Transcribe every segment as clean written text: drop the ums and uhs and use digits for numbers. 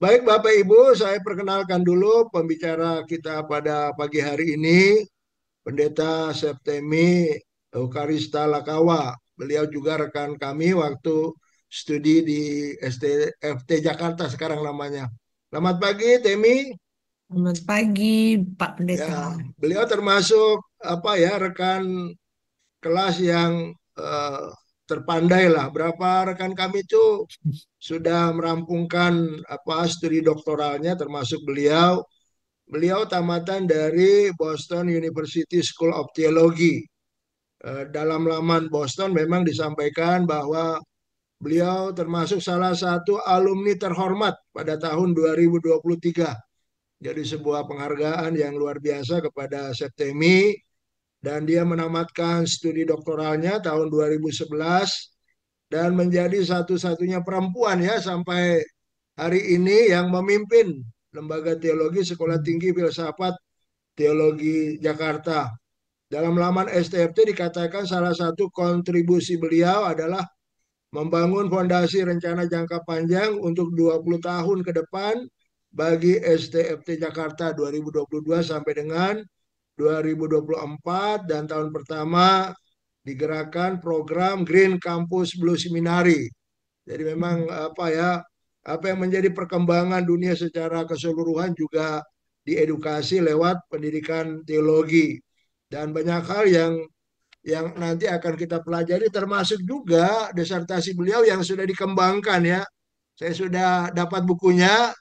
Baik Bapak Ibu, saya perkenalkan dulu pembicara kita pada pagi hari ini, Pendeta Septemi Eukarista Lakawa. Beliau juga rekan kami waktu studi di STFT Jakarta sekarang namanya. Selamat pagi Temi. Selamat pagi, Pak Ya, Pendeta. beliau termasuk apa ya rekan kelas yang eh, terpandai lah. Berapa rekan kami itu sudah merampungkan apa studi doktoralnya termasuk beliau. Beliau tamatan dari Boston University School of Theology. Dalam laman Boston memang disampaikan bahwa beliau termasuk salah satu alumni terhormat pada tahun 2023. Jadi sebuah penghargaan yang luar biasa kepada Septemi dan dia menamatkan studi doktoralnya tahun 2011 dan menjadi satu-satunya perempuan ya sampai hari ini yang memimpin Lembaga Teologi Sekolah Tinggi Filsafat Teologi Jakarta. Dalam laman STFT dikatakan salah satu kontribusi beliau adalah membangun fondasi rencana jangka panjang untuk 20 tahun ke depan bagi STFT Jakarta 2022 sampai dengan 2024 dan tahun pertama digerakkan program Green Campus Blue Seminary. Jadi memang apa ya, apa yang menjadi perkembangan dunia secara keseluruhan juga diedukasi lewat pendidikan teologi dan banyak hal yang nanti akan kita pelajari termasuk juga disertasi beliau yang sudah dikembangkan ya. Saya sudah dapat bukunya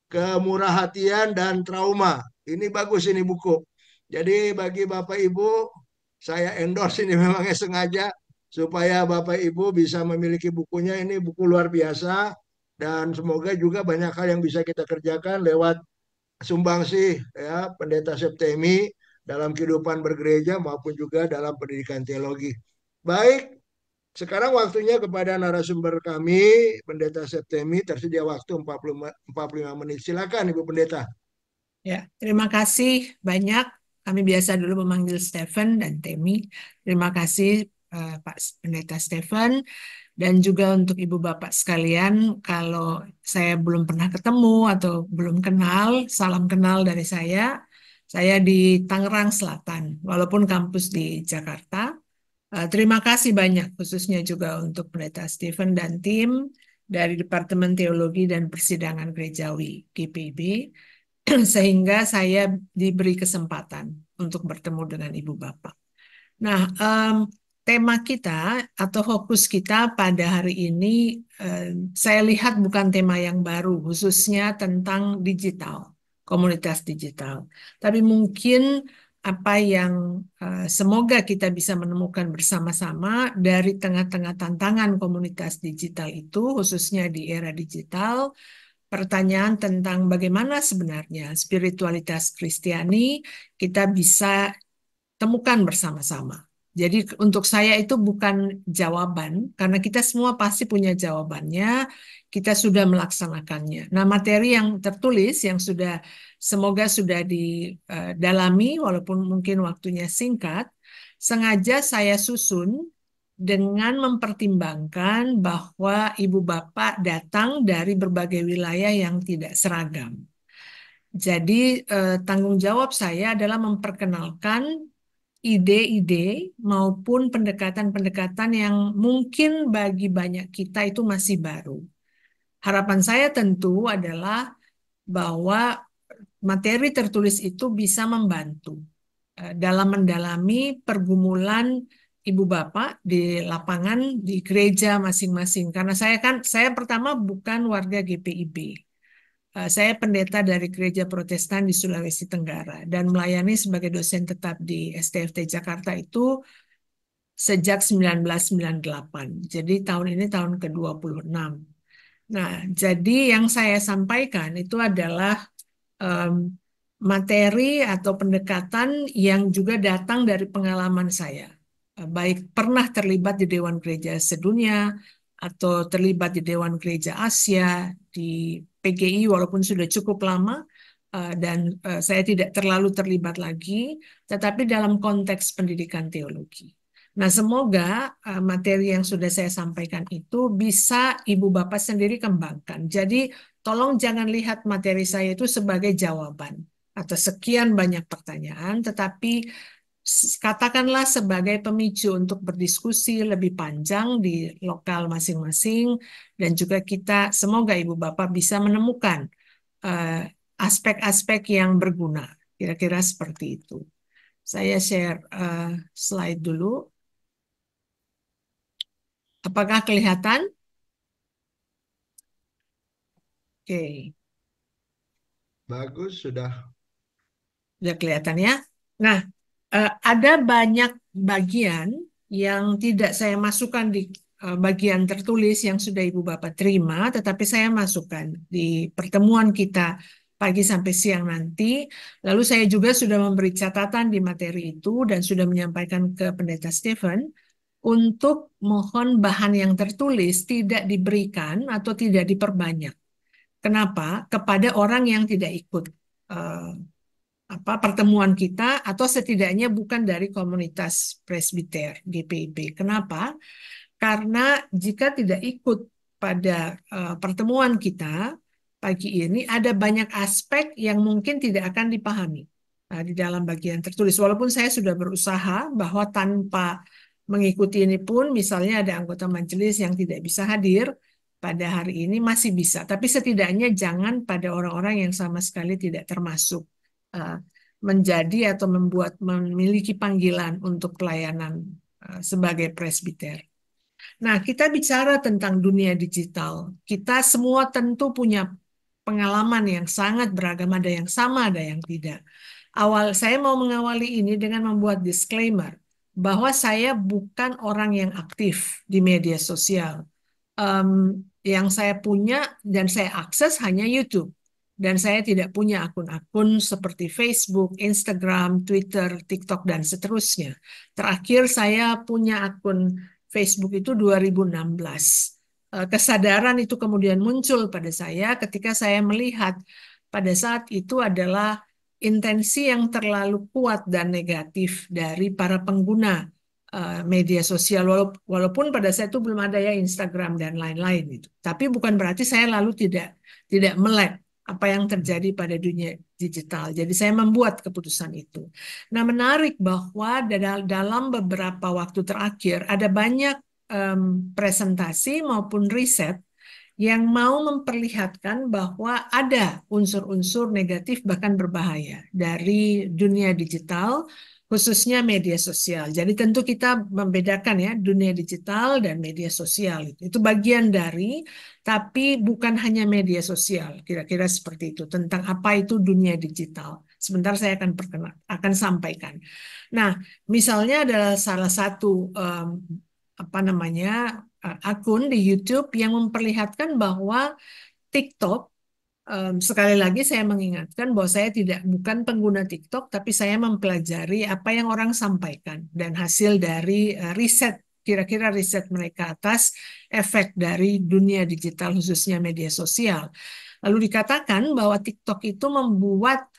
Kemurahatian dan Trauma. Ini bagus ini buku. Jadi bagi Bapak Ibu saya endorse ini memangnya sengaja supaya Bapak Ibu bisa memiliki bukunya. Ini buku luar biasa dan semoga juga banyak hal yang bisa kita kerjakan lewat sumbangsih ya Pendeta Septemi dalam kehidupan bergereja maupun juga dalam pendidikan teologi. Baik, sekarang waktunya kepada narasumber kami, Pendeta Septemi, tersedia waktu 45 menit. Silakan Ibu Pendeta. Ya, terima kasih banyak. Kami biasa dulu memanggil Stephen dan Temi. Terima kasih Pak Pendeta Stephen dan juga untuk Ibu Bapak sekalian. Kalau saya belum pernah ketemu atau belum kenal, salam kenal dari saya. Saya di Tangerang Selatan, walaupun kampus di Jakarta. Terima kasih banyak khususnya juga untuk Pendeta Stephen dan tim dari Departemen Teologi dan Persidangan Gerejawi GPIB sehingga saya diberi kesempatan untuk bertemu dengan Ibu Bapak. Nah, tema kita atau fokus kita pada hari ini saya lihat bukan tema yang baru, khususnya tentang digital, komunitas digital. Tapi mungkin apa yang semoga kita bisa menemukan bersama-sama dari tengah-tengah tantangan komunitas digital itu, khususnya di era digital, pertanyaan tentang bagaimana sebenarnya spiritualitas Kristiani kita bisa temukan bersama-sama. Jadi untuk saya itu bukan jawaban, karena kita semua pasti punya jawabannya, kita sudah melaksanakannya. Nah, materi yang tertulis yang sudah semoga sudah didalami, walaupun mungkin waktunya singkat, sengaja saya susun dengan mempertimbangkan bahwa ibu bapak datang dari berbagai wilayah yang tidak seragam. Jadi tanggung jawab saya adalah memperkenalkan ide-ide maupun pendekatan-pendekatan yang mungkin bagi banyak kita itu masih baru. Harapan saya tentu adalah bahwa materi tertulis itu bisa membantu dalam mendalami pergumulan ibu bapak di lapangan di gereja masing-masing. Karena saya pertama bukan warga GPIB. Saya pendeta dari Gereja Protestan di Sulawesi Tenggara dan melayani sebagai dosen tetap di STFT Jakarta itu sejak 1998. Jadi tahun ini tahun ke-26. Nah, jadi yang saya sampaikan itu adalah em, materi atau pendekatan yang juga datang dari pengalaman saya. Baik pernah terlibat di Dewan Gereja Sedunia atau terlibat di Dewan Gereja Asia, di PGI walaupun sudah cukup lama, dan saya tidak terlalu terlibat lagi, tetapi dalam konteks pendidikan teologi. Nah, semoga materi yang sudah saya sampaikan itu bisa Ibu Bapak sendiri kembangkan. Jadi, tolong jangan lihat materi saya itu sebagai jawaban atau sekian banyak pertanyaan, tetapi katakanlah sebagai pemicu untuk berdiskusi lebih panjang di lokal masing-masing, dan juga kita, semoga Ibu Bapak bisa menemukan eh, aspek-aspek yang berguna. Kira-kira seperti itu. Saya share slide dulu. Apakah kelihatan? Oke, Bagus, sudah. sudah kelihatan ya. Nah, ada banyak bagian yang tidak saya masukkan di bagian tertulis yang sudah Ibu Bapak terima, tetapi saya masukkan di pertemuan kita pagi sampai siang nanti. Lalu saya juga sudah memberi catatan di materi itu dan sudah menyampaikan ke Pendeta Stephen untuk mohon bahan yang tertulis tidak diberikan atau tidak diperbanyak. Kenapa? Kepada orang yang tidak ikut eh, pertemuan kita atau setidaknya bukan dari komunitas presbiter GPIB. Kenapa? Karena jika tidak ikut pada pertemuan kita pagi ini, ada banyak aspek yang mungkin tidak akan dipahami di dalam bagian tertulis. Walaupun saya sudah berusaha bahwa tanpa mengikuti ini pun, misalnya ada anggota majelis yang tidak bisa hadir pada hari ini masih bisa. Tapi setidaknya jangan pada orang-orang yang sama sekali tidak termasuk uh, menjadi atau memiliki panggilan untuk pelayanan sebagai presbiter. Nah, kita bicara tentang dunia digital. Kita semua tentu punya pengalaman yang sangat beragam, ada yang sama, ada yang tidak. Saya mau mengawali ini dengan membuat disclaimer bahwa saya bukan orang yang aktif di media sosial. Yang saya punya dan saya akses hanya YouTube. Dan saya tidak punya akun-akun seperti Facebook, Instagram, Twitter, TikTok, dan seterusnya. Terakhir saya punya akun Facebook itu 2016. Kesadaran itu kemudian muncul pada saya ketika saya melihat pada saat itu adalah intensi yang terlalu kuat dan negatif dari para pengguna media sosial. Walaupun pada saat itu belum ada ya Instagram dan lain-lain itu. Tapi bukan berarti saya lalu tidak melek apa yang terjadi pada dunia digital. Jadi saya membuat keputusan itu. Nah, menarik bahwa dalam beberapa waktu terakhir ada banyak presentasi maupun riset yang mau memperlihatkan bahwa ada unsur-unsur negatif bahkan berbahaya dari dunia digital, khususnya media sosial. Jadi tentu kita membedakan ya dunia digital dan media sosial itu. Itu bagian dari, tapi bukan hanya media sosial. Kira-kira seperti itu tentang apa itu dunia digital. Sebentar saya akan sampaikan. Nah, misalnya adalah salah satu apa namanya akun di YouTube yang memperlihatkan bahwa TikTok, sekali lagi saya mengingatkan bahwa saya bukan pengguna TikTok, tapi saya mempelajari apa yang orang sampaikan dan hasil dari riset, kira-kira riset mereka atas efek dari dunia digital khususnya media sosial. Lalu dikatakan bahwa TikTok itu membuat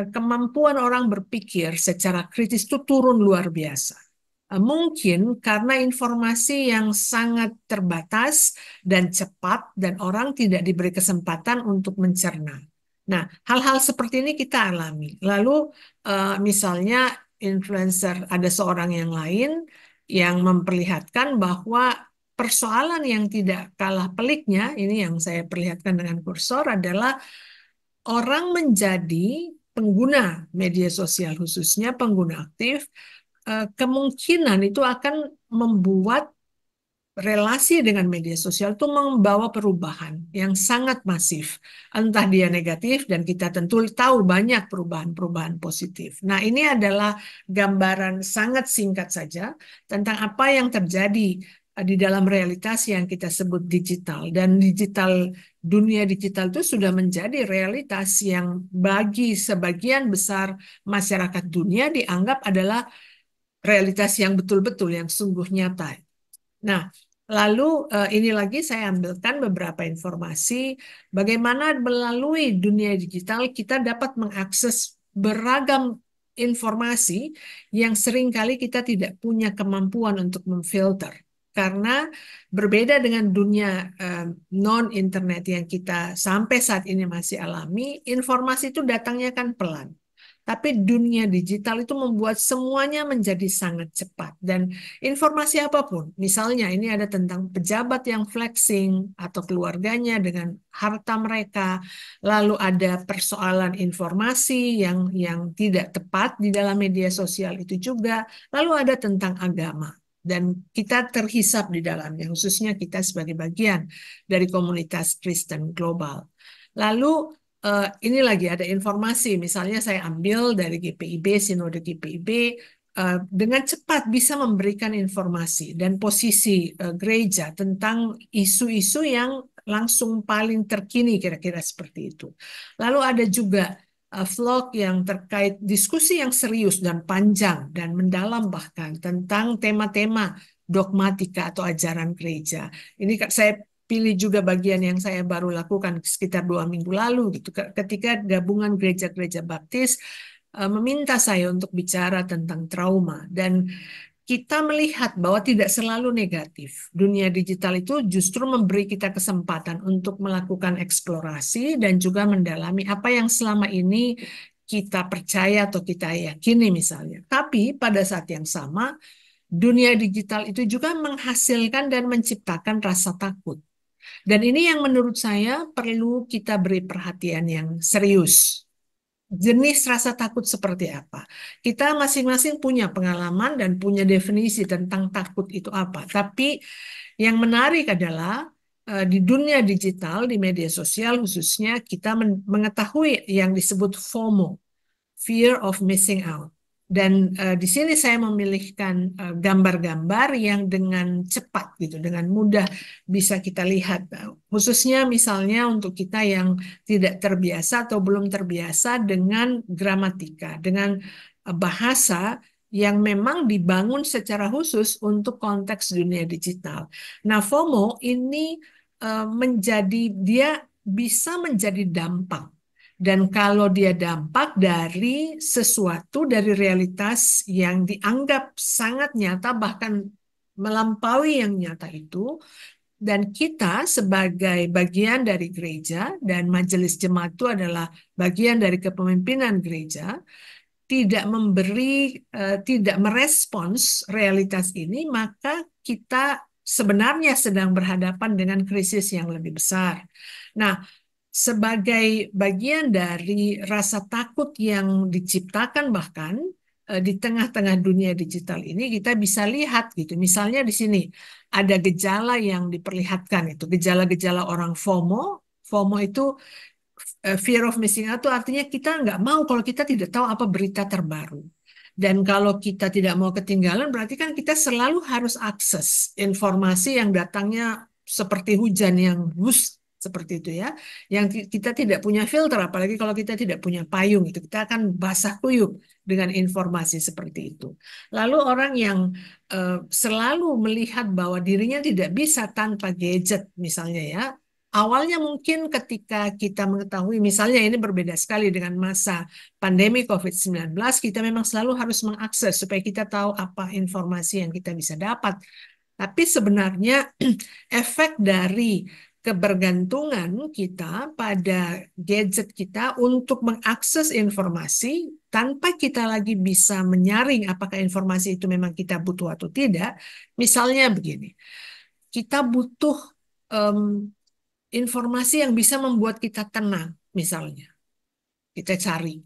kemampuan orang berpikir secara kritis itu turun luar biasa. Mungkin karena informasi yang sangat terbatas dan cepat dan orang tidak diberi kesempatan untuk mencerna. Nah, hal-hal seperti ini kita alami. Lalu misalnya influencer, ada seorang yang lain yang memperlihatkan bahwa persoalan yang tidak kalah peliknya, ini yang saya perlihatkan dengan kursor adalah orang menjadi pengguna media sosial khususnya pengguna aktif, kemungkinan itu akan membuat relasi dengan media sosial itu membawa perubahan yang sangat masif. Entah dia negatif dan kita tentu tahu banyak perubahan-perubahan positif. Nah, ini adalah gambaran sangat singkat saja tentang apa yang terjadi di dalam realitas yang kita sebut digital. Dan dunia digital itu sudah menjadi realitas yang bagi sebagian besar masyarakat dunia dianggap adalah realitas yang betul-betul, yang sungguh nyata. Nah, lalu ini lagi saya ambilkan beberapa informasi bagaimana melalui dunia digital kita dapat mengakses beragam informasi yang seringkali kita tidak punya kemampuan untuk memfilter. Karena berbeda dengan dunia non-internet yang kita sampai saat ini masih alami, informasi itu datangnya kan pelan. Tapi dunia digital itu membuat semuanya menjadi sangat cepat. Dan informasi apapun, misalnya ini ada tentang pejabat yang flexing atau keluarganya dengan harta mereka, lalu ada persoalan informasi yang tidak tepat di dalam media sosial itu juga, lalu ada tentang agama. Dan kita terhisap di dalamnya, khususnya kita sebagai bagian dari komunitas Kristen global. Lalu ini lagi ada informasi, misalnya saya ambil dari GPIB, Sinode GPIB, dengan cepat bisa memberikan informasi dan posisi gereja tentang isu-isu yang langsung paling terkini, kira-kira seperti itu. Lalu ada juga vlog yang terkait diskusi yang serius dan panjang dan mendalam bahkan tentang tema-tema dogmatika atau ajaran gereja. Ini saya pilih juga bagian yang saya baru lakukan sekitar 2 minggu lalu gitu, ketika gabungan gereja-gereja baptis meminta saya untuk bicara tentang trauma, dan kita melihat bahwa tidak selalu negatif. Dunia digital itu justru memberi kita kesempatan untuk melakukan eksplorasi dan juga mendalami apa yang selama ini kita percaya atau kita yakini misalnya. Tapi pada saat yang sama, dunia digital itu juga menghasilkan dan menciptakan rasa takut. Dan ini yang menurut saya perlu kita beri perhatian yang serius. Jenis rasa takut seperti apa? Kita masing-masing punya pengalaman dan punya definisi tentang takut itu apa. Tapi yang menarik adalah di dunia digital, di media sosial khususnya, kita mengetahui yang disebut FOMO, fear of missing out. Dan di sini saya memilihkan gambar-gambar yang dengan cepat gitu, dengan mudah bisa kita lihat. Khususnya misalnya untuk kita yang tidak terbiasa atau belum terbiasa dengan gramatika, dengan bahasa yang memang dibangun secara khusus untuk konteks dunia digital. Nah, FOMO ini dia bisa menjadi dampak. Dan kalau dia dampak dari sesuatu, dari realitas yang dianggap sangat nyata, bahkan melampaui yang nyata itu, dan kita sebagai bagian dari gereja, dan majelis jemaat itu adalah bagian dari kepemimpinan gereja, tidak merespons realitas ini, maka kita sebenarnya sedang berhadapan dengan krisis yang lebih besar. Nah, sebagai bagian dari rasa takut yang diciptakan bahkan di tengah-tengah dunia digital ini, kita bisa lihat gitu. Misalnya di sini ada gejala yang diperlihatkan, itu gejala-gejala orang FOMO. FOMO itu fear of missing out, itu artinya kita nggak mau kalau kita tidak tahu apa berita terbaru. Dan kalau kita tidak mau ketinggalan, berarti kan kita selalu harus akses informasi yang datangnya seperti hujan yang seperti itu ya, yang kita tidak punya filter, apalagi kalau kita tidak punya payung, itu kita akan basah kuyup dengan informasi seperti itu. Lalu orang yang selalu melihat bahwa dirinya tidak bisa tanpa gadget misalnya ya, awalnya mungkin ketika kita mengetahui, misalnya ini berbeda sekali dengan masa pandemi COVID-19, kita memang selalu harus mengakses supaya kita tahu apa informasi yang kita bisa dapat. Tapi sebenarnya efek dari kebergantungan kita pada gadget kita untuk mengakses informasi tanpa kita lagi bisa menyaring apakah informasi itu memang kita butuh atau tidak. Misalnya begini, kita butuh informasi yang bisa membuat kita tenang, misalnya. Kita cari.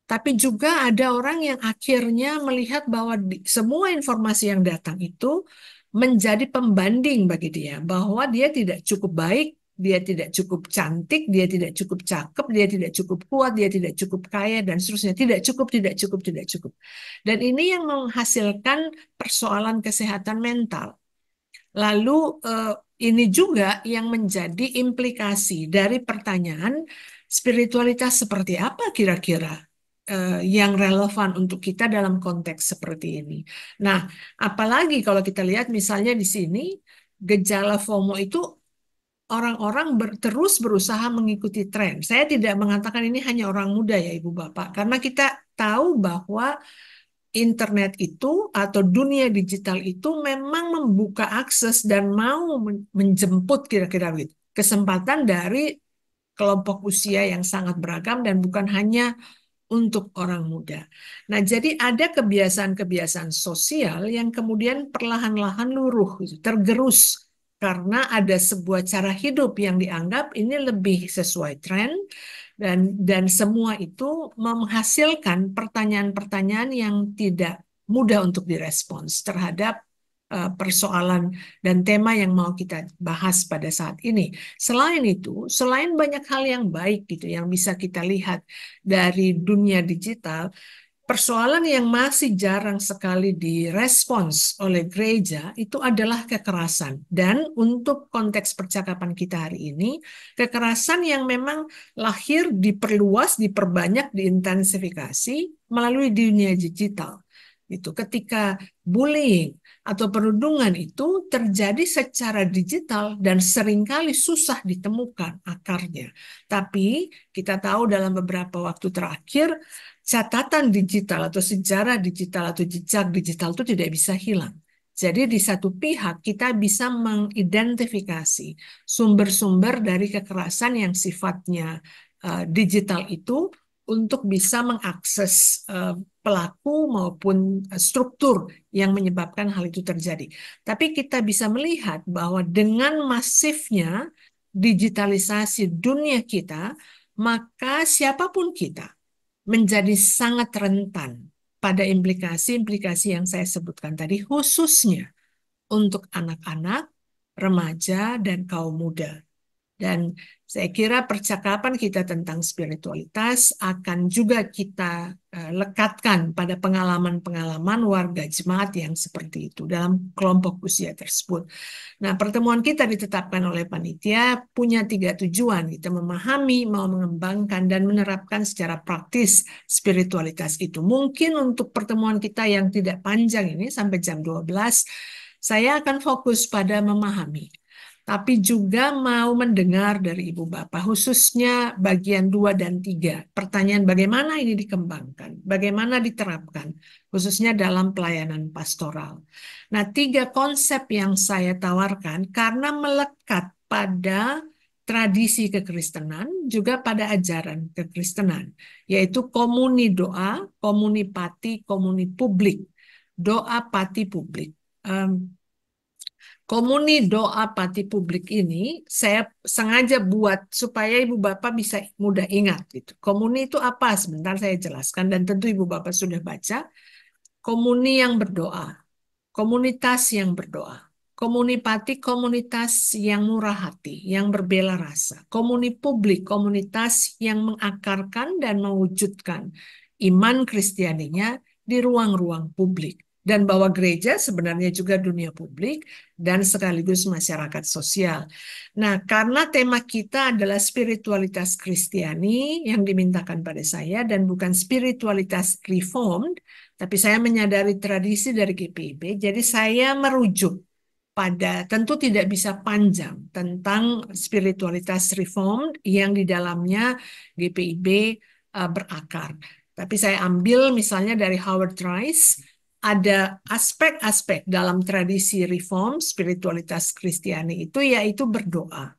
Tapi juga ada orang yang akhirnya melihat bahwa semua informasi yang datang itu menjadi pembanding bagi dia, bahwa dia tidak cukup baik, dia tidak cukup cantik, dia tidak cukup cakep, dia tidak cukup kuat, dia tidak cukup kaya, dan seterusnya. Tidak cukup, tidak cukup, tidak cukup. Dan ini yang menghasilkan persoalan kesehatan mental. Lalu ini juga yang menjadi implikasi dari pertanyaan spiritualitas seperti apa kira-kira yang relevan untuk kita dalam konteks seperti ini. Nah, apalagi kalau kita lihat misalnya di sini gejala FOMO itu orang-orang terus berusaha mengikuti tren. Saya tidak mengatakan ini hanya orang muda ya Ibu Bapak, karena kita tahu bahwa internet itu atau dunia digital itu memang membuka akses dan mau menjemput kira-kira begitu kesempatan dari kelompok usia yang sangat beragam dan bukan hanya untuk orang muda. Nah, jadi ada kebiasaan-kebiasaan sosial yang kemudian perlahan-lahan luruh, gitu, tergerus karena ada sebuah cara hidup yang dianggap ini lebih sesuai tren dan semua itu menghasilkan pertanyaan-pertanyaan yang tidak mudah untuk direspons terhadap persoalan dan tema yang mau kita bahas pada saat ini. Selain itu, selain banyak hal yang baik gitu yang bisa kita lihat dari dunia digital, persoalan yang masih jarang sekali direspons oleh gereja itu adalah kekerasan. Dan untuk konteks percakapan kita hari ini, kekerasan yang memang lahir, diperluas, diperbanyak, diintensifikasi melalui dunia digital. Itu ketika bullying atau perundungan itu terjadi secara digital dan seringkali susah ditemukan akarnya. Tapi kita tahu dalam beberapa waktu terakhir catatan digital atau sejarah digital atau jejak digital itu tidak bisa hilang. Jadi di satu pihak kita bisa mengidentifikasi sumber-sumber dari kekerasan yang sifatnya digital itu untuk bisa mengakses pelaku maupun struktur yang menyebabkan hal itu terjadi. Tapi kita bisa melihat bahwa dengan masifnya digitalisasi dunia kita, maka siapapun kita menjadi sangat rentan pada implikasi-implikasi yang saya sebutkan tadi, khususnya untuk anak-anak, remaja, dan kaum muda. Dan saya kira percakapan kita tentang spiritualitas akan juga kita lekatkan pada pengalaman-pengalaman warga jemaat yang seperti itu dalam kelompok usia tersebut. Nah, pertemuan kita ditetapkan oleh panitia punya 3 tujuan. Kita memahami, mau mengembangkan, dan menerapkan secara praktis spiritualitas itu. Mungkin untuk pertemuan kita yang tidak panjang ini sampai jam 12, saya akan fokus pada memahami. Tapi juga mau mendengar dari Ibu Bapak, khususnya bagian 2 dan 3. Pertanyaan bagaimana ini dikembangkan, bagaimana diterapkan, khususnya dalam pelayanan pastoral. Nah, 3 konsep yang saya tawarkan karena melekat pada tradisi kekristenan, juga pada ajaran kekristenan, yaitu komuni doa, komuni pati, komuni publik. Doa pati publik. Komuni doa pati publik ini saya sengaja buat supaya Ibu Bapak bisa mudah ingat gitu. Komuni itu apa? Sebentar saya jelaskan dan tentu Ibu Bapak sudah baca. Komuni yang berdoa, komunitas yang berdoa. Komuni pati komunitas yang murah hati, yang berbela rasa. Komuni publik, komunitas yang mengakarkan dan mewujudkan iman Kristianinya di ruang-ruang publik. Dan bahwa gereja sebenarnya juga dunia publik dan sekaligus masyarakat sosial. Nah, karena tema kita adalah spiritualitas Kristiani yang dimintakan pada saya dan bukan spiritualitas reformed, tapi saya menyadari tradisi dari GPIB, jadi saya merujuk pada, tentu tidak bisa panjang, tentang spiritualitas reformed yang di dalamnya GPIB berakar. Tapi saya ambil misalnya dari Howard Rice, ada aspek-aspek dalam tradisi reform spiritualitas Kristiani itu yaitu berdoa,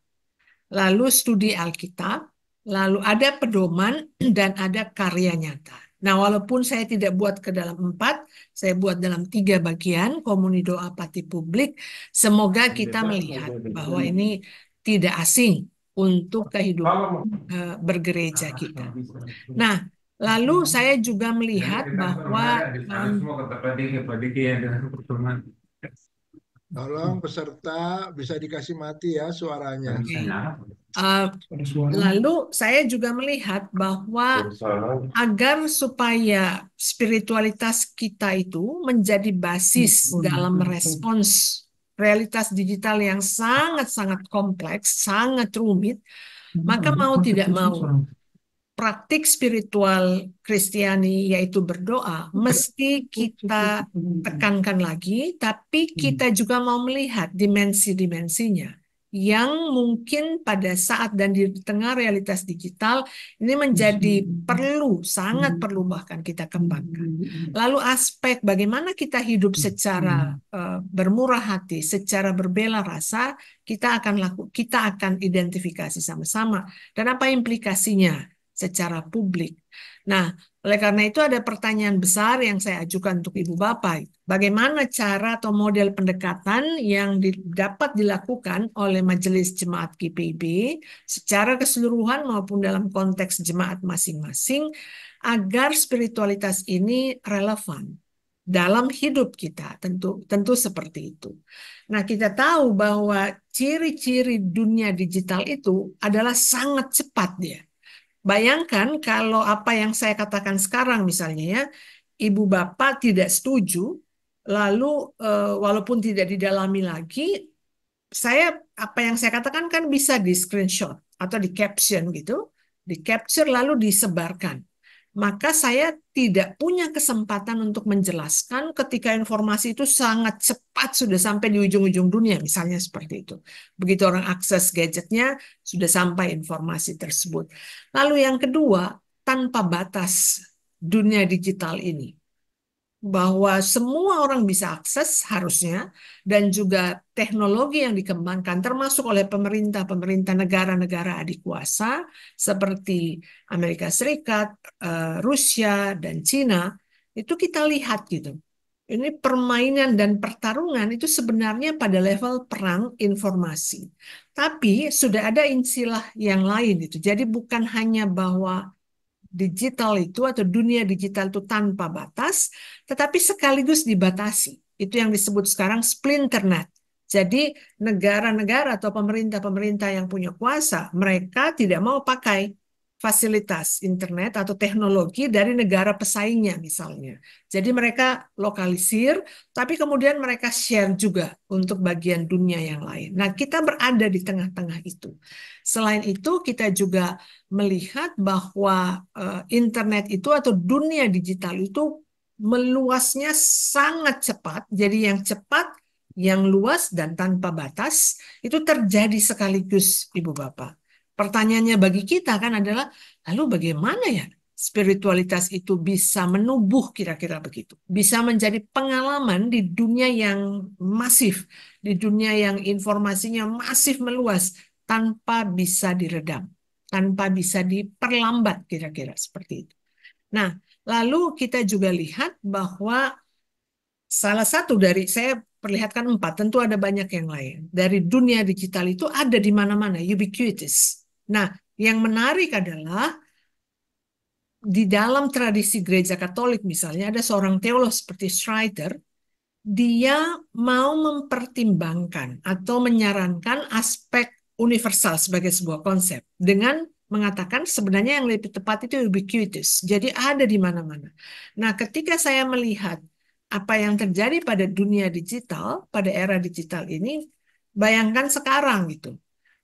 lalu studi Alkitab, lalu ada pedoman dan ada karya nyata. Nah, walaupun saya tidak buat ke dalam 4, saya buat dalam 3 bagian, komuni doa pati publik. Semoga kita melihat bahwa ini tidak asing untuk kehidupan bergereja kita. Nah, lalu saya juga melihat bahwa Tolong peserta bisa dikasih mati ya suaranya. Lalu saya juga melihat bahwa agar supaya spiritualitas kita itu menjadi basis dalam merespons realitas digital yang sangat-sangat kompleks, sangat rumit, maka mau tidak mau praktik spiritual Kristiani yaitu berdoa mesti kita tekankan lagi, tapi kita juga mau melihat dimensi-dimensinya. yang mungkin pada saat dan di tengah realitas digital ini menjadi perlu, sangat perlu bahkan kita kembangkan. Lalu aspek bagaimana kita hidup secara bermurah hati, secara berbela rasa, kita akan identifikasi sama-sama dan apa implikasinya secara publik. Nah, oleh karena itu ada pertanyaan besar yang saya ajukan untuk Ibu Bapak. Bagaimana cara atau model pendekatan yang dapat dilakukan oleh Majelis Jemaat GPIB secara keseluruhan maupun dalam konteks jemaat masing-masing agar spiritualitas ini relevan dalam hidup kita, tentu seperti itu. Nah, kita tahu bahwa ciri-ciri dunia digital itu adalah sangat cepat dia. Bayangkan kalau apa yang saya katakan sekarang misalnya ya, ibu bapak tidak setuju, lalu walaupun tidak didalami lagi, apa yang saya katakan kan bisa di screenshot atau di caption gitu, di capture lalu disebarkan. Maka saya tidak punya kesempatan untuk menjelaskan ketika informasi itu sangat cepat sudah sampai di ujung-ujung dunia, misalnya seperti itu. Begitu orang akses gadgetnya, sudah sampai informasi tersebut. Lalu yang kedua, tanpa batas dunia digital ini bahwa semua orang bisa akses harusnya dan juga teknologi yang dikembangkan termasuk oleh pemerintah negara-negara adik kuasa seperti Amerika Serikat, Rusia dan Cina itu kita lihat gitu. Ini permainan dan pertarungan itu sebenarnya pada level perang informasi. Tapi sudah ada istilah yang lain itu. Jadi bukan hanya bahwa digital itu atau dunia digital itu tanpa batas, tetapi sekaligus dibatasi. Itu yang disebut sekarang splinternet. Jadi negara-negara atau pemerintah-pemerintah yang punya kuasa, mereka tidak mau pakai fasilitas internet atau teknologi dari negara pesaingnya misalnya. Jadi mereka lokalisir, tapi kemudian mereka share juga untuk bagian dunia yang lain. Nah, kita berada di tengah-tengah itu. Selain itu, kita juga melihat bahwa internet itu atau dunia digital itu meluasnya sangat cepat. Jadi yang cepat, yang luas dan tanpa batas itu terjadi sekaligus, Ibu Bapak. Pertanyaannya bagi kita kan adalah, lalu bagaimana ya spiritualitas itu bisa menubuh kira-kira begitu. Bisa menjadi pengalaman di dunia yang masif, di dunia yang informasinya masif meluas tanpa bisa diredam, tanpa bisa diperlambat kira-kira seperti itu. Nah, lalu kita juga lihat bahwa salah satu dari, saya perlihatkan 4, tentu ada banyak yang lain. Dari dunia digital itu ada di mana-mana, ubiquitous. Nah, yang menarik adalah di dalam tradisi gereja Katolik misalnya ada seorang teolog seperti Schreiter, dia mau mempertimbangkan atau menyarankan aspek universal sebagai sebuah konsep dengan mengatakan sebenarnya yang lebih tepat itu ubiquitous. Jadi ada di mana-mana. Nah, ketika saya melihat apa yang terjadi pada dunia digital, pada era digital ini, bayangkan sekarang gitu.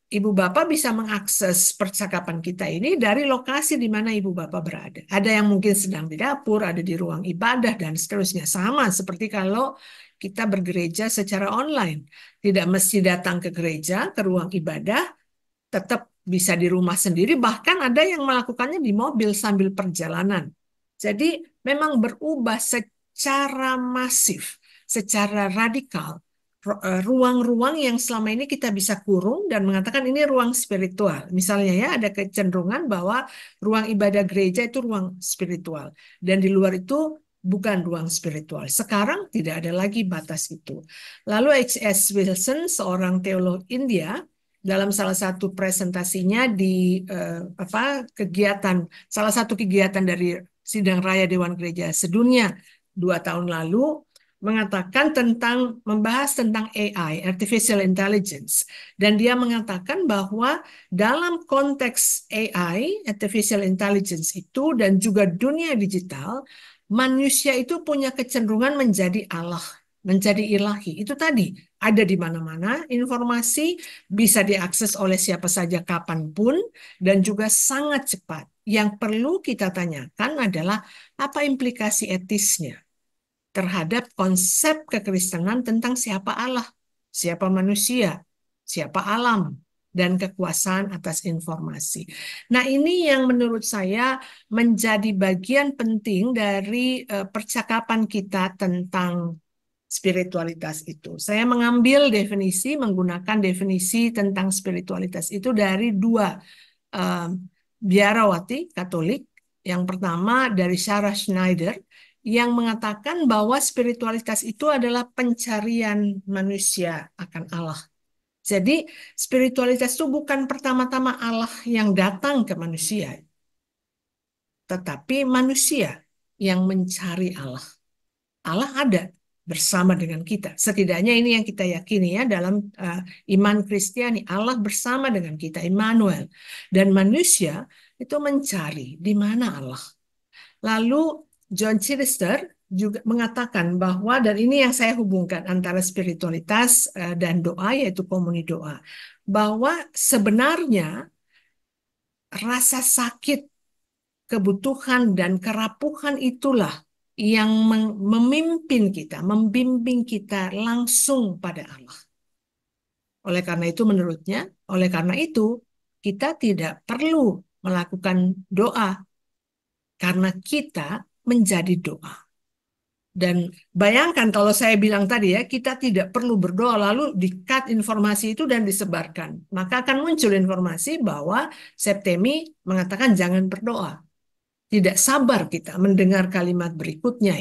Ibu Bapak bisa mengakses percakapan kita ini dari lokasi di mana Ibu Bapak berada. Ada yang mungkin sedang di dapur, ada di ruang ibadah, dan seterusnya. Sama seperti kalau kita bergereja secara online. Tidak mesti datang ke gereja, ke ruang ibadah, tetap bisa di rumah sendiri. Bahkan ada yang melakukannya di mobil sambil perjalanan. Jadi memang berubah secara masif, secara radikal ruang-ruang yang selama ini kita bisa kurung dan mengatakan ini ruang spiritual. Misalnya ya ada kecenderungan bahwa ruang ibadah gereja itu ruang spiritual dan di luar itu bukan ruang spiritual. Sekarang tidak ada lagi batas itu. Lalu H.S. Wilson, seorang teolog India, dalam salah satu presentasinya di salah satu kegiatan dari Sidang Raya Dewan Gereja Sedunia 2 tahun lalu, mengatakan membahas tentang AI, Artificial Intelligence. Dan dia mengatakan bahwa dalam konteks AI, Artificial Intelligence itu, dan juga dunia digital, manusia itu punya kecenderungan menjadi Allah, menjadi ilahi. Itu tadi, ada di mana-mana, informasi bisa diakses oleh siapa saja kapanpun, dan juga sangat cepat. Yang perlu kita tanyakan adalah apa implikasi etisnya terhadap konsep kekristenan tentang siapa Allah, siapa manusia. siapa alam, dan kekuasaan atas informasi. Nah, ini yang menurut saya menjadi bagian penting dari percakapan kita tentang spiritualitas itu. Saya mengambil definisi, menggunakan definisi tentang spiritualitas itu dari dua eh, biarawati Katolik. Yang pertama dari Sarah Schneider yang mengatakan bahwa spiritualitas itu adalah pencarian manusia akan Allah. Jadi spiritualitas itu bukan pertama-tama Allah yang datang ke manusia, tetapi manusia yang mencari Allah. Allah ada bersama dengan kita. Setidaknya ini yang kita yakini ya dalam iman Kristiani. Allah bersama dengan kita, Immanuel. Dan manusia itu mencari di mana Allah. Lalu John Chittister juga mengatakan bahwa, dan ini yang saya hubungkan antara spiritualitas dan doa, yaitu komuni doa, bahwa sebenarnya rasa sakit, kebutuhan, dan kerapuhan itulah yang memimpin kita, membimbing kita langsung pada Allah. Oleh karena itu menurutnya, oleh karena itu kita tidak perlu melakukan doa karena kita menjadi doa. Dan bayangkan kalau saya bilang tadi ya, kita tidak perlu berdoa lalu di-cut informasi itu dan disebarkan. Maka akan muncul informasi bahwa Septemi mengatakan jangan berdoa. Tidak sabar kita mendengar kalimat berikutnya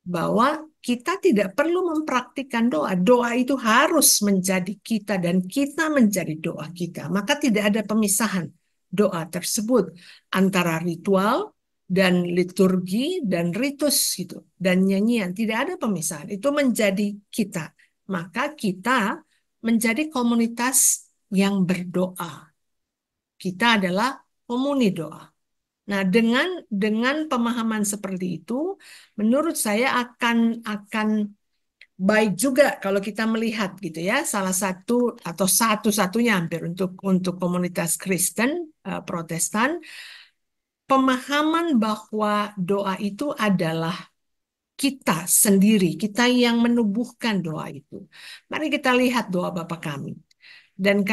bahwa kita tidak perlu mempraktikkan doa. Doa itu harus menjadi kita dan kita menjadi doa kita. Maka tidak ada pemisahan doa tersebut antara ritual dan liturgi dan ritus gitu dan nyanyian. Tidak ada pemisahan. Itu menjadi kita. Maka kita menjadi komunitas yang berdoa. Kita adalah komuni doa. Nah, dengan pemahaman seperti itu, menurut saya akan baik juga kalau kita melihat gitu ya, salah satu atau satu-satunya hampir untuk komunitas Kristen Protestan, pemahaman bahwa doa itu adalah kita sendiri, kita yang menubuhkan doa itu. Mari kita lihat doa Bapa kami. Dan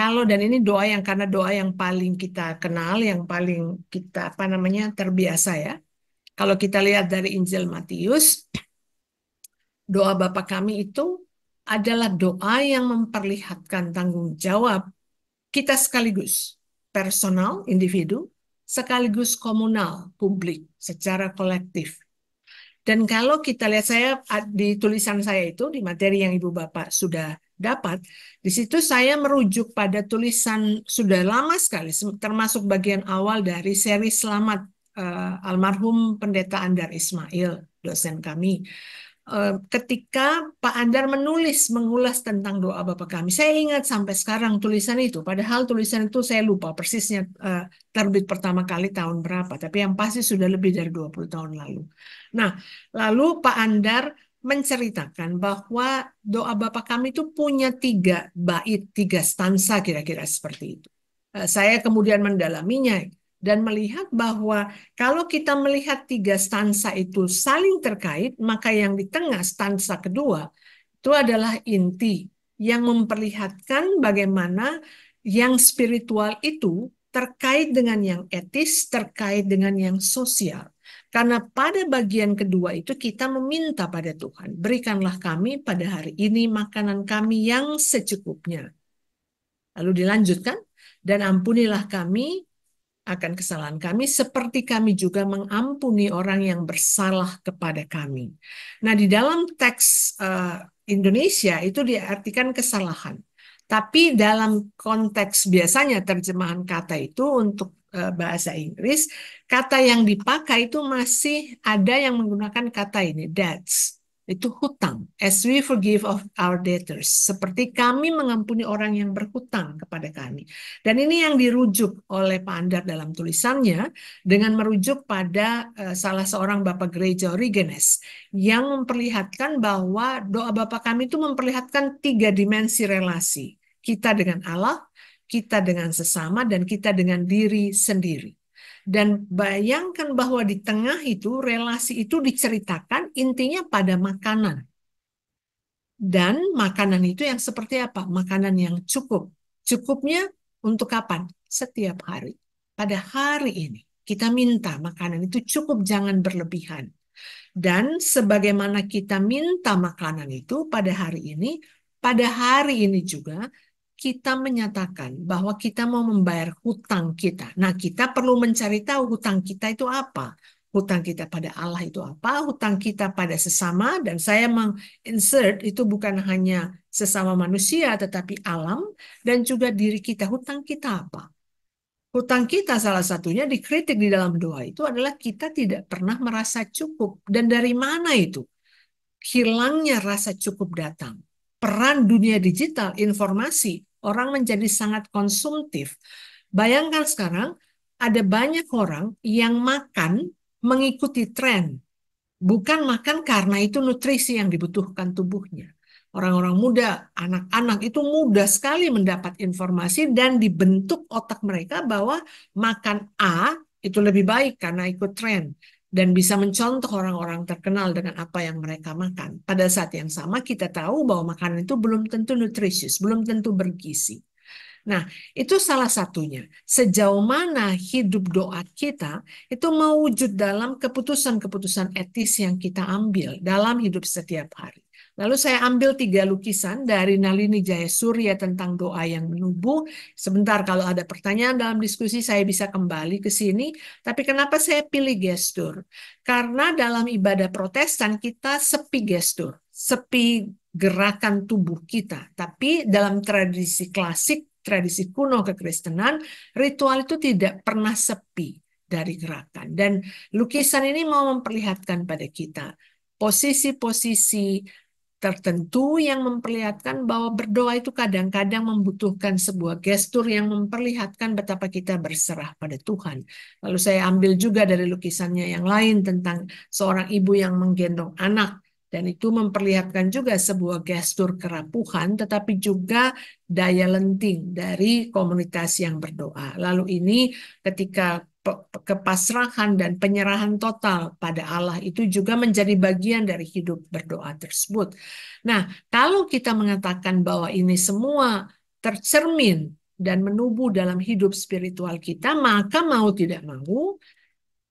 ini doa yang karena doa yang paling kita kenal, yang paling kita terbiasa ya. Kalau kita lihat dari Injil Matius, doa Bapa kami itu adalah doa yang memperlihatkan tanggung jawab kita sekaligus personal, individu, sekaligus komunal, publik, secara kolektif. Dan kalau kita lihat saya di tulisan saya itu, di materi yang Ibu Bapak sudah dapat, di situ saya merujuk pada tulisan sudah lama sekali, termasuk bagian awal dari seri Selamat almarhum Pendeta Andar Ismail, dosen kami. Ketika Pak Andar mengulas tentang doa Bapa kami, saya ingat sampai sekarang tulisan itu, padahal tulisan itu saya lupa persisnya terbit pertama kali tahun berapa, tapi yang pasti sudah lebih dari 20 tahun lalu. Nah, lalu Pak Andar menceritakan bahwa doa Bapa kami itu punya 3 bait, 3 stansa kira-kira seperti itu. Saya kemudian mendalaminya dan melihat bahwa kalau kita melihat 3 stansa itu saling terkait, maka yang di tengah stansa kedua itu adalah inti yang memperlihatkan bagaimana yang spiritual itu terkait dengan yang etis, terkait dengan yang sosial. Karena pada bagian kedua itu kita meminta pada Tuhan, berikanlah kami pada hari ini makanan kami yang secukupnya. Lalu dilanjutkan, dan ampunilah kami akan kesalahan kami, seperti kami juga mengampuni orang yang bersalah kepada kami. Nah, di dalam teks Indonesia itu diartikan kesalahan. Tapi dalam konteks biasanya terjemahan kata itu untuk bahasa Inggris, kata yang dipakai itu masih ada yang menggunakan kata ini, debts. Itu hutang. As we forgive of our debtors. Seperti kami mengampuni orang yang berhutang kepada kami. Dan ini yang dirujuk oleh Pak Andar dalam tulisannya dengan merujuk pada salah seorang Bapak Gereja Origenes yang memperlihatkan bahwa doa Bapa kami itu memperlihatkan 3 dimensi relasi. Kita dengan Allah, kita dengan sesama, dan kita dengan diri sendiri. Dan bayangkan bahwa di tengah itu relasi itu diceritakan intinya pada makanan. Dan makanan itu yang seperti apa? Makanan yang cukup. Cukupnya untuk kapan? Setiap hari. Pada hari ini kita minta makanan itu cukup, jangan berlebihan. Dan sebagaimana kita minta makanan itu pada hari ini juga kita menyatakan bahwa kita mau membayar hutang kita. Nah, kita perlu mencari tahu hutang kita itu apa. Hutang kita pada Allah itu apa, hutang kita pada sesama, dan saya menginsert itu bukan hanya sesama manusia, tetapi alam, dan juga diri kita. Hutang kita apa? Hutang kita salah satunya dikritik di dalam doa itu adalah kita tidak pernah merasa cukup. Dan dari mana itu? Hilangnya rasa cukup datang. Peran dunia digital, informasi, orang menjadi sangat konsumtif. Bayangkan sekarang ada banyak orang yang makan mengikuti tren, bukan makan karena itu nutrisi yang dibutuhkan tubuhnya. Orang-orang muda, anak-anak itu mudah sekali mendapat informasi dan dibentuk otak mereka bahwa makan A itu lebih baik karena ikut tren dan bisa mencontoh orang-orang terkenal dengan apa yang mereka makan. Pada saat yang sama kita tahu bahwa makanan itu belum tentu nutrisius, belum tentu bergizi. Nah, itu salah satunya. Sejauh mana hidup doa kita itu mewujud dalam keputusan-keputusan etis yang kita ambil dalam hidup setiap hari. Lalu saya ambil 3 lukisan dari Nalini Jayasurya tentang doa yang menubuh. Sebentar, kalau ada pertanyaan dalam diskusi saya bisa kembali ke sini. Tapi kenapa saya pilih gestur? Karena dalam ibadah Protestan kita sepi gestur, sepi gerakan tubuh kita. Tapi dalam tradisi klasik, tradisi kuno kekristenan, ritual itu tidak pernah sepi dari gerakan. Dan lukisan ini mau memperlihatkan pada kita posisi-posisi tertentu yang memperlihatkan bahwa berdoa itu kadang-kadang membutuhkan sebuah gestur yang memperlihatkan betapa kita berserah pada Tuhan. Lalu saya ambil juga dari lukisannya yang lain tentang seorang ibu yang menggendong anak. Dan itu memperlihatkan juga sebuah gestur kerapuhan, tetapi juga daya lenting dari komunitas yang berdoa. Lalu ini ketika kepasrahan dan penyerahan total pada Allah itu juga menjadi bagian dari hidup berdoa tersebut. Nah, kalau kita mengatakan bahwa ini semua tercermin dan menubuh dalam hidup spiritual kita, maka mau tidak mau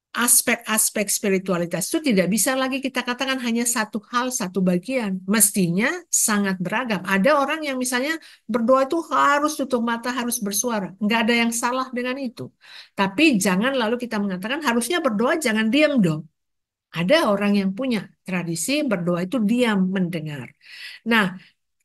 aspek-aspek spiritualitas itu tidak bisa lagi kita katakan hanya satu hal, satu bagian. Mestinya sangat beragam. Ada orang yang misalnya berdoa itu harus tutup mata, harus bersuara. Nggak ada yang salah dengan itu. Tapi jangan lalu kita mengatakan harusnya berdoa jangan diam dong. Ada orang yang punya tradisi berdoa itu diam mendengar. Nah,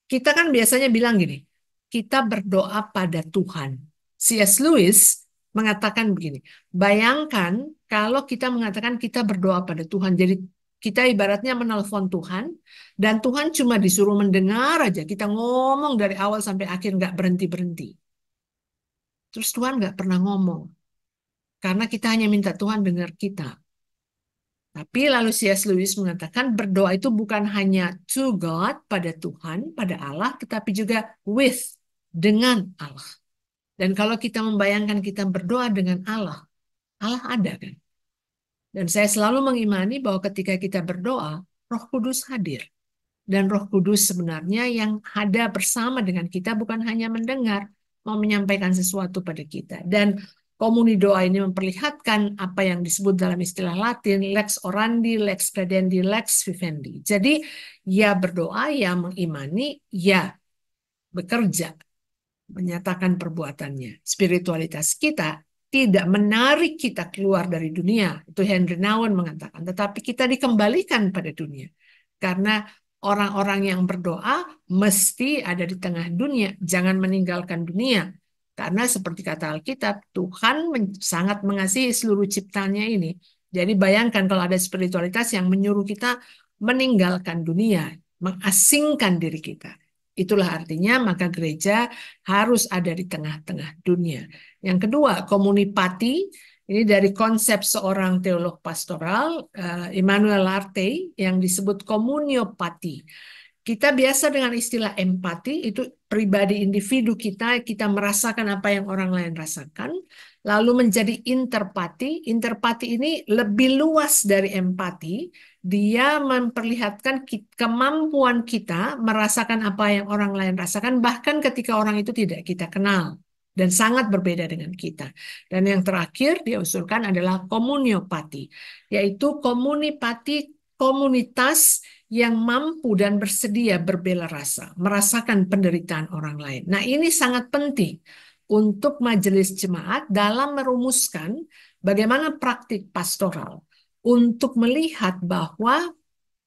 kita kan biasanya bilang gini, kita berdoa pada Tuhan. C.S. Lewis mengatakan begini, bayangkan kalau kita mengatakan kita berdoa pada Tuhan, jadi kita ibaratnya menelpon Tuhan, dan Tuhan cuma disuruh mendengar aja, kita ngomong dari awal sampai akhir nggak berhenti-berhenti. Terus Tuhan nggak pernah ngomong, karena kita hanya minta Tuhan dengar kita. Tapi lalu C.S. Lewis mengatakan berdoa itu bukan hanya to God, pada Tuhan, pada Allah, tetapi juga with, dengan Allah. Dan kalau kita membayangkan kita berdoa dengan Allah, Allah ada kan? Dan saya selalu mengimani bahwa ketika kita berdoa, Roh Kudus hadir. Dan Roh Kudus sebenarnya yang ada bersama dengan kita bukan hanya mendengar, mau menyampaikan sesuatu pada kita. Dan komuni doa ini memperlihatkan apa yang disebut dalam istilah Latin, lex orandi, lex credendi, lex vivendi. Jadi ya berdoa, ya mengimani, ya bekerja, menyatakan perbuatannya. Spiritualitas kita tidak menarik kita keluar dari dunia. Itu Henry Nouwen mengatakan. Tetapi kita dikembalikan pada dunia. Karena orang-orang yang berdoa mesti ada di tengah dunia. Jangan meninggalkan dunia. Karena seperti kata Alkitab, Tuhan sangat mengasihi seluruh ciptanya ini. Jadi bayangkan kalau ada spiritualitas yang menyuruh kita meninggalkan dunia, mengasingkan diri kita. Itulah artinya maka gereja harus ada di tengah-tengah dunia. Yang kedua, komunipati. Ini dari konsep seorang teolog pastoral, Immanuel Lartey, yang disebut komuniopati. Kita biasa dengan istilah empati, itu pribadi individu kita, kita merasakan apa yang orang lain rasakan, lalu menjadi interpati. Interpati ini lebih luas dari empati, dia memperlihatkan kemampuan kita merasakan apa yang orang lain rasakan, bahkan ketika orang itu tidak kita kenal dan sangat berbeda dengan kita. Dan yang terakhir dia usulkan adalah komuniopati, yaitu komunipati, komunitas yang mampu dan bersedia berbela rasa, merasakan penderitaan orang lain. Nah, ini sangat penting untuk majelis jemaat dalam merumuskan bagaimana praktik pastoral untuk melihat bahwa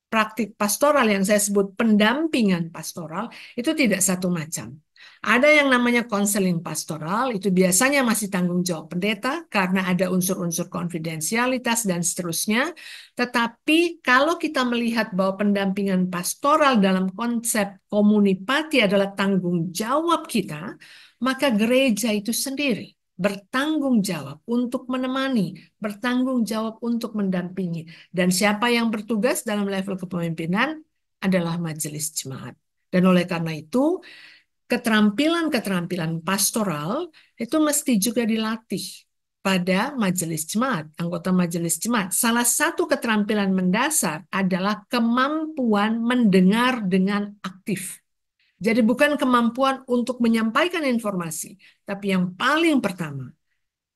praktik pastoral yang saya sebut pendampingan pastoral itu tidak satu macam. Ada yang namanya konseling pastoral, itu biasanya masih tanggung jawab pendeta karena ada unsur-unsur konfidensialitas dan seterusnya. Tetapi kalau kita melihat bahwa pendampingan pastoral dalam konsep komunipati adalah tanggung jawab kita, maka gereja itu sendiri bertanggung jawab untuk menemani, bertanggung jawab untuk mendampingi. Dan siapa yang bertugas dalam level kepemimpinan adalah majelis jemaat. Dan oleh karena itu, keterampilan-keterampilan pastoral itu mesti juga dilatih pada majelis jemaat, anggota majelis jemaat. Salah satu keterampilan mendasar adalah kemampuan mendengar dengan aktif. Jadi bukan kemampuan untuk menyampaikan informasi, tapi yang paling pertama,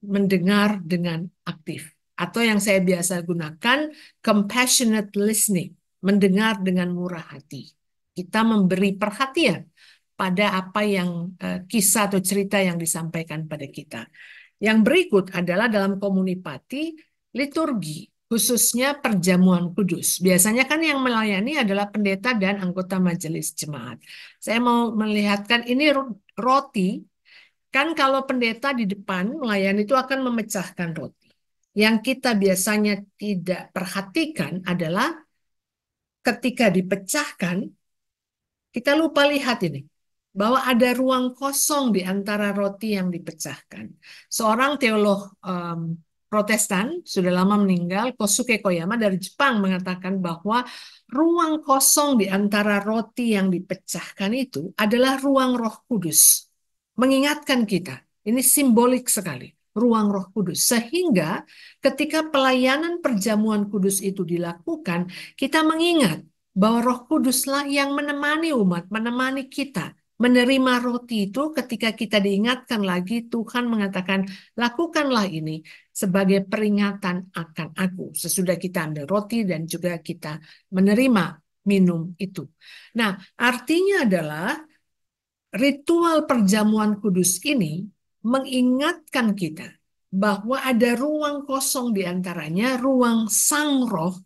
mendengar dengan aktif. Atau yang saya biasa gunakan, compassionate listening, mendengar dengan murah hati. Kita memberi perhatian pada apa yang kisah atau cerita yang disampaikan pada kita. Yang berikut adalah dalam komunipati, liturgi, khususnya perjamuan kudus. Biasanya kan yang melayani adalah pendeta dan anggota majelis jemaat. Saya mau melihatkan ini roti. Kan kalau pendeta di depan melayani itu akan memecahkan roti. Yang kita biasanya tidak perhatikan adalah ketika dipecahkan, kita lupa lihat ini, bahwa ada ruang kosong di antara roti yang dipecahkan. Seorang teolog Protestan, sudah lama meninggal, Kosuke Koyama dari Jepang mengatakan bahwa ruang kosong di antara roti yang dipecahkan itu adalah ruang Roh Kudus. Mengingatkan kita, ini simbolik sekali, ruang Roh Kudus. Sehingga ketika pelayanan perjamuan kudus itu dilakukan, kita mengingat bahwa Roh Kuduslah yang menemani umat, menemani kita. Menerima roti itu ketika kita diingatkan lagi, Tuhan mengatakan, lakukanlah ini sebagai peringatan akan aku. Sesudah kita ambil roti dan juga kita menerima minum itu. Nah, artinya adalah ritual perjamuan kudus ini mengingatkan kita bahwa ada ruang kosong di antaranya, ruang sang roh,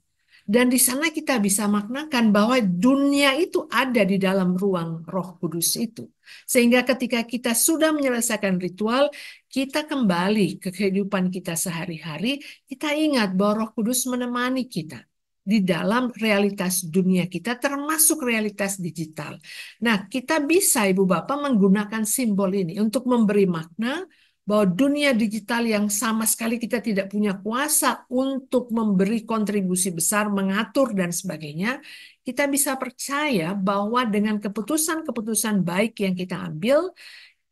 dan di sana kita bisa maknakan bahwa dunia itu ada di dalam ruang Roh Kudus itu. Sehingga ketika kita sudah menyelesaikan ritual, kita kembali ke kehidupan kita sehari-hari, kita ingat bahwa Roh Kudus menemani kita di dalam realitas dunia kita, termasuk realitas digital. Nah, kita bisa, Ibu Bapak, menggunakan simbol ini untuk memberi makna bahwa dunia digital yang sama sekali kita tidak punya kuasa untuk memberi kontribusi besar, mengatur dan sebagainya, kita bisa percaya bahwa dengan keputusan-keputusan baik yang kita ambil,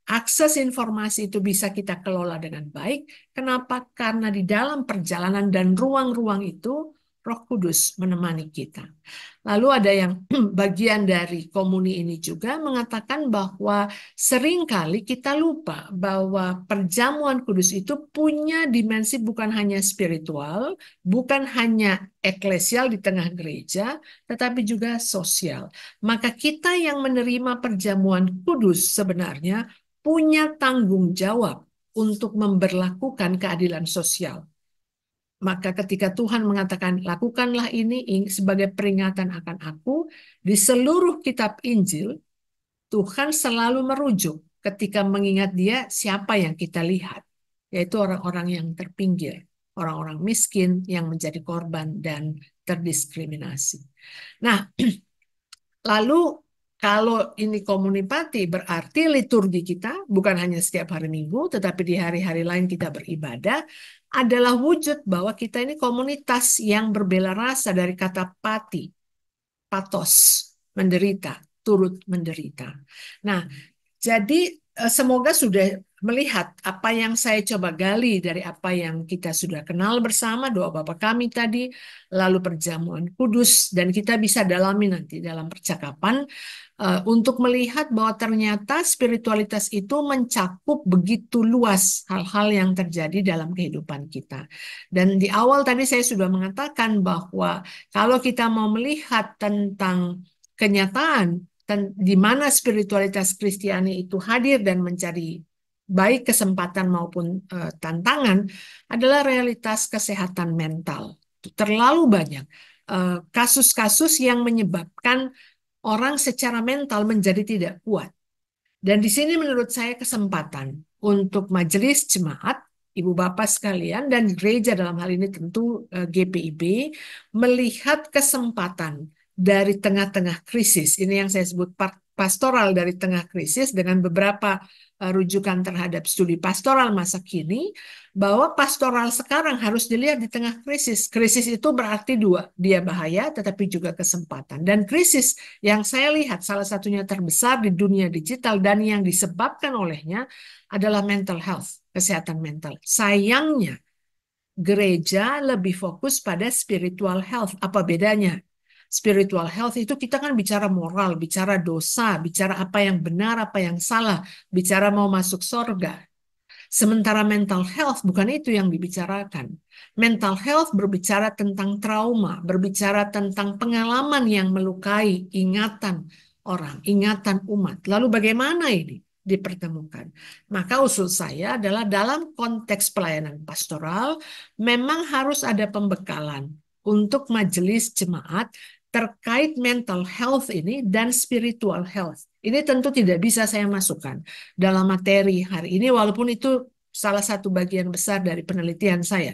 akses informasi itu bisa kita kelola dengan baik. Kenapa? Karena di dalam perjalanan dan ruang-ruang itu, Roh Kudus menemani kita. Lalu ada yang bagian dari komuni ini juga mengatakan bahwa seringkali kita lupa bahwa perjamuan kudus itu punya dimensi bukan hanya spiritual, bukan hanya eklesial di tengah gereja, tetapi juga sosial. Maka kita yang menerima perjamuan kudus sebenarnya punya tanggung jawab untuk memberlakukan keadilan sosial. Maka ketika Tuhan mengatakan, lakukanlah ini sebagai peringatan akan aku, di seluruh kitab Injil, Tuhan selalu merujuk ketika mengingat dia siapa yang kita lihat, yaitu orang-orang yang terpinggir, orang-orang miskin yang menjadi korban dan terdiskriminasi. Nah, lalu kalau ini komunipati berarti liturgi kita bukan hanya setiap hari Minggu, tetapi di hari-hari lain kita beribadah, adalah wujud bahwa kita ini komunitas yang berbela rasa dari kata pati, patos. menderita, turut menderita. Nah, jadi semoga sudah melihat apa yang saya coba gali dari apa yang kita sudah kenal bersama, doa Bapa kami tadi, lalu perjamuan kudus, dan kita bisa dalami nanti dalam percakapan untuk melihat bahwa ternyata spiritualitas itu mencakup begitu luas hal-hal yang terjadi dalam kehidupan kita. Dan di awal tadi saya sudah mengatakan bahwa kalau kita mau melihat tentang kenyataan di mana spiritualitas Kristiani itu hadir dan mencari baik kesempatan maupun tantangan adalah realitas kesehatan mental. Terlalu banyak kasus-kasus yang menyebabkan orang secara mental menjadi tidak kuat. Dan di sini menurut saya kesempatan untuk majelis jemaat, ibu bapak sekalian, dan gereja dalam hal ini tentu GPIB, melihat kesempatan dari tengah-tengah krisis. Ini yang saya sebut pastoral dari tengah krisis dengan beberapa rujukan terhadap studi pastoral masa kini, bahwa pastoral sekarang harus dilihat di tengah krisis. Krisis itu berarti dua, dia bahaya tetapi juga kesempatan. Dan krisis yang saya lihat salah satunya terbesar di dunia digital dan yang disebabkan olehnya adalah mental health, kesehatan mental. Sayangnya, gereja lebih fokus pada spiritual health. Apa bedanya? Spiritual health itu kita kan bicara moral, bicara dosa, bicara apa yang benar, apa yang salah, bicara mau masuk surga. Sementara mental health bukan itu yang dibicarakan. Mental health berbicara tentang trauma, berbicara tentang pengalaman yang melukai ingatan orang, ingatan umat. Lalu bagaimana ini dipertemukan? Maka usul saya adalah dalam konteks pelayanan pastoral, memang harus ada pembekalan untuk majelis jemaat terkait mental health ini dan spiritual health. Ini tentu tidak bisa saya masukkan dalam materi hari ini, walaupun itu salah satu bagian besar dari penelitian saya,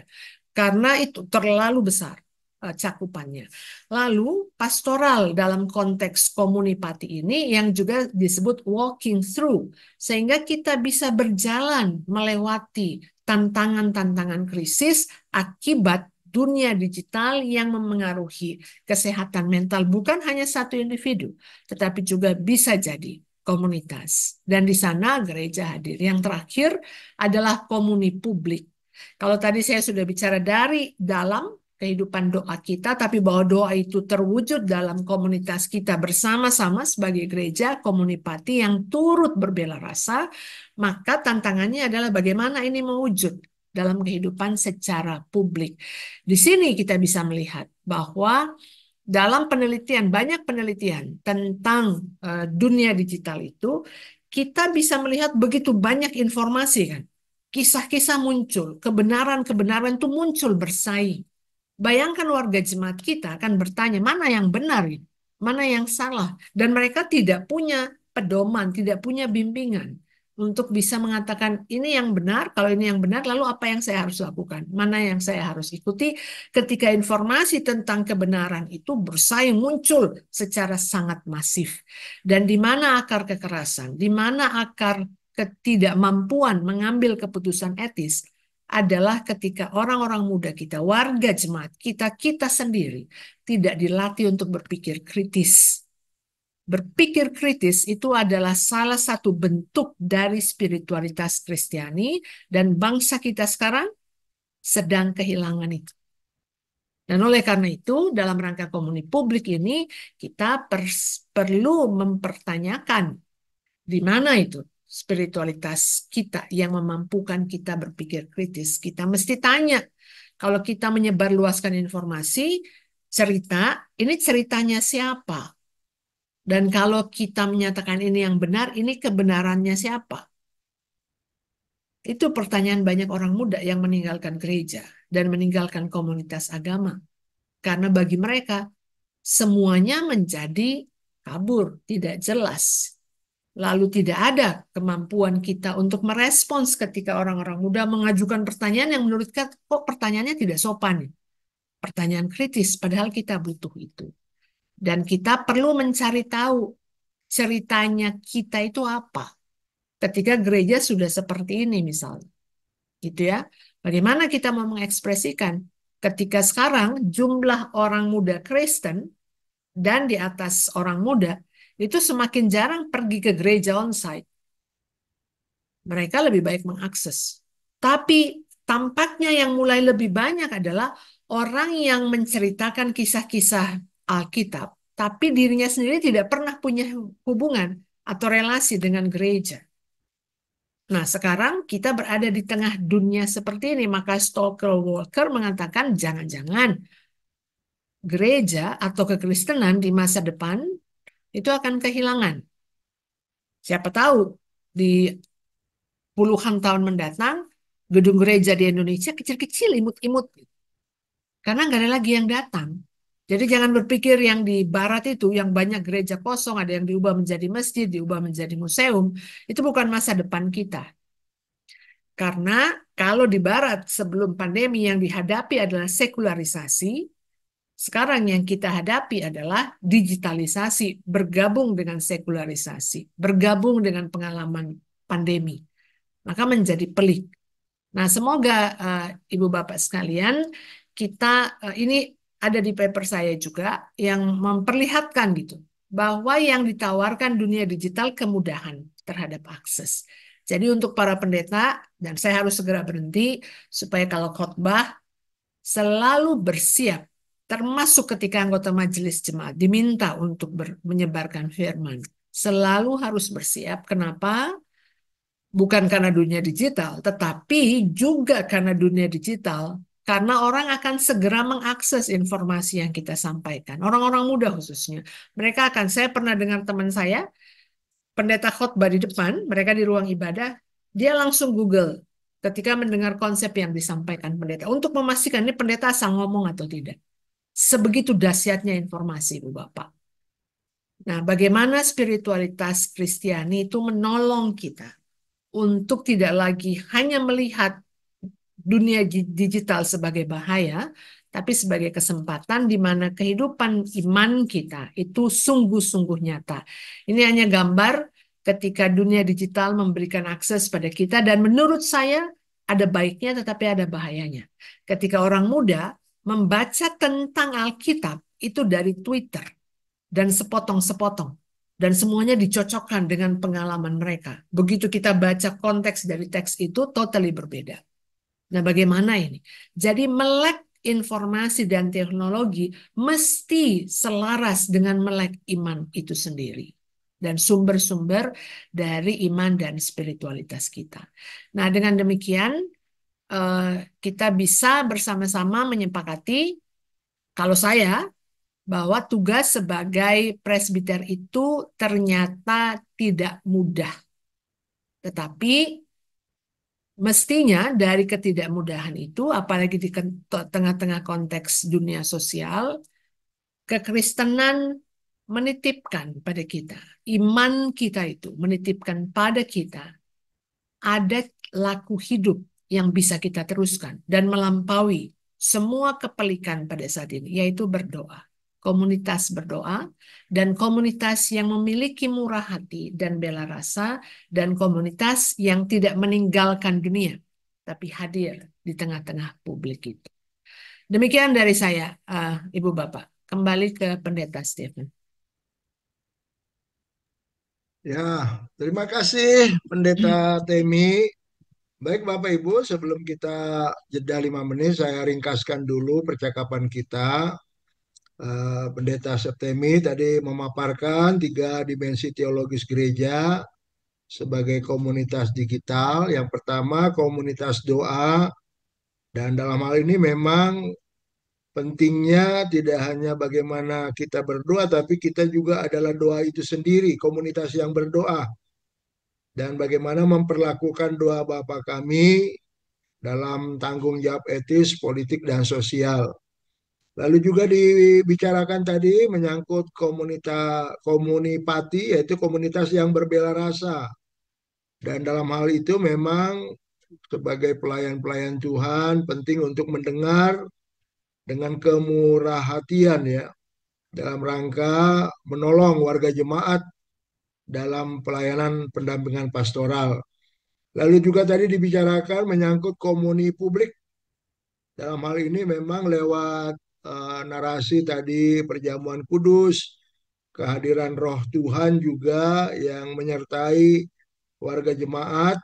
karena itu terlalu besar cakupannya. Lalu pastoral dalam konteks komunipati ini yang juga disebut walking through, sehingga kita bisa berjalan melewati tantangan-tantangan krisis akibat dunia digital yang memengaruhi kesehatan mental bukan hanya satu individu, tetapi juga bisa jadi komunitas. Dan di sana gereja hadir. Yang terakhir adalah komuni publik. Kalau tadi saya sudah bicara dari dalam kehidupan doa kita, tapi bahwa doa itu terwujud dalam komunitas kita bersama-sama sebagai gereja komunipati yang turut berbela rasa, maka tantangannya adalah bagaimana ini mewujud dalam kehidupan secara publik. Di sini kita bisa melihat bahwa dalam penelitian, banyak penelitian tentang dunia digital itu, kita bisa melihat begitu banyak informasi kan. Kisah-kisah muncul, kebenaran-kebenaran itu muncul bersaing. Bayangkan warga jemaat kita akan bertanya, mana yang benar, mana yang salah. Dan mereka tidak punya pedoman, tidak punya bimbingan untuk bisa mengatakan ini yang benar, kalau ini yang benar, lalu apa yang saya harus lakukan? Mana yang saya harus ikuti ketika informasi tentang kebenaran itu bersaing muncul secara sangat masif. Dan di mana akar kekerasan, di mana akar ketidakmampuan mengambil keputusan etis adalah ketika orang-orang muda kita, warga jemaat kita, kita sendiri tidak dilatih untuk berpikir kritis. Berpikir kritis itu adalah salah satu bentuk dari spiritualitas Kristiani dan bangsa kita sekarang sedang kehilangan itu. Dan oleh karena itu, dalam rangka komuni publik ini, kita perlu mempertanyakan di mana itu spiritualitas kita yang memampukan kita berpikir kritis. Kita mesti tanya, kalau kita menyebarluaskan informasi, cerita, ini ceritanya siapa? Dan kalau kita menyatakan ini yang benar, ini kebenarannya siapa? Itu pertanyaan banyak orang muda yang meninggalkan gereja dan meninggalkan komunitas agama. Karena bagi mereka, semuanya menjadi kabur, tidak jelas. Lalu tidak ada kemampuan kita untuk merespons ketika orang-orang muda mengajukan pertanyaan yang menurut kita, kok pertanyaannya tidak sopan. Pertanyaan kritis, padahal kita butuh itu. Dan kita perlu mencari tahu ceritanya kita itu apa. Ketika gereja sudah seperti ini misalnya. Gitu ya. Bagaimana kita mau mengekspresikan ketika sekarang jumlah orang muda Kristen dan di atas orang muda itu semakin jarang pergi ke gereja onsite. Mereka lebih baik mengakses. Tapi tampaknya yang mulai lebih banyak adalah orang yang menceritakan kisah-kisah Alkitab, tapi dirinya sendiri tidak pernah punya hubungan atau relasi dengan gereja. Nah, sekarang kita berada di tengah dunia seperti ini, maka Stoker Walker mengatakan jangan-jangan gereja atau kekristenan di masa depan itu akan kehilangan. Siapa tahu di puluhan tahun mendatang, gedung gereja di Indonesia kecil-kecil, imut-imut. Karena nggak ada lagi yang datang. Jadi jangan berpikir yang di barat itu, yang banyak gereja kosong, ada yang diubah menjadi masjid, diubah menjadi museum, itu bukan masa depan kita. Karena kalau di barat sebelum pandemi yang dihadapi adalah sekularisasi, sekarang yang kita hadapi adalah digitalisasi, bergabung dengan sekularisasi, bergabung dengan pengalaman pandemi. Maka menjadi pelik. Nah, semoga Ibu Bapak sekalian, kita ini ada di paper saya juga yang memperlihatkan gitu bahwa yang ditawarkan dunia digital kemudahan terhadap akses. Jadi untuk para pendeta, dan saya harus segera berhenti supaya kalau khotbah selalu bersiap, termasuk ketika anggota majelis jemaat diminta untuk menyebarkan firman. Selalu harus bersiap. Kenapa? Bukan karena dunia digital, tetapi juga karena dunia digital, karena orang akan segera mengakses informasi yang kita sampaikan. Orang-orang muda khususnya. Mereka akan, saya pernah dengar teman saya, pendeta khotbah di depan, mereka di ruang ibadah, dia langsung Google ketika mendengar konsep yang disampaikan pendeta, untuk memastikan ini pendeta asal ngomong atau tidak. Sebegitu dahsyatnya informasi, Ibu Bapak. Nah, bagaimana spiritualitas Kristiani itu menolong kita untuk tidak lagi hanya melihat dunia digital sebagai bahaya, tapi sebagai kesempatan di mana kehidupan iman kita itu sungguh-sungguh nyata. Ini hanya gambar ketika dunia digital memberikan akses pada kita, dan menurut saya ada baiknya tetapi ada bahayanya. Ketika orang muda membaca tentang Alkitab itu dari Twitter dan sepotong-sepotong, dan semuanya dicocokkan dengan pengalaman mereka. Begitu kita baca konteks dari teks itu, totally berbeda. Nah, bagaimana ini? Jadi melek informasi dan teknologi mesti selaras dengan melek iman itu sendiri. Dan sumber-sumber dari iman dan spiritualitas kita. Nah, dengan demikian, kita bisa bersama-sama menyepakati, kalau saya, bahwa tugas sebagai presbiter itu ternyata tidak mudah. Tetapi mestinya dari ketidakmudahan itu, apalagi di tengah-tengah konteks dunia sosial, kekristenan menitipkan pada kita, iman kita itu menitipkan pada kita, ada laku hidup yang bisa kita teruskan dan melampaui semua kepelikan pada saat ini, yaitu berdoa. Komunitas berdoa dan komunitas yang memiliki murah hati dan bela rasa, dan komunitas yang tidak meninggalkan dunia tapi hadir di tengah-tengah publik itu. Demikian dari saya, Ibu Bapak. Kembali ke Pendeta Stephen. Ya, terima kasih Pendeta Temi. Baik Bapak Ibu, sebelum kita jeda 5 menit, saya ringkaskan dulu percakapan kita. Pendeta Septemi tadi memaparkan 3 dimensi teologis gereja sebagai komunitas digital. Yang pertama, komunitas doa. Dan dalam hal ini memang pentingnya tidak hanya bagaimana kita berdoa, tapi kita juga adalah doa itu sendiri, komunitas yang berdoa. Dan bagaimana memperlakukan doa Bapa kami dalam tanggung jawab etis, politik, dan sosial. Lalu juga dibicarakan tadi menyangkut komunipati, yaitu komunitas yang berbela rasa. Dan dalam hal itu memang sebagai pelayan-pelayan Tuhan penting untuk mendengar dengan kemurah hatian ya, dalam rangka menolong warga jemaat dalam pelayanan pendampingan pastoral. Lalu juga tadi dibicarakan menyangkut komuni publik. Dalam hal ini memang lewat narasi tadi perjamuan kudus, kehadiran Roh Tuhan juga yang menyertai warga jemaat,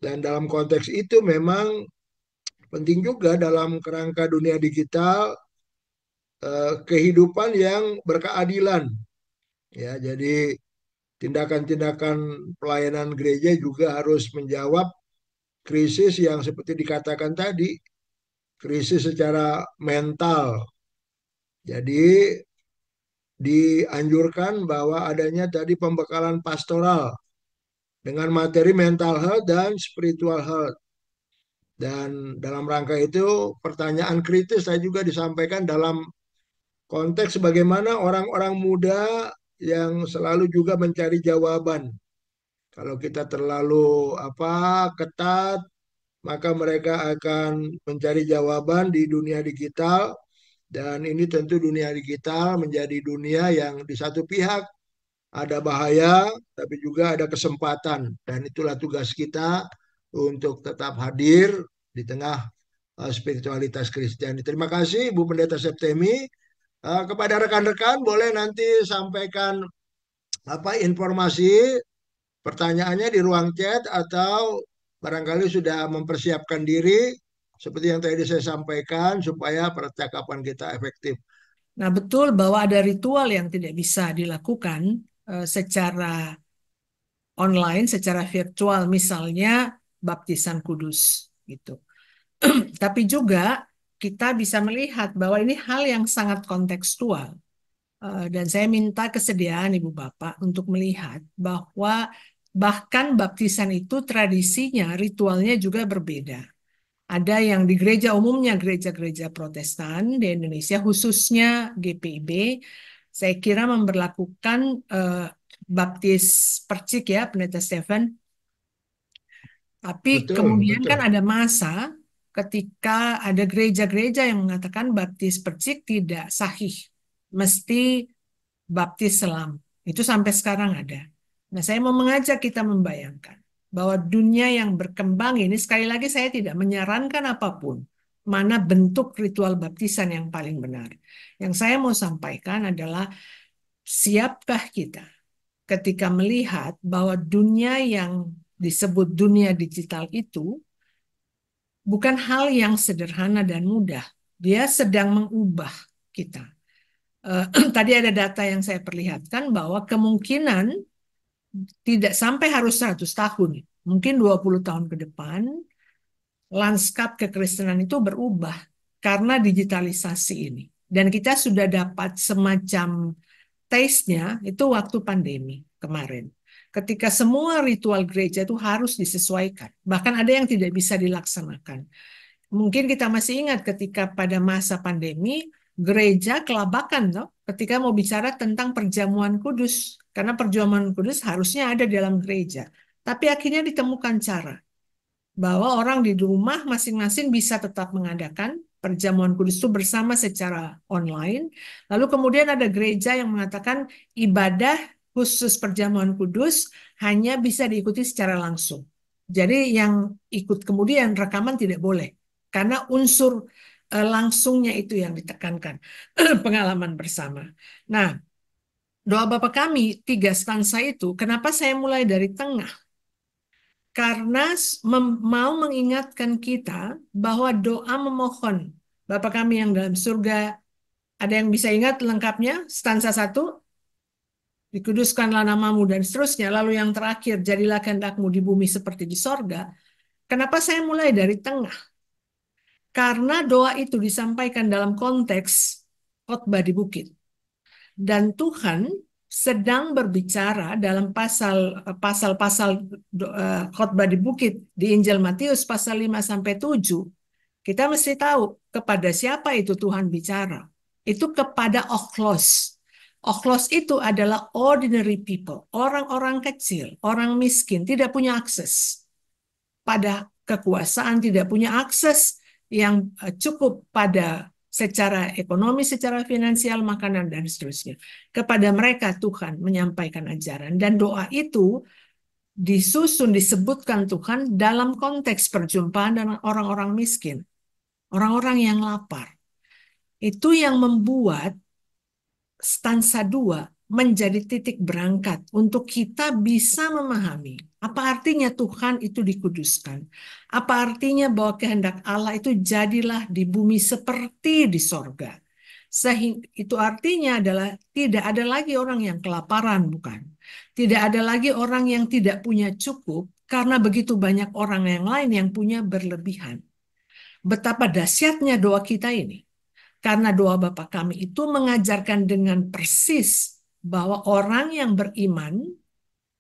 dan dalam konteks itu memang penting juga dalam kerangka dunia digital, kehidupan yang berkeadilan, ya. Jadi tindakan-tindakan pelayanan gereja juga harus menjawab krisis yang seperti dikatakan tadi, krisis secara mental. Jadi dianjurkan bahwa adanya tadi pembekalan pastoral dengan materi mental health dan spiritual health. Dan dalam rangka itu pertanyaan kritis saya juga disampaikan dalam konteks bagaimana orang-orang muda yang selalu juga mencari jawaban. Kalau kita terlalu ketat, maka mereka akan mencari jawaban di dunia digital, dan ini tentu dunia digital menjadi dunia yang di satu pihak ada bahaya, tapi juga ada kesempatan, dan itulah tugas kita untuk tetap hadir di tengah spiritualitas Kristiani. Terima kasih Bu Pendeta Septemi. Kepada rekan-rekan boleh nanti sampaikan informasi pertanyaannya di ruang chat, atau barangkali sudah mempersiapkan diri seperti yang tadi saya sampaikan supaya percakapan kita efektif. Nah, betul bahwa ada ritual yang tidak bisa dilakukan secara online, secara virtual, misalnya baptisan kudus, gitu. Tapi juga kita bisa melihat bahwa ini hal yang sangat kontekstual. Dan saya minta kesediaan Ibu Bapak untuk melihat bahwa bahkan baptisan itu tradisinya, ritualnya juga berbeda. Ada yang di gereja umumnya, gereja-gereja Protestan di Indonesia, khususnya GPIB, saya kira memberlakukan baptis percik ya, Pendeta Stephen. Tapi Betul, kemudian betul. kan ada masa ketika ada gereja-gereja yang mengatakan baptis percik tidak sahih, mesti baptis selam. Itu sampai sekarang ada. Nah, saya mau mengajak kita membayangkan bahwa dunia yang berkembang ini, sekali lagi saya tidak menyarankan apapun, mana bentuk ritual baptisan yang paling benar. Yang saya mau sampaikan adalah, siapkah kita ketika melihat bahwa dunia yang disebut dunia digital itu bukan hal yang sederhana dan mudah. Dia sedang mengubah kita. Tadi ada data yang saya perlihatkan bahwa kemungkinan tidak sampai harus 100 tahun, mungkin 20 tahun ke depan, lanskap kekristenan itu berubah karena digitalisasi ini. Dan kita sudah dapat semacam taste-nya itu waktu pandemi kemarin. Ketika semua ritual gereja itu harus disesuaikan. Bahkan ada yang tidak bisa dilaksanakan. Mungkin kita masih ingat ketika pada masa pandemi, gereja kelabakan toh, ketika mau bicara tentang perjamuan kudus. Karena perjamuan kudus harusnya ada di dalam gereja. Tapi akhirnya ditemukan cara bahwa orang di rumah masing-masing bisa tetap mengadakan perjamuan kudus itu bersama secara online. Lalu kemudian ada gereja yang mengatakan ibadah khusus perjamuan kudus hanya bisa diikuti secara langsung. Jadi yang ikut kemudian rekaman tidak boleh. Karena unsur langsungnya itu yang ditekankan. Pengalaman bersama. Nah, doa Bapa kami, 3 stansa itu, kenapa saya mulai dari tengah? Karena mau mengingatkan kita bahwa doa memohon Bapa kami yang dalam surga, ada yang bisa ingat lengkapnya? Stansa 1, dikuduskanlah namamu dan seterusnya. Lalu yang terakhir, jadilah kehendakmu di bumi seperti di sorga. Kenapa saya mulai dari tengah? Karena doa itu disampaikan dalam konteks khotbah di bukit. Dan Tuhan sedang berbicara dalam pasal-pasal khotbah di bukit di Injil Matius pasal 5 sampai 7. Kita mesti tahu kepada siapa itu Tuhan bicara. Itu kepada Okhlos. Okhlos itu adalah ordinary people, orang-orang kecil, orang miskin, tidak punya akses pada kekuasaan, tidak punya akses yang cukup pada secara ekonomi, secara finansial, makanan, dan seterusnya. Kepada mereka Tuhan menyampaikan ajaran. Dan doa itu disusun, disebutkan Tuhan dalam konteks perjumpaan dengan orang-orang miskin. Orang-orang yang lapar. Itu yang membuat stansa 2 menjadi titik berangkat untuk kita bisa memahami apa artinya Tuhan itu dikuduskan. Apa artinya bahwa kehendak Allah itu jadilah di bumi seperti di sorga. Sehingga itu artinya adalah tidak ada lagi orang yang kelaparan, bukan. Tidak ada lagi orang yang tidak punya cukup karena begitu banyak orang yang lain yang punya berlebihan. Betapa dahsyatnya doa kita ini. Karena doa Bapa kami itu mengajarkan dengan persis bahwa orang yang beriman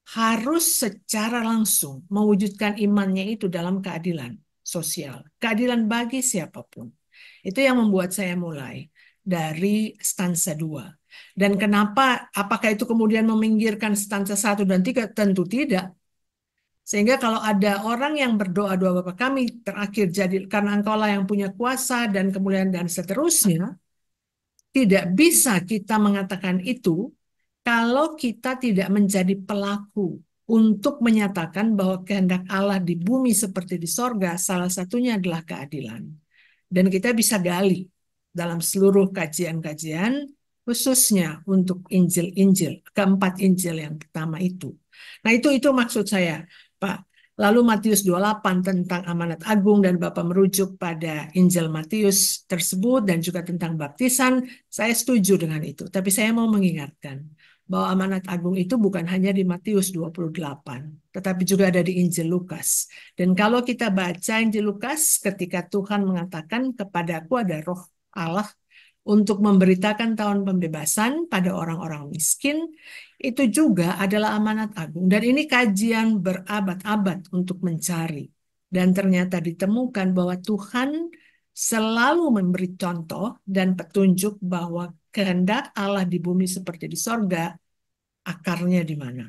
harus secara langsung mewujudkan imannya itu dalam keadilan sosial. Keadilan bagi siapapun. Itu yang membuat saya mulai dari stansa 2. Dan kenapa, apakah itu kemudian meminggirkan stansa 1 dan 3? Tentu tidak. Sehingga kalau ada orang yang berdoa doa Bapa kami terakhir jadi karena engkaulah yang punya kuasa dan kemuliaan dan seterusnya, tidak bisa kita mengatakan itu kalau kita tidak menjadi pelaku untuk menyatakan bahwa kehendak Allah di bumi seperti di sorga, salah satunya adalah keadilan. Dan kita bisa gali dalam seluruh kajian-kajian, khususnya untuk Injil-Injil, keempat Injil yang pertama itu. Nah itu maksud saya, Pak. Lalu Matius 28 tentang amanat agung dan Bapak merujuk pada Injil Matius tersebut dan juga tentang baptisan, saya setuju dengan itu. Tapi saya mau mengingatkan bahwa amanat agung itu bukan hanya di Matius 28, tetapi juga ada di Injil Lukas. Dan kalau kita baca Injil Lukas, ketika Tuhan mengatakan kepadaku ada roh Allah untuk memberitakan tahun pembebasan pada orang-orang miskin, itu juga adalah amanat agung. Dan ini kajian berabad-abad untuk mencari. Dan ternyata ditemukan bahwa Tuhan selalu memberi contoh dan petunjuk bahwa kehendak Allah di bumi seperti di sorga, akarnya di mana?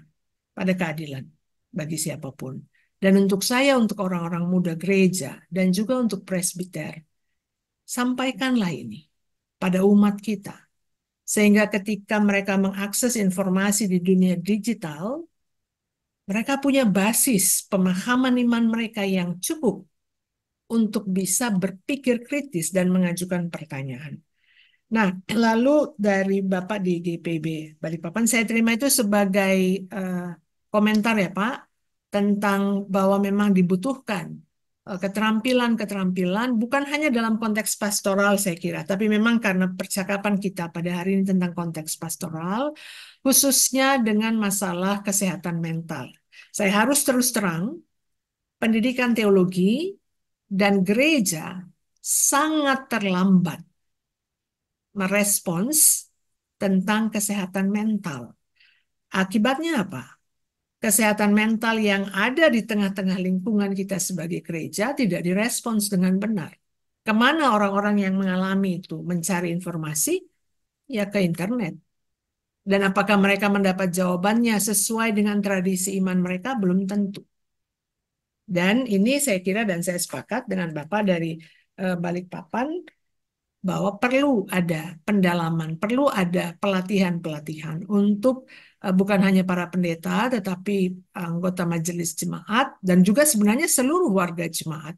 Pada keadilan bagi siapapun. Dan untuk saya, untuk orang-orang muda gereja, dan juga untuk presbiter, sampaikanlah ini pada umat kita. Sehingga ketika mereka mengakses informasi di dunia digital, mereka punya basis pemahaman iman mereka yang cukup untuk bisa berpikir kritis dan mengajukan pertanyaan. Nah, lalu dari Bapak di GPB Balikpapan, saya terima itu sebagai eh, komentar ya Pak, tentang bahwa memang dibutuhkan keterampilan-keterampilan bukan hanya dalam konteks pastoral saya kira, tapi memang karena percakapan kita pada hari ini tentang konteks pastoral, khususnya dengan masalah kesehatan mental. Saya harus terus terang, pendidikan teologi dan gereja sangat terlambat merespons tentang kesehatan mental. Akibatnya apa? Kesehatan mental yang ada di tengah-tengah lingkungan kita sebagai gereja tidak direspons dengan benar. Kemana orang-orang yang mengalami itu mencari informasi? Ya ke internet. Dan apakah mereka mendapat jawabannya sesuai dengan tradisi iman mereka? Belum tentu. Dan ini saya kira dan saya sepakat dengan Bapak dari Balikpapan bahwa perlu ada pendalaman, perlu ada pelatihan-pelatihan untuk bukan hanya para pendeta, tetapi anggota majelis jemaat dan juga sebenarnya seluruh warga jemaat,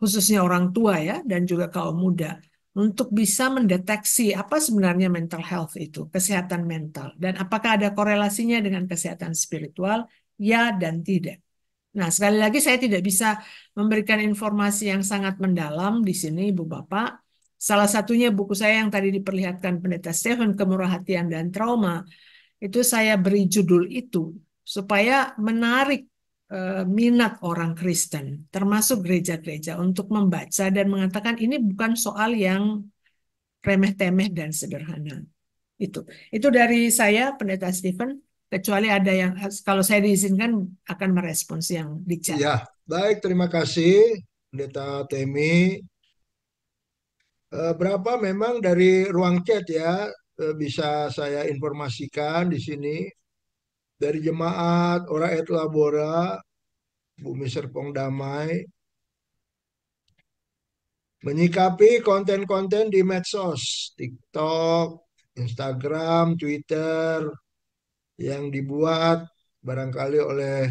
khususnya orang tua ya, dan juga kaum muda, untuk bisa mendeteksi apa sebenarnya mental health itu, kesehatan mental, dan apakah ada korelasinya dengan kesehatan spiritual, ya dan tidak. Nah, sekali lagi saya tidak bisa memberikan informasi yang sangat mendalam di sini, Ibu Bapak. Salah satunya buku saya yang tadi diperlihatkan Pendeta Stephen, Kemurah Hatian dan Trauma, itu saya beri judul itu supaya menarik minat orang Kristen, termasuk gereja-gereja, untuk membaca dan mengatakan ini bukan soal yang remeh-temeh dan sederhana. Itu. Itu dari saya, Pendeta Stephen. Kecuali ada yang, kalau saya diizinkan, akan merespons yang di chat. Ya, baik, terima kasih Pendeta Temi. Berapa memang dari ruang chat ya bisa saya informasikan di sini dari jemaat Ora et Labora Bumi Serpong Damai menyikapi konten-konten di medsos, TikTok, Instagram, Twitter yang dibuat barangkali oleh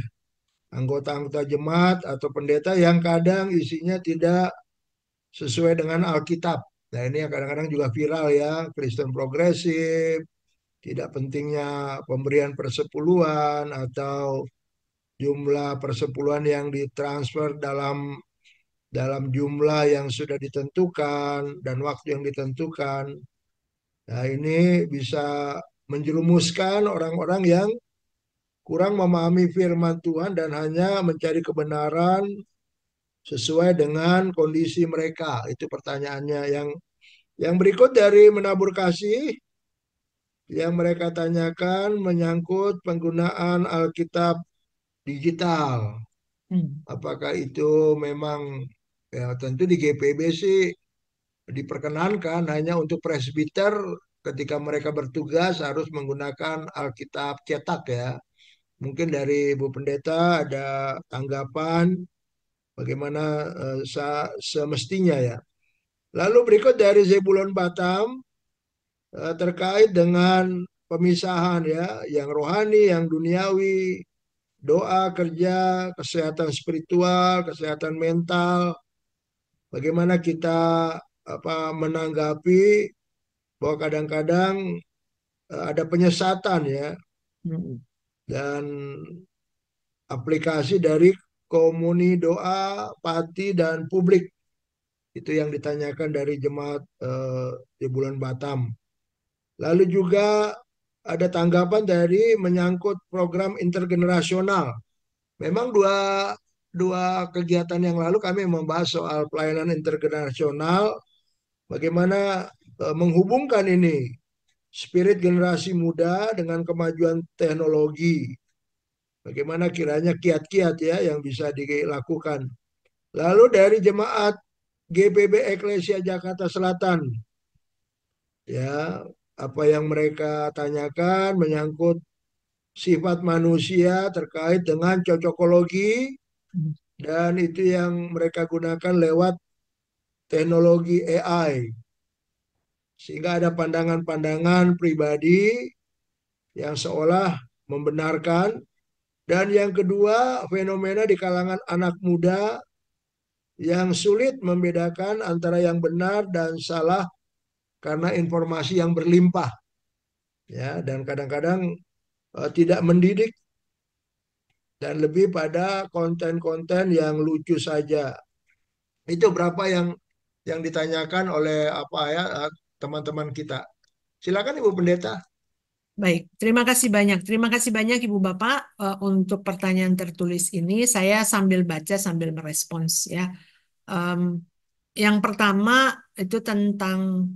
anggota-anggota jemaat atau pendeta yang kadang isinya tidak sesuai dengan Alkitab. Nah ini yang kadang-kadang juga viral ya, Kristen progresif, tidak pentingnya pemberian persepuluhan atau jumlah persepuluhan yang ditransfer dalam dalam jumlah yang sudah ditentukan dan waktu yang ditentukan. Nah, ini bisa menjerumuskan orang-orang yang kurang memahami firman Tuhan dan hanya mencari kebenaran sesuai dengan kondisi mereka. Itu pertanyaannya. Yang berikut dari menabur kasih yang mereka tanyakan menyangkut penggunaan Alkitab digital. Hmm. Apakah itu memang ya tentu di GPB sih diperkenankan hanya untuk presbiter ketika mereka bertugas harus menggunakan Alkitab cetak ya. Mungkin dari Ibu Pendeta ada tanggapan bagaimana semestinya ya. Lalu berikut dari Zebulon Batam terkait dengan pemisahan ya, yang rohani, yang duniawi, doa, kerja, kesehatan spiritual, kesehatan mental, bagaimana kita menanggapi bahwa kadang-kadang ada penyesatan ya Hmm. dan aplikasi dari komuni doa, pati dan publik itu yang ditanyakan dari jemaat di bulan Batam. Lalu juga ada tanggapan dari menyangkut program intergenerasional. Memang dua dua kegiatan yang lalu kami membahas soal pelayanan intergenerasional, bagaimana menghubungkan ini spirit generasi muda dengan kemajuan teknologi. Bagaimana kiranya kiat-kiat ya yang bisa dilakukan. Lalu dari jemaat GPB Eklesia Jakarta Selatan, ya apa yang mereka tanyakan menyangkut sifat manusia terkait dengan cocokologi dan itu yang mereka gunakan lewat teknologi AI. Sehingga ada pandangan-pandangan pribadi yang seolah membenarkan. Dan yang kedua, fenomena di kalangan anak muda yang sulit membedakan antara yang benar dan salah karena informasi yang berlimpah. Ya, dan kadang-kadang tidak mendidik dan lebih pada konten-konten yang lucu saja. Itu berapa yang ditanyakan oleh apa ya teman-teman kita. Silakan Ibu Pendeta. Baik, terima kasih banyak. Terima kasih banyak Ibu Bapak untuk pertanyaan tertulis ini. Saya sambil baca sambil merespons ya. Em, yang pertama itu tentang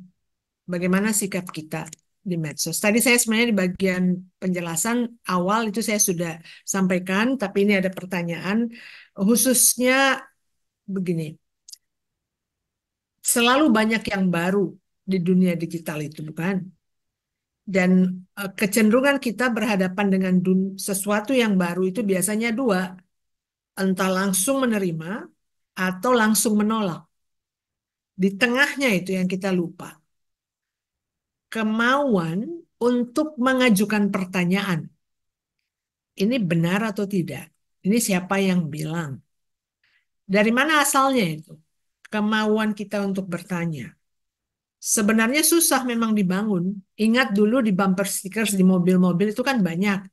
bagaimana sikap kita di medsos. Tadi saya sebenarnya di bagian penjelasan awal itu saya sudah sampaikan, tapi ini ada pertanyaan khususnya begini. Selalu banyak yang baru di dunia digital itu, bukan? Dan kecenderungan kita berhadapan dengan sesuatu yang baru itu biasanya dua, entah langsung menerima atau langsung menolak. Di tengahnya itu yang kita lupa. Kemauan untuk mengajukan pertanyaan. Ini benar atau tidak? Ini siapa yang bilang? Dari mana asalnya itu? Kemauan kita untuk bertanya. Sebenarnya susah memang dibangun. Ingat dulu di bumper stickers di mobil-mobil itu kan banyak.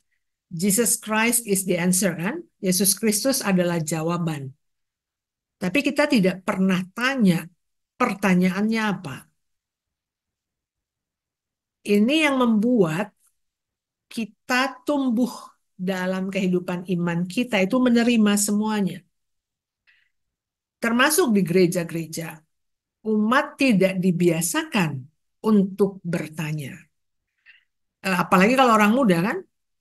Jesus Christ is the answer kan? Yesus Kristus adalah jawaban. Tapi kita tidak pernah tanya pertanyaannya apa. Ini yang membuat kita tumbuh dalam kehidupan iman kita itu menerima semuanya. Termasuk di gereja-gereja. Umat tidak dibiasakan untuk bertanya. Apalagi kalau orang muda kan,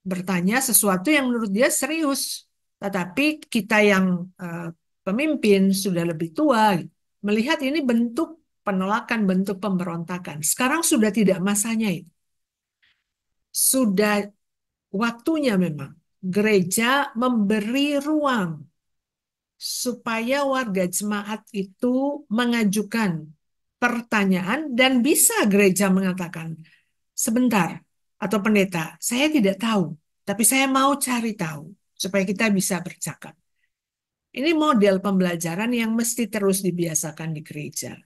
bertanya sesuatu yang menurut dia serius. Tetapi kita yang eh, pemimpin sudah lebih tua, melihat ini bentuk penolakan, bentuk pemberontakan. Sekarang sudah tidak masanya itu. Sudah waktunya memang gereja memberi ruang supaya warga jemaat itu mengajukan pertanyaan dan bisa gereja mengatakan, sebentar, atau pendeta, saya tidak tahu, tapi saya mau cari tahu supaya kita bisa bercakap. Ini model pembelajaran yang mesti terus dibiasakan di gereja.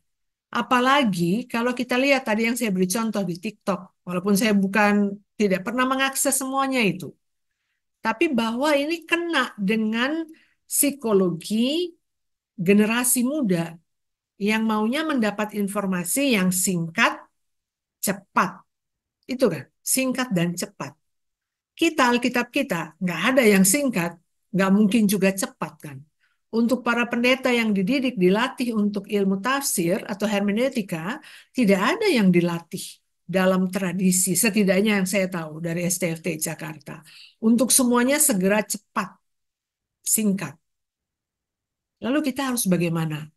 Apalagi kalau kita lihat tadi yang saya beri contoh di TikTok, walaupun saya bukan tidak pernah mengakses semuanya itu, tapi bahwa ini kena dengan psikologi generasi muda yang maunya mendapat informasi yang singkat, cepat. Itu kan, singkat dan cepat. Kita, Alkitab kita, nggak ada yang singkat, nggak mungkin juga cepat kan. Untuk para pendeta yang dididik, dilatih untuk ilmu tafsir atau hermeneutika, tidak ada yang dilatih dalam tradisi, setidaknya yang saya tahu dari STFT Jakarta. Untuk semuanya segera cepat, singkat. Lalu kita harus bagaimana?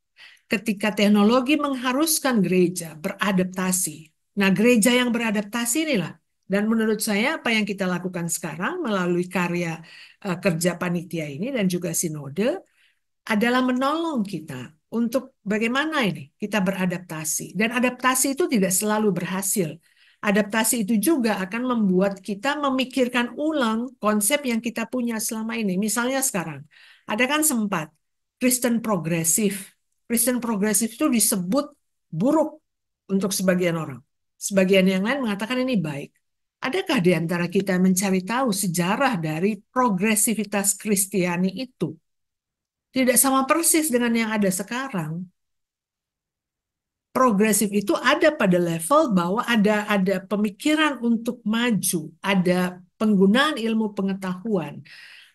Ketika teknologi mengharuskan gereja beradaptasi. Nah, gereja yang beradaptasi inilah. Dan menurut saya apa yang kita lakukan sekarang melalui karya kerja panitia ini dan juga sinode adalah menolong kita untuk bagaimana ini kita beradaptasi. Dan adaptasi itu tidak selalu berhasil. Adaptasi itu juga akan membuat kita memikirkan ulang konsep yang kita punya selama ini. Misalnya sekarang, ada kan sempat Kristen progresif. Kristen progresif itu disebut buruk untuk sebagian orang. Sebagian yang lain mengatakan ini baik. Adakah di antara kita mencari tahu sejarah dari progresivitas Kristiani itu? Tidak sama persis dengan yang ada sekarang. Progresif itu ada pada level bahwa ada pemikiran untuk maju, ada penggunaan ilmu pengetahuan,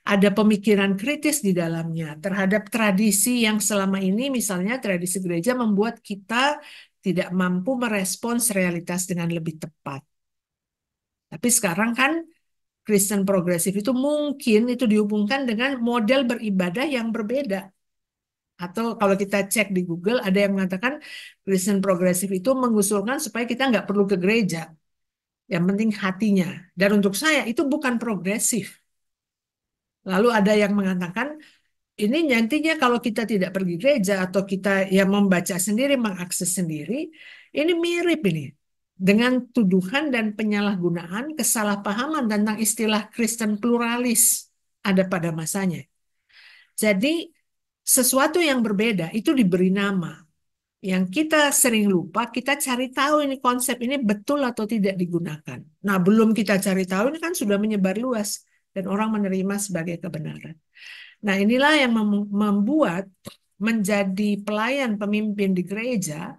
ada pemikiran kritis di dalamnya terhadap tradisi yang selama ini misalnya tradisi gereja membuat kita tidak mampu merespons realitas dengan lebih tepat. Tapi sekarang kan Kristen progresif itu mungkin itu dihubungkan dengan model beribadah yang berbeda. Atau kalau kita cek di Google, ada yang mengatakan Kristen progresif itu mengusulkan supaya kita nggak perlu ke gereja. Yang penting hatinya. Dan untuk saya itu bukan progresif. Lalu ada yang mengatakan, ini nantinya kalau kita tidak pergi gereja atau kita yang membaca sendiri, mengakses sendiri, ini mirip ini. Dengan tuduhan dan penyalahgunaan kesalahpahaman tentang istilah Kristen pluralis ada pada masanya. Jadi sesuatu yang berbeda itu diberi nama. Yang kita sering lupa, kita cari tahu ini konsep ini betul atau tidak digunakan. Nah, belum kita cari tahu ini kan sudah menyebar luas dan orang menerima sebagai kebenaran. Nah, inilah yang membuat menjadi pelayan pemimpin di gereja,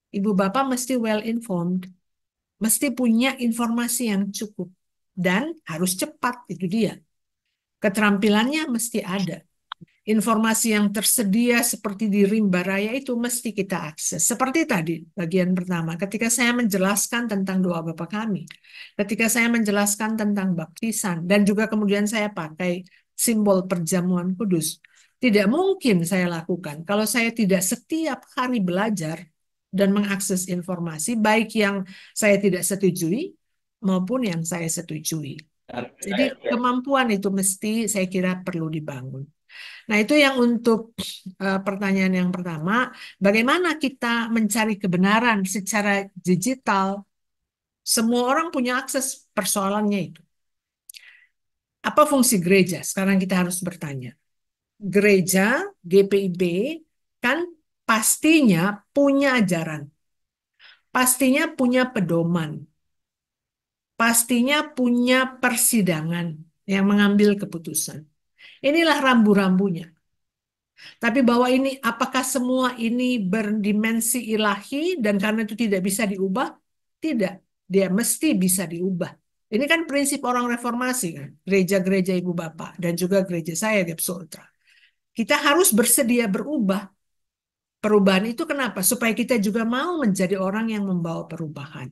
ibu bapak mesti well informed, mesti punya informasi yang cukup dan harus cepat, itu dia. Keterampilannya mesti ada. Informasi yang tersedia seperti di rimba raya itu mesti kita akses. Seperti tadi, bagian pertama, ketika saya menjelaskan tentang doa Bapa Kami, ketika saya menjelaskan tentang baptisan, dan juga kemudian saya pakai simbol perjamuan kudus. Tidak mungkin saya lakukan kalau saya tidak setiap hari belajar dan mengakses informasi, baik yang saya tidak setujui maupun yang saya setujui. Jadi kemampuan itu mesti saya kira perlu dibangun. Nah, itu yang untuk pertanyaan yang pertama, bagaimana kita mencari kebenaran secara digital? Semua orang punya akses, persoalannya itu. Apa fungsi gereja? Sekarang kita harus bertanya. Gereja, GPIB, kan pastinya punya ajaran, pastinya punya pedoman, pastinya punya persidangan yang mengambil keputusan. Inilah rambu-rambunya. Tapi bahwa ini apakah semua ini berdimensi ilahi dan karena itu tidak bisa diubah? Tidak. Dia mesti bisa diubah. Ini kan prinsip orang reformasi kan. Gereja-gereja ibu bapak dan juga gereja saya di Ultra. Kita harus bersedia berubah. Perubahan itu kenapa? Supaya kita juga mau menjadi orang yang membawa perubahan.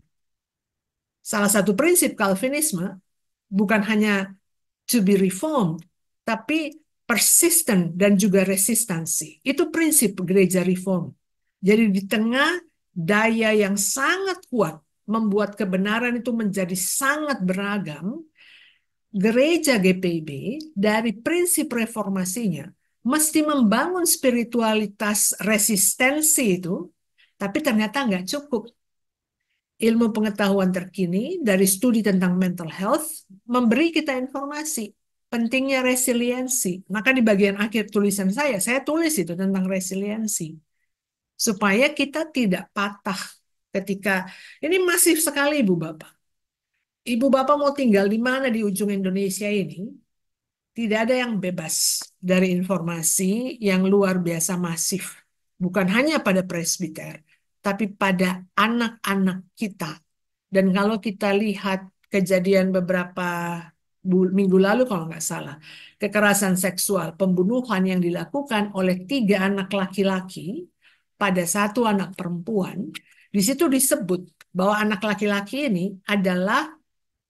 Salah satu prinsip Calvinisme bukan hanya to be reformed, tapi persisten dan juga resistansi. Itu prinsip gereja reform. Jadi di tengah daya yang sangat kuat membuat kebenaran itu menjadi sangat beragam, gereja GPIB dari prinsip reformasinya mesti membangun spiritualitas resistensi itu, tapi ternyata nggak cukup. Ilmu pengetahuan terkini dari studi tentang mental health memberi kita informasi pentingnya resiliensi. Maka di bagian akhir tulisan saya tulis itu tentang resiliensi. supaya kita tidak patah ketika ini masif sekali Ibu Bapak. Ibu Bapak mau tinggal di mana di ujung Indonesia ini, tidak ada yang bebas dari informasi yang luar biasa masif. Bukan hanya pada presbiter, tapi pada anak-anak kita. Dan kalau kita lihat kejadian beberapa minggu lalu kalau nggak salah, kekerasan seksual, pembunuhan yang dilakukan oleh 3 anak laki-laki pada 1 anak perempuan, di situ disebut bahwa anak laki-laki ini adalah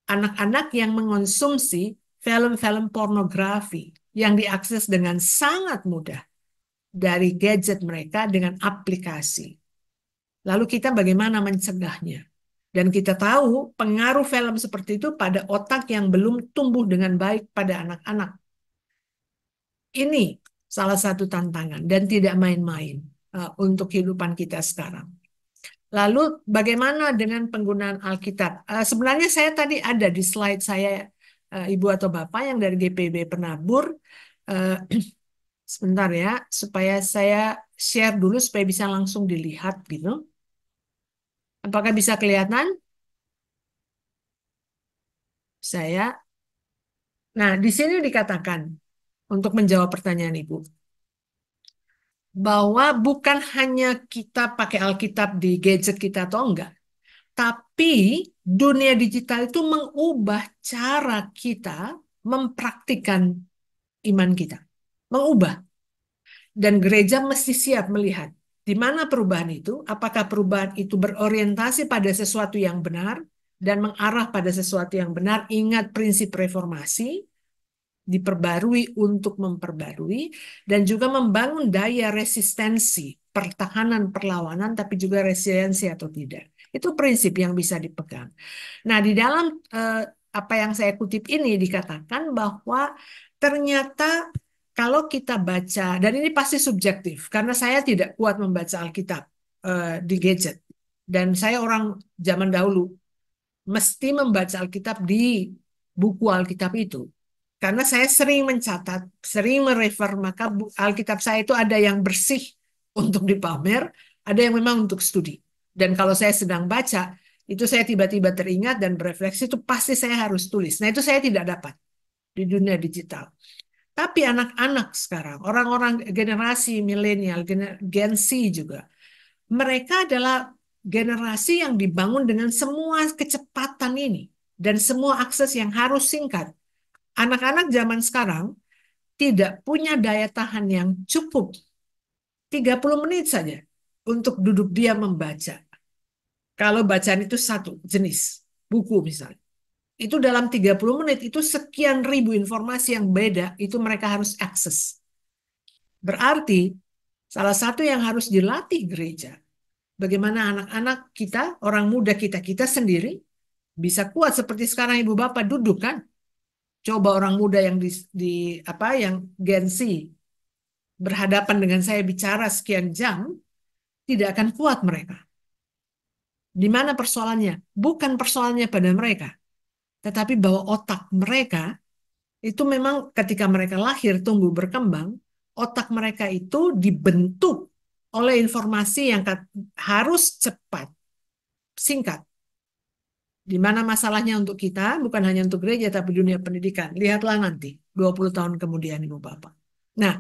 anak-anak yang mengonsumsi film-film pornografi yang diakses dengan sangat mudah dari gadget mereka dengan aplikasi. Lalu kita bagaimana mencegahnya? Dan kita tahu pengaruh film seperti itu pada otak yang belum tumbuh dengan baik pada anak-anak. Ini salah satu tantangan dan tidak main-main untuk kehidupan kita sekarang. Lalu bagaimana dengan penggunaan Alkitab? Sebenarnya saya tadi ada di slide saya, Ibu atau Bapak yang dari GPB Penabur. Eh, Sebentar ya, supaya saya share dulu supaya bisa langsung dilihat gitu. Apakah bisa kelihatan? Saya. Nah, di sini dikatakan untuk menjawab pertanyaan Ibu bahwa bukan hanya kita pakai Alkitab di gadget kita atau enggak, tapi dunia digital itu mengubah cara kita mempraktikkan iman kita. Mengubah. Dan gereja mesti siap melihat di mana perubahan itu, apakah perubahan itu berorientasi pada sesuatu yang benar dan mengarah pada sesuatu yang benar. Ingat prinsip reformasi, diperbarui untuk memperbarui, dan juga membangun daya resistensi, pertahanan, perlawanan, tapi juga resiliensi atau tidak. Itu prinsip yang bisa dipegang. Nah, di dalam apa yang saya kutip ini dikatakan bahwa ternyata kalau kita baca, dan ini pasti subjektif, karena saya tidak kuat membaca Alkitab di gadget. Dan saya orang zaman dahulu, mesti membaca Alkitab di buku Alkitab itu. Karena saya sering mencatat, sering merefer, maka Alkitab saya itu ada yang bersih untuk dipamer, ada yang memang untuk studi. Dan kalau saya sedang baca, itu saya tiba-tiba teringat dan berefleksi, itu pasti saya harus tulis. Nah, itu saya tidak dapat di dunia digital. Tapi anak-anak sekarang, orang-orang generasi milenial, Gen Z juga, mereka adalah generasi yang dibangun dengan semua kecepatan ini dan semua akses yang harus singkat. Anak-anak zaman sekarang tidak punya daya tahan yang cukup 30 menit saja untuk duduk diam membaca. Kalau bacaan itu satu jenis, buku misalnya. Itu dalam 30 menit, itu sekian ribu informasi yang beda, itu mereka harus akses. Berarti salah satu yang harus dilatih gereja, bagaimana anak-anak kita, orang muda kita sendiri, bisa kuat seperti sekarang Ibu Bapak duduk kan. Coba orang muda yang di apa yang Gen Z berhadapan dengan saya bicara sekian jam, tidak akan kuat mereka. Di mana persoalannya? Bukan persoalannya pada mereka, tetapi bahwa otak mereka itu memang ketika mereka lahir, tumbuh, berkembang, otak mereka itu dibentuk oleh informasi yang harus cepat, singkat. Di mana masalahnya untuk kita, bukan hanya untuk gereja, tapi dunia pendidikan. Lihatlah nanti, 20 tahun kemudian Ibu Bapak. Nah,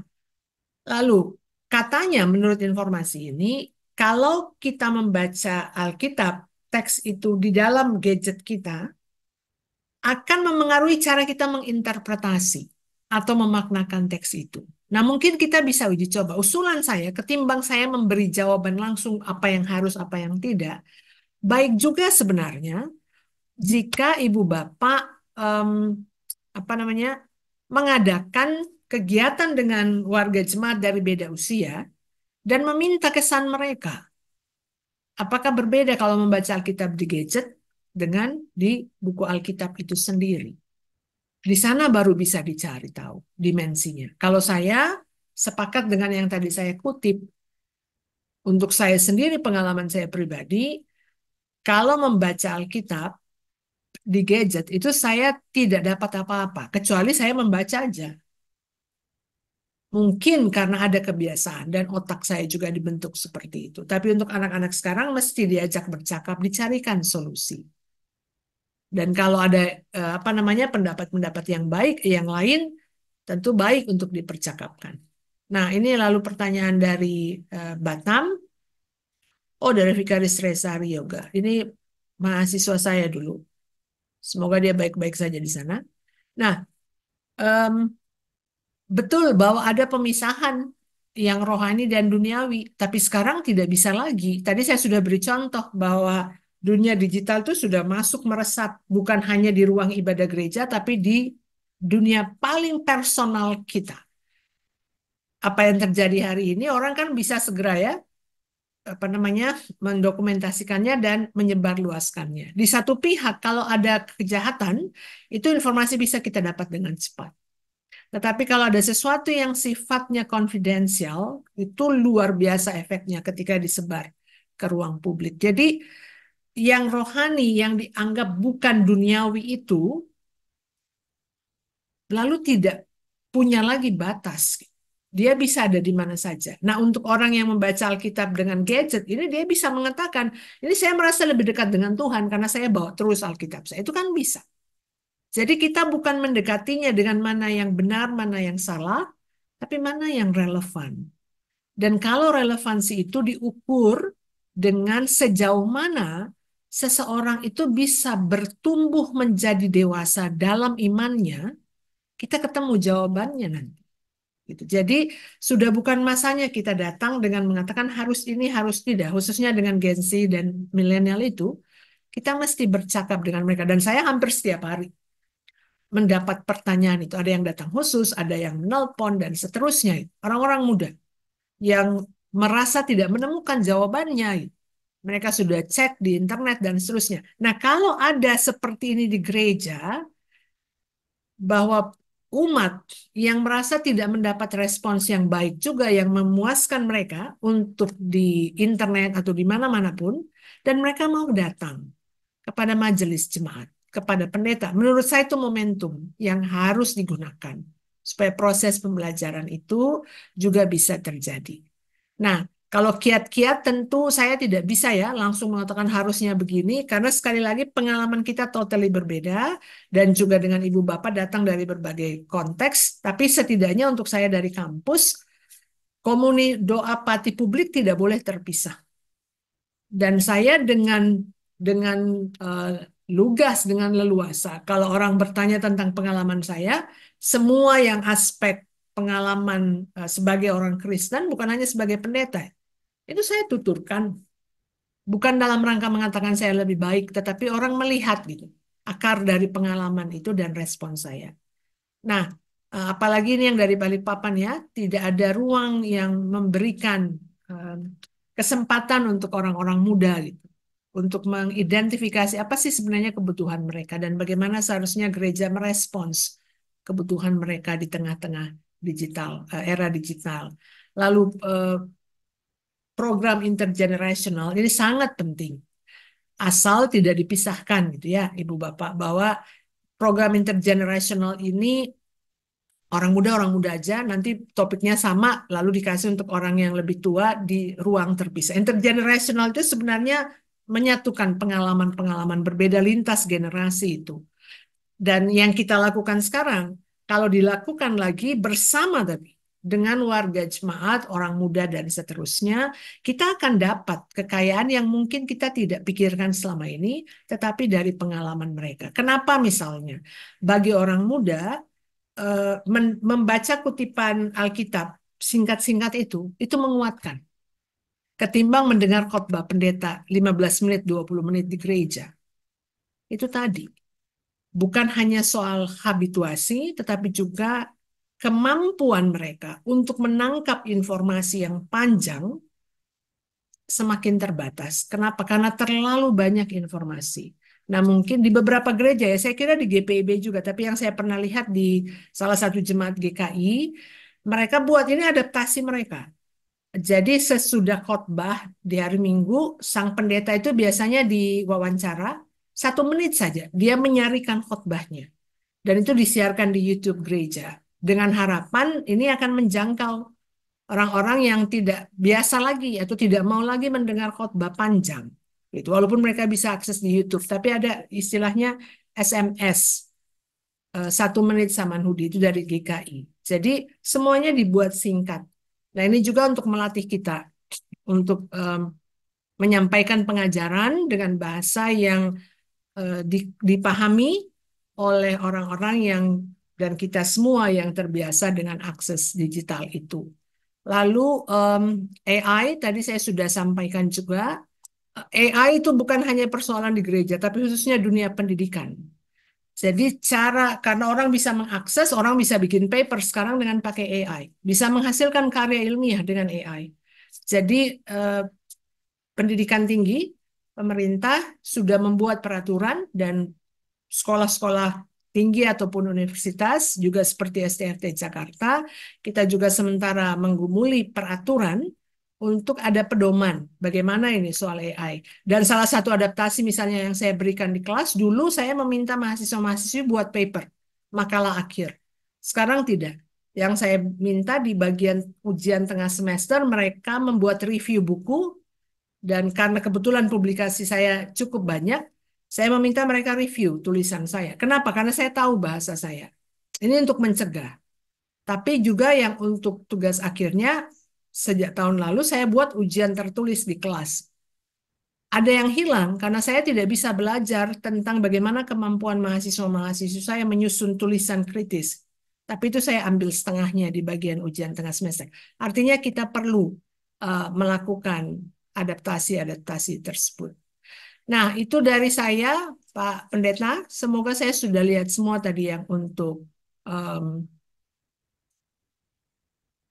lalu katanya menurut informasi ini, kalau kita membaca Alkitab, teks itu di dalam gadget kita, akan memengaruhi cara kita menginterpretasi atau memaknakan teks itu. Nah, mungkin kita bisa uji coba. Usulan saya, ketimbang saya memberi jawaban langsung apa yang harus, apa yang tidak, baik juga sebenarnya jika ibu bapak em, apa namanya mengadakan kegiatan dengan warga jemaat dari beda usia dan meminta kesan mereka. Apakah berbeda kalau membaca Alkitab di gadget dengan di buku Alkitab itu sendiri? Di sana baru bisa dicari tahu dimensinya. Kalau saya sepakat dengan yang tadi saya kutip, untuk saya sendiri pengalaman saya pribadi, kalau membaca Alkitab di gadget itu saya tidak dapat apa-apa, kecuali saya membaca aja. Mungkin karena ada kebiasaan dan otak saya juga dibentuk seperti itu. Tapi untuk anak-anak sekarang mesti diajak bercakap, dicarikan solusi. Dan kalau ada apa namanya pendapat-pendapat yang baik, yang lain tentu baik untuk dipercakapkan. Nah, ini lalu pertanyaan dari Batam. Oh, dari Vikaris Resari Yoga. Ini mahasiswa saya dulu. Semoga dia baik-baik saja di sana. Nah, em, betul bahwa ada pemisahan yang rohani dan duniawi, tapi sekarang tidak bisa lagi. Tadi saya sudah beri contoh bahwa dunia digital itu sudah masuk meresap, bukan hanya di ruang ibadah gereja, tapi di dunia paling personal kita. Apa yang terjadi hari ini, orang kan bisa segera ya, apa namanya, mendokumentasikannya dan menyebarluaskannya. Di satu pihak, kalau ada kejahatan, itu informasi bisa kita dapat dengan cepat. Tetapi kalau ada sesuatu yang sifatnya konfidensial, itu luar biasa efeknya ketika disebar ke ruang publik. Jadi yang rohani, yang dianggap bukan duniawi itu, lalu tidak punya lagi batas. Dia bisa ada di mana saja. Nah, untuk orang yang membaca Alkitab dengan gadget, ini dia bisa mengatakan, ini saya merasa lebih dekat dengan Tuhan karena saya bawa terus Alkitab saya. Itu kan bisa. Jadi kita bukan mendekatinya dengan mana yang benar, mana yang salah, tapi mana yang relevan. Dan kalau relevansi itu diukur dengan sejauh mana seseorang itu bisa bertumbuh menjadi dewasa dalam imannya, kita ketemu jawabannya nanti. Gitu. Jadi sudah bukan masanya kita datang dengan mengatakan harus ini, harus tidak. Khususnya dengan Gen Z dan milenial itu, kita mesti bercakap dengan mereka. Dan saya hampir setiap hari mendapat pertanyaan itu. Ada yang datang khusus, ada yang menelpon, dan seterusnya. Orang-orang muda yang merasa tidak menemukan jawabannya. Mereka sudah cek di internet dan seterusnya. Nah, kalau ada seperti ini di gereja, bahwa umat yang merasa tidak mendapat respons yang baik juga, yang memuaskan mereka untuk di internet atau di mana-mana pun, dan mereka mau datang kepada majelis jemaat, kepada pendeta. Menurut saya itu momentum yang harus digunakan supaya proses pembelajaran itu juga bisa terjadi. Nah, kalau kiat-kiat tentu saya tidak bisa ya langsung mengatakan harusnya begini, karena sekali lagi pengalaman kita totally berbeda dan juga dengan ibu bapak datang dari berbagai konteks, tapi setidaknya untuk saya dari kampus, doa pati publik tidak boleh terpisah. Dan saya dengan lugas, dengan leluasa, kalau orang bertanya tentang pengalaman saya, semua yang aspek pengalaman sebagai orang Kristen, bukan hanya sebagai pendeta, itu saya tuturkan. Bukan dalam rangka mengatakan saya lebih baik, tetapi orang melihat gitu, akar dari pengalaman itu dan respon saya. Nah, apalagi ini yang dari Balikpapan ya, tidak ada ruang yang memberikan eh, kesempatan untuk orang-orang muda gitu, untuk mengidentifikasi apa sih sebenarnya kebutuhan mereka dan bagaimana seharusnya gereja merespons kebutuhan mereka di tengah-tengah digital, era digital. Lalu program intergenerational ini sangat penting. Asal tidak dipisahkan gitu ya, Ibu Bapak, bahwa program intergenerational ini orang muda aja, nanti topiknya sama, lalu dikasih untuk orang yang lebih tua di ruang terpisah. Intergenerational itu sebenarnya menyatukan pengalaman-pengalaman berbeda lintas generasi itu. Dan yang kita lakukan sekarang, kalau dilakukan lagi bersama tadi, dengan warga jemaat, orang muda, dan seterusnya, kita akan dapat kekayaan yang mungkin kita tidak pikirkan selama ini, tetapi dari pengalaman mereka. Kenapa misalnya? Bagi orang muda, membaca kutipan Alkitab singkat-singkat itu menguatkan. Ketimbang mendengar khotbah pendeta 15 menit, 20 menit di gereja. Itu tadi. Bukan hanya soal habituasi, tetapi juga kemampuan mereka untuk menangkap informasi yang panjang semakin terbatas. Kenapa? Karena terlalu banyak informasi. Nah, mungkin di beberapa gereja ya, saya kira di GPIB juga, tapi yang saya pernah lihat di salah satu jemaat GKI, mereka buat ini adaptasi mereka. Jadi sesudah khotbah di hari Minggu, sang pendeta itu biasanya diwawancara 1 menit saja. Dia menyarikan khotbahnya. Dan itu disiarkan di YouTube gereja. dengan harapan ini akan menjangkau orang-orang yang tidak biasa lagi atau tidak mau lagi mendengar khotbah panjang. Itu walaupun mereka bisa akses di YouTube, tapi ada istilahnya SMS, 1 menit Samanhudi itu dari GKI. Jadi semuanya dibuat singkat. Nah ini juga untuk melatih kita untuk menyampaikan pengajaran dengan bahasa yang dipahami oleh orang-orang yang dan kita semua yang terbiasa dengan akses digital itu. Lalu AI tadi saya sudah sampaikan juga, AI itu bukan hanya persoalan di gereja, tapi khususnya dunia pendidikan. Jadi karena orang bisa mengakses, orang bisa bikin paper sekarang dengan pakai AI, bisa menghasilkan karya ilmiah dengan AI. Jadi eh, pendidikan tinggi, pemerintah sudah membuat peraturan dan sekolah-sekolah tinggi ataupun universitas, juga seperti STFT Jakarta, kita juga sementara menggumuli peraturan untuk ada pedoman bagaimana ini soal AI. Dan salah satu adaptasi misalnya yang saya berikan di kelas, dulu saya meminta mahasiswa-mahasiswi buat paper, makalah akhir. Sekarang tidak. Yang saya minta di bagian ujian tengah semester, mereka membuat review buku, dan karena kebetulan publikasi saya cukup banyak, saya meminta mereka review tulisan saya. Kenapa? Karena saya tahu bahasa saya. Ini untuk mencegah. Tapi juga yang untuk tugas akhirnya, sejak tahun lalu saya buat ujian tertulis di kelas. Ada yang hilang karena saya tidak bisa belajar tentang bagaimana kemampuan mahasiswa-mahasiswa saya menyusun tulisan kritis. Tapi itu saya ambil setengahnya di bagian ujian tengah semester. Artinya kita perlu melakukan adaptasi-adaptasi tersebut. Nah, itu dari saya, Pak Pendeta. Semoga saya sudah lihat semua tadi yang untuk em,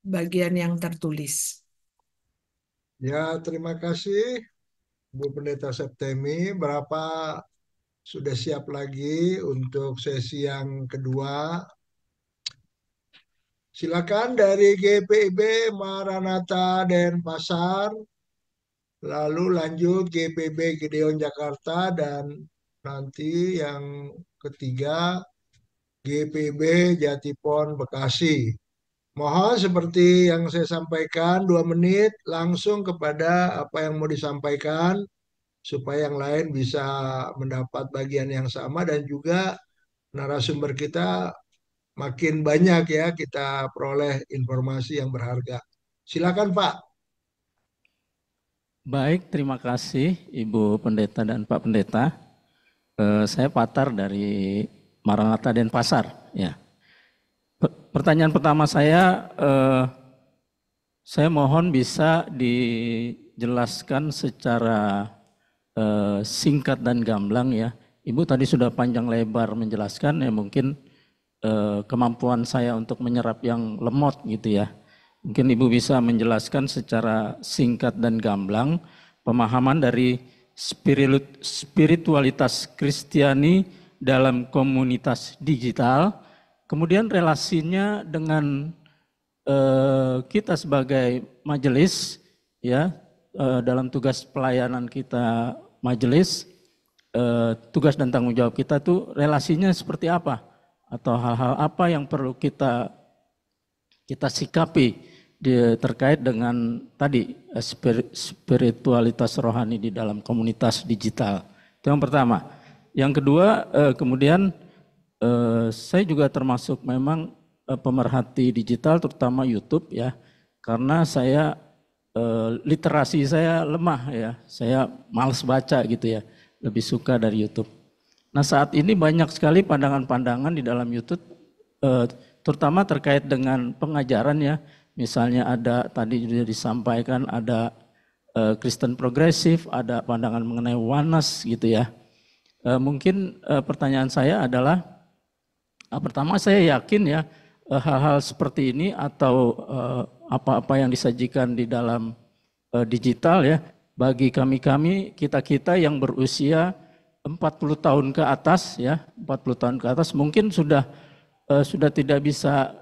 bagian yang tertulis. Ya, terima kasih Bu Pendeta Septemi. Berapa sudah siap lagi untuk sesi yang kedua? Silakan dari GPIB Maranatha Denpasar, lalu lanjut GPB Gideon Jakarta, dan nanti yang ketiga GPB Jatipon Bekasi. Mohon seperti yang saya sampaikan 2 menit langsung kepada apa yang mau disampaikan supaya yang lain bisa mendapat bagian yang sama dan juga narasumber kita makin banyak ya kita peroleh informasi yang berharga. Silakan Pak. Baik, terima kasih Ibu Pendeta dan Pak Pendeta. Saya Patar dari Maranatha Denpasar. Ya. Pertanyaan pertama saya mohon bisa dijelaskan secara singkat dan gamblang ya. Ibu tadi sudah panjang lebar menjelaskan ya, mungkin kemampuan saya untuk menyerap yang lemot gitu ya. Mungkin Ibu bisa menjelaskan secara singkat dan gamblang pemahaman dari spiritualitas Kristiani dalam komunitas digital, kemudian relasinya dengan kita sebagai majelis ya, dalam tugas pelayanan kita majelis, tugas dan tanggung jawab kita tuh relasinya seperti apa, atau hal-hal apa yang perlu kita sikapi terkait dengan tadi spiritualitas rohani di dalam komunitas digital. Itu yang pertama. Yang kedua, kemudian saya juga termasuk memang pemerhati digital, terutama YouTube ya, karena saya literasi saya lemah ya, saya malas baca gitu ya, lebih suka dari YouTube. Nah saat ini banyak sekali pandangan-pandangan di dalam YouTube, terutama terkait dengan pengajaran ya. Misalnya ada tadi sudah disampaikan ada Kristen progresif, ada pandangan mengenai oneness gitu ya. Mungkin pertanyaan saya adalah, pertama saya yakin ya hal-hal seperti ini atau apa-apa yang disajikan di dalam digital ya, bagi kami-kami, kita-kita yang berusia 40 tahun ke atas ya, 40 tahun ke atas mungkin sudah tidak bisa,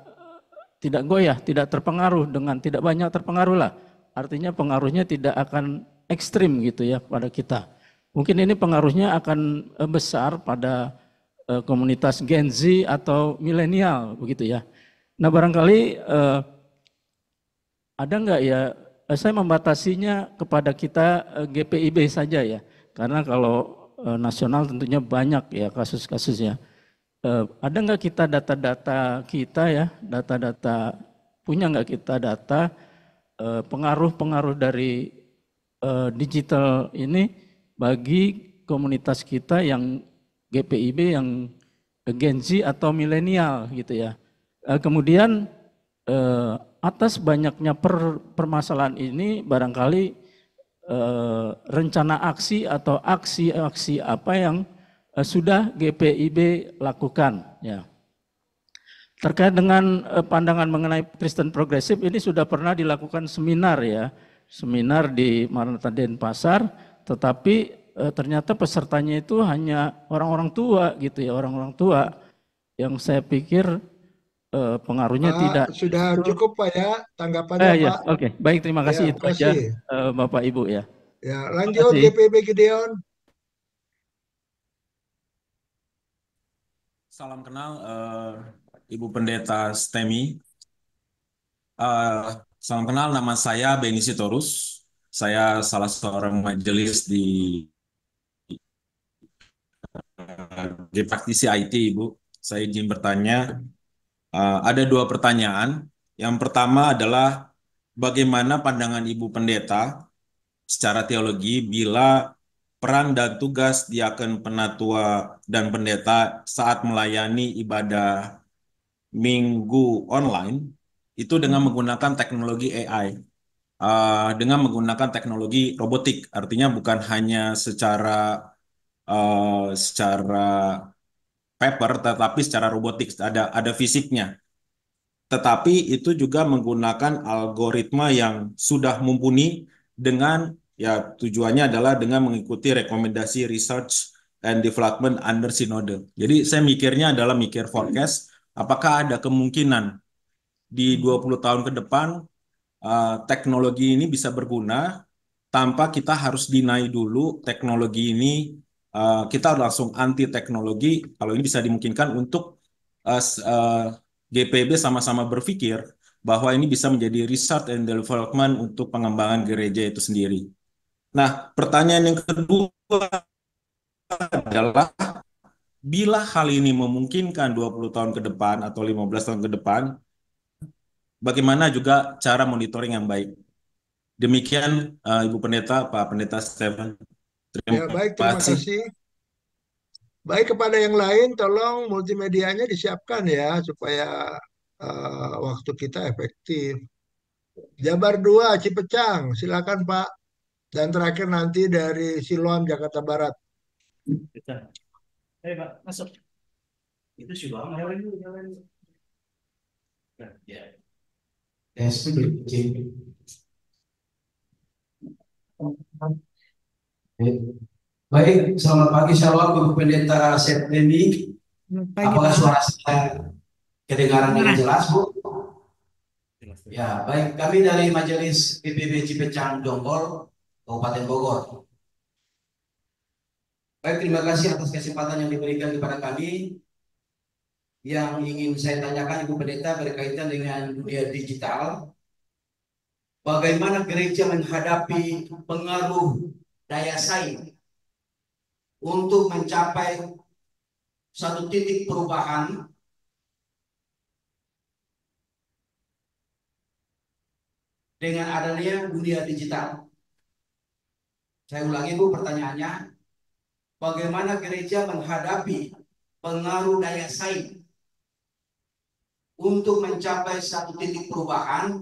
tidak goyah, tidak terpengaruh dengan, tidak banyak terpengaruh lah. Artinya pengaruhnya tidak akan ekstrim gitu ya pada kita. Mungkin ini pengaruhnya akan besar pada komunitas Gen Z atau milenial begitu ya. Nah barangkali ada nggak ya, saya membatasinya kepada kita GPIB saja ya, karena kalau nasional tentunya banyak ya kasus-kasusnya. Ada nggak kita data-data kita ya, data-data, punya nggak kita data pengaruh-pengaruh dari digital ini bagi komunitas kita yang GPIB, yang Gen Z atau milenial gitu ya. Kemudian atas banyaknya permasalahan ini barangkali rencana aksi atau aksi-aksi apa yang sudah GPIB lakukan ya. Terkait dengan pandangan mengenai Kristen progresif ini sudah pernah dilakukan seminar ya, seminar di Maranatha Denpasar, tetapi ternyata pesertanya itu hanya orang-orang tua gitu ya, orang-orang tua yang saya pikir pengaruhnya Pak, tidak sudah justru. cukup Pak ya tanggapannya Ya, Pak. oke, baik, terima Ya, kasih, itu aja kasih. Bapak Ibu ya. Ya, Terima lanjut kasih. GPB Gideon. Salam kenal Ibu Pendeta STEMI. Salam kenal, nama saya Beni Sitorus. Saya salah seorang majelis di praktisi IT, Ibu. Saya izin bertanya, ada dua pertanyaan. Yang pertama adalah bagaimana pandangan Ibu Pendeta secara teologi bila peran dan tugas diaken, penatua, dan pendeta saat melayani ibadah minggu online itu dengan menggunakan teknologi AI, dengan menggunakan teknologi robotik, artinya bukan hanya secara paper, tetapi secara robotik, ada fisiknya. Tetapi itu juga menggunakan algoritma yang sudah mumpuni dengan, ya tujuannya adalah dengan mengikuti rekomendasi research and development under Synode. Jadi saya mikirnya adalah mikir forecast, apakah ada kemungkinan di 20 tahun ke depan teknologi ini bisa berguna tanpa kita harus deny dulu teknologi ini, kita langsung anti teknologi kalau ini bisa dimungkinkan untuk GPB sama-sama berpikir bahwa ini bisa menjadi research and development untuk pengembangan gereja itu sendiri. Nah, pertanyaan yang kedua adalah bila hal ini memungkinkan 20 tahun ke depan atau 15 tahun ke depan, bagaimana juga cara monitoring yang baik? Demikian Ibu Pendeta, Pak Pendeta Stephen. Terima Ya, baik, terima kasih. kasih. Baik, kepada yang lain tolong multimedianya disiapkan ya supaya waktu kita efektif. Jabar 2 Cipecang, silakan Pak. Dan terakhir nanti dari Siloam Jakarta Barat. Pak, masuk. Itu sih bang. Ya. Baik, selamat pagi, shalom Ibu Pendeta Septemi. Apakah suara saya kedengaran dengan jelas, Bu? Ya, baik. Kami dari Majelis PPB Cipecang Jonggol, Kabupaten Bogor. Baik, terima kasih atas kesempatan yang diberikan kepada kami. Yang ingin saya tanyakan Ibu Pendeta berkaitan dengan dunia digital. Bagaimana gereja menghadapi pengaruh daya saing untuk mencapai satu titik perubahan dengan adanya dunia digital. Saya ulangi Bu pertanyaannya, bagaimana gereja menghadapi pengaruh daya saing untuk mencapai satu titik perubahan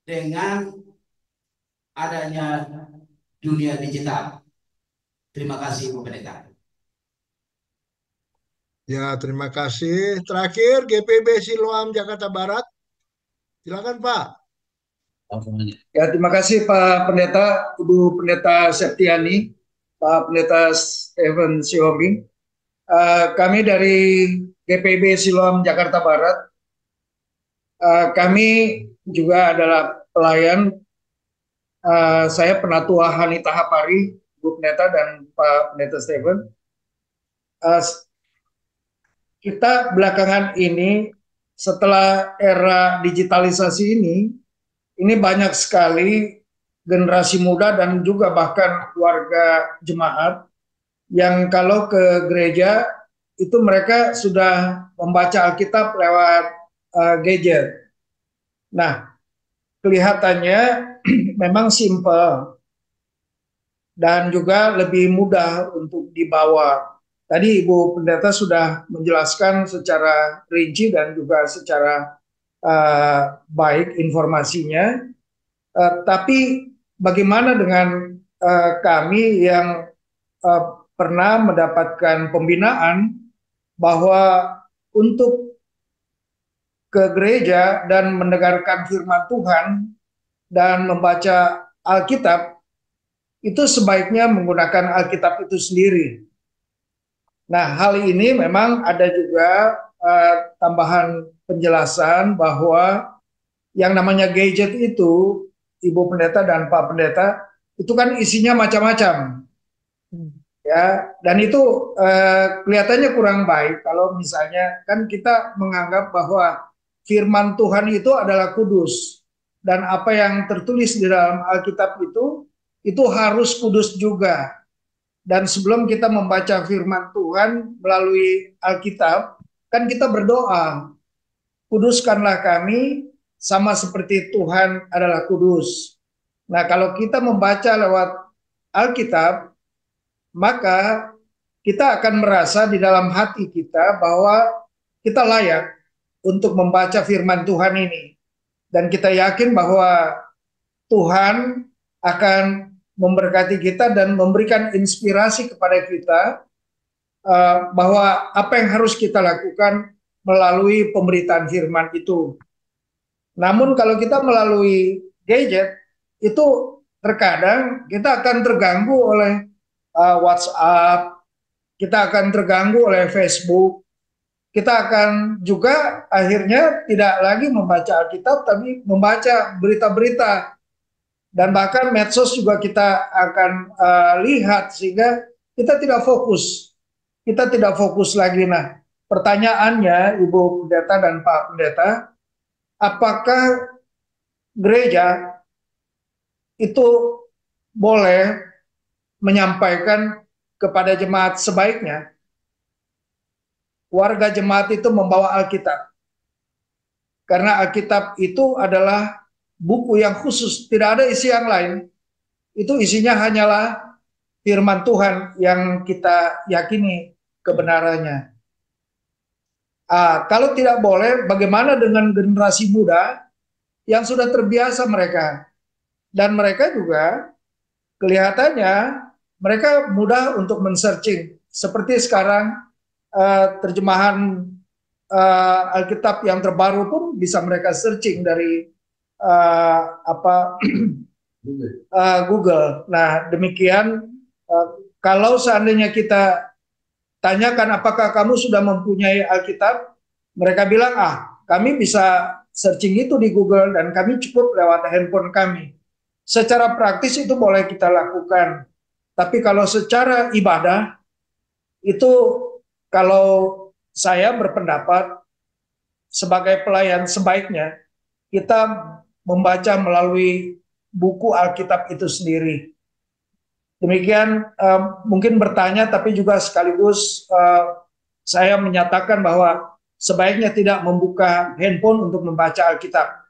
dengan adanya dunia digital. Terima kasih Bu Pendeta. Ya, terima kasih. Terakhir GPB Siloam Jakarta Barat. Silakan Pak. Ya, terima kasih Pak Pendeta, Ibu Pendeta Septiani, Pak Pendeta Stephen Siombing. Kami dari GPB Siloam Jakarta Barat, kami juga adalah pelayan. Saya Penatua Hanita Hapari, Bu Pendeta dan Pak Pendeta Stephen. Kita belakangan ini setelah era digitalisasi ini banyak sekali generasi muda dan juga bahkan warga jemaat yang kalau ke gereja itu mereka sudah membaca Alkitab lewat gadget. Nah, kelihatannya memang simple dan juga lebih mudah untuk dibawa. Tadi Ibu Pendeta sudah menjelaskan secara rinci dan juga secara baik informasinya. Tapi bagaimana dengan kami yang pernah mendapatkan pembinaan bahwa untuk ke gereja dan mendengarkan firman Tuhan dan membaca Alkitab, itu sebaiknya menggunakan Alkitab itu sendiri. Nah, hal ini memang ada juga tambahan penjelasan bahwa yang namanya gadget itu, Ibu Pendeta dan Pak Pendeta, itu kan isinya macam-macam. Ya, dan itu kelihatannya kurang baik kalau misalnya kan kita menganggap bahwa firman Tuhan itu adalah kudus dan apa yang tertulis di dalam Alkitab itu harus kudus juga. Dan sebelum kita membaca firman Tuhan melalui Alkitab, kan kita berdoa, kuduskanlah kami sama seperti Tuhan adalah kudus. Nah, kalau kita membaca lewat Alkitab, maka kita akan merasa di dalam hati kita bahwa kita layak untuk membaca firman Tuhan ini. Dan kita yakin bahwa Tuhan akan memberkati kita dan memberikan inspirasi kepada kita bahwa apa yang harus kita lakukan melalui pemberitaan firman itu. Namun kalau kita melalui gadget, itu terkadang kita akan terganggu oleh WhatsApp, kita akan terganggu oleh Facebook, kita akan juga akhirnya tidak lagi membaca Alkitab, tapi membaca berita-berita. Dan bahkan medsos juga kita akan lihat, sehingga kita tidak fokus. Kita tidak fokus lagi. Nah, pertanyaannya Ibu Pendeta dan Pak Pendeta, apakah gereja itu boleh menyampaikan kepada jemaat sebaiknya warga jemaat itu membawa Alkitab? Karena Alkitab itu adalah buku yang khusus, tidak ada isi yang lain. Itu isinya hanyalah firman Tuhan yang kita yakini kebenarannya. Kalau tidak boleh, bagaimana dengan generasi muda yang sudah terbiasa mereka? Dan mereka juga kelihatannya mereka mudah untuk men-searching. Seperti sekarang terjemahan Alkitab yang terbaru pun bisa mereka searching dari Google. Nah, demikian kalau seandainya kita tanyakan apakah kamu sudah mempunyai Alkitab, mereka bilang kami bisa searching itu di Google dan kami cukup lewat handphone kami. Secara praktis itu boleh kita lakukan. Tapi kalau secara ibadah, itu kalau saya berpendapat sebagai pelayan sebaiknya kita membaca melalui buku Alkitab itu sendiri. Demikian mungkin bertanya, tapi juga sekaligus saya menyatakan bahwa sebaiknya tidak membuka handphone untuk membaca Alkitab.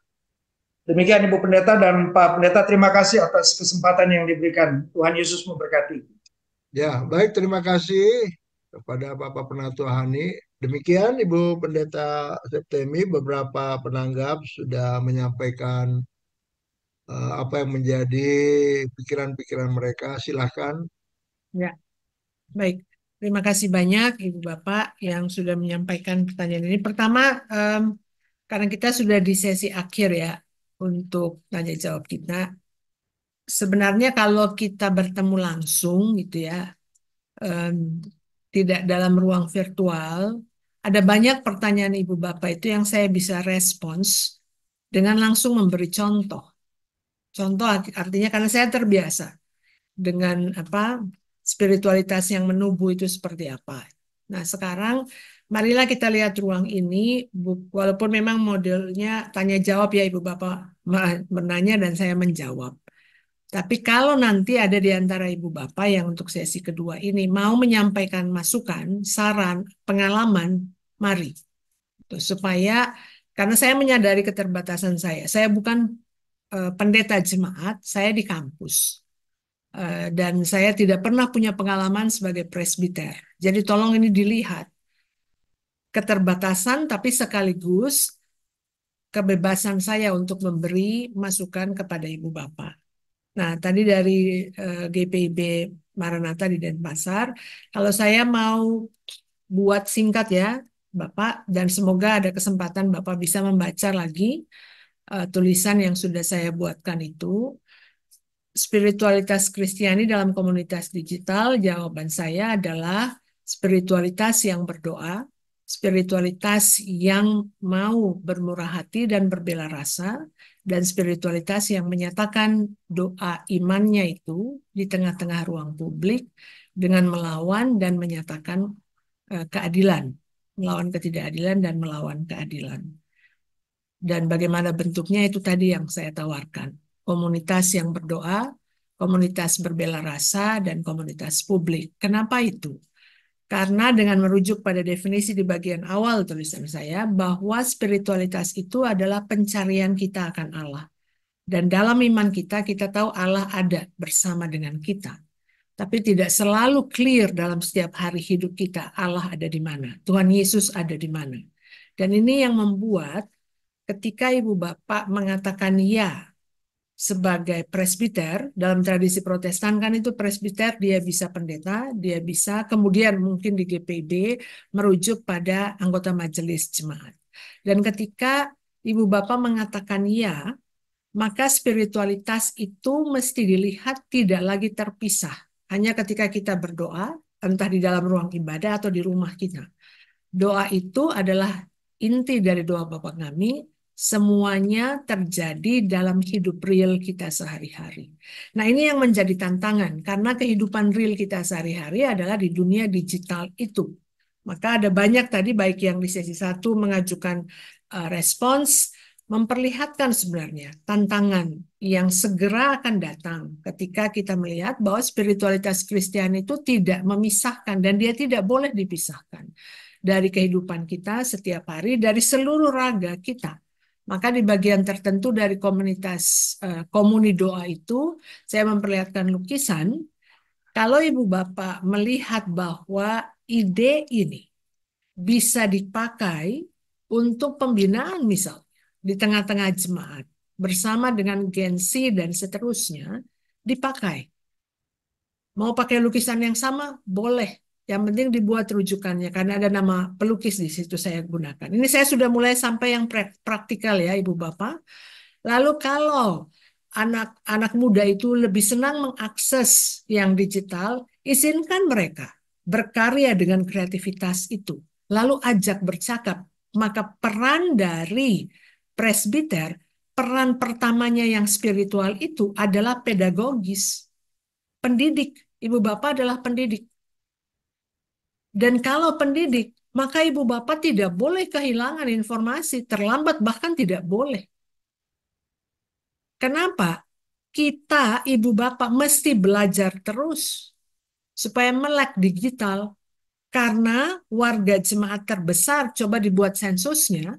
Demikian Ibu Pendeta dan Pak Pendeta, terima kasih atas kesempatan yang diberikan. Tuhan Yesus memberkati. Ya, baik, terima kasih kepada Bapak Penatua Hani. Demikian Ibu Pendeta Septemi, beberapa penanggap sudah menyampaikan apa yang menjadi pikiran-pikiran mereka. Silahkan. Ya, baik. Terima kasih banyak Ibu Bapak yang sudah menyampaikan pertanyaan ini. Pertama, karena kita sudah di sesi akhir ya untuk tanya jawab kita. Sebenarnya kalau kita bertemu langsung gitu ya, tidak dalam ruang virtual, ada banyak pertanyaan Ibu Bapak itu yang saya bisa respons dengan langsung memberi contoh. Contoh artinya karena saya terbiasa dengan spiritualitas yang menubuh itu seperti apa. Nah, sekarang marilah kita lihat ruang ini, walaupun memang modelnya tanya jawab ya Ibu Bapak menanya dan saya menjawab. Tapi kalau nanti ada di antara Ibu Bapak yang untuk sesi kedua ini mau menyampaikan masukan, saran, pengalaman, mari. Tuh, supaya, karena saya menyadari keterbatasan saya bukan pendeta jemaat, saya di kampus. Dan saya tidak pernah punya pengalaman sebagai presbiter. Jadi tolong ini dilihat. Keterbatasan tapi sekaligus kebebasan saya untuk memberi masukan kepada Ibu Bapak. Nah, tadi dari GPIB Maranatha di Denpasar, kalau saya mau buat singkat ya, Bapak, dan semoga ada kesempatan Bapak bisa membaca lagi tulisan yang sudah saya buatkan itu. Spiritualitas Kristiani dalam komunitas digital, jawaban saya adalah spiritualitas yang berdoa, spiritualitas yang mau bermurah hati dan berbela rasa, dan spiritualitas yang menyatakan doa imannya itu di tengah-tengah ruang publik dengan melawan dan menyatakan keadilan, melawan ketidakadilan dan melawan keadilan. Dan bagaimana bentuknya itu tadi yang saya tawarkan. Komunitas yang berdoa, komunitas berbela rasa, dan komunitas publik. Kenapa itu? Karena dengan merujuk pada definisi di bagian awal tulisan saya, bahwa spiritualitas itu adalah pencarian kita akan Allah. Dan dalam iman kita, kita tahu Allah ada bersama dengan kita. Tapi tidak selalu clear dalam setiap hari hidup kita, Allah ada di mana, Tuhan Yesus ada di mana. Dan ini yang membuat ketika Ibu Bapak mengatakan ya sebagai presbiter, dalam tradisi Protestan kan itu presbiter, dia bisa pendeta, dia bisa kemudian mungkin di GPIB merujuk pada anggota majelis jemaat. Dan ketika Ibu Bapak mengatakan ya, maka spiritualitas itu mesti dilihat tidak lagi terpisah. Hanya ketika kita berdoa, entah di dalam ruang ibadah atau di rumah kita. Doa itu adalah inti dari doa Bapa kami, semuanya terjadi dalam hidup real kita sehari-hari. Nah, ini yang menjadi tantangan, karena kehidupan real kita sehari-hari adalah di dunia digital itu. Maka ada banyak tadi, baik yang di sesi 1 mengajukan respons, memperlihatkan sebenarnya tantangan yang segera akan datang ketika kita melihat bahwa spiritualitas Kristiani itu tidak memisahkan dan dia tidak boleh dipisahkan dari kehidupan kita setiap hari, dari seluruh raga kita. Maka di bagian tertentu dari komunitas komuni doa itu, saya memperlihatkan lukisan. Kalau Ibu Bapak melihat bahwa ide ini bisa dipakai untuk pembinaan misalnya di tengah-tengah jemaat, bersama dengan Gen-Z dan seterusnya, dipakai. Mau pakai lukisan yang sama? Boleh. Yang penting dibuat rujukannya, karena ada nama pelukis di situ saya gunakan. Ini saya sudah mulai sampai yang praktikal ya, Ibu Bapak. Lalu kalau anak-anak muda itu lebih senang mengakses yang digital, izinkan mereka berkarya dengan kreativitas itu. Lalu ajak bercakap. Maka peran dari presbiter, peran pertamanya yang spiritual itu adalah pedagogis. Pendidik. Ibu Bapak adalah pendidik. Dan kalau pendidik, maka Ibu Bapak tidak boleh kehilangan informasi, terlambat bahkan tidak boleh. Kenapa? Kita, Ibu Bapak, mesti belajar terus supaya melek digital. Karena warga jemaat terbesar, coba dibuat sensusnya,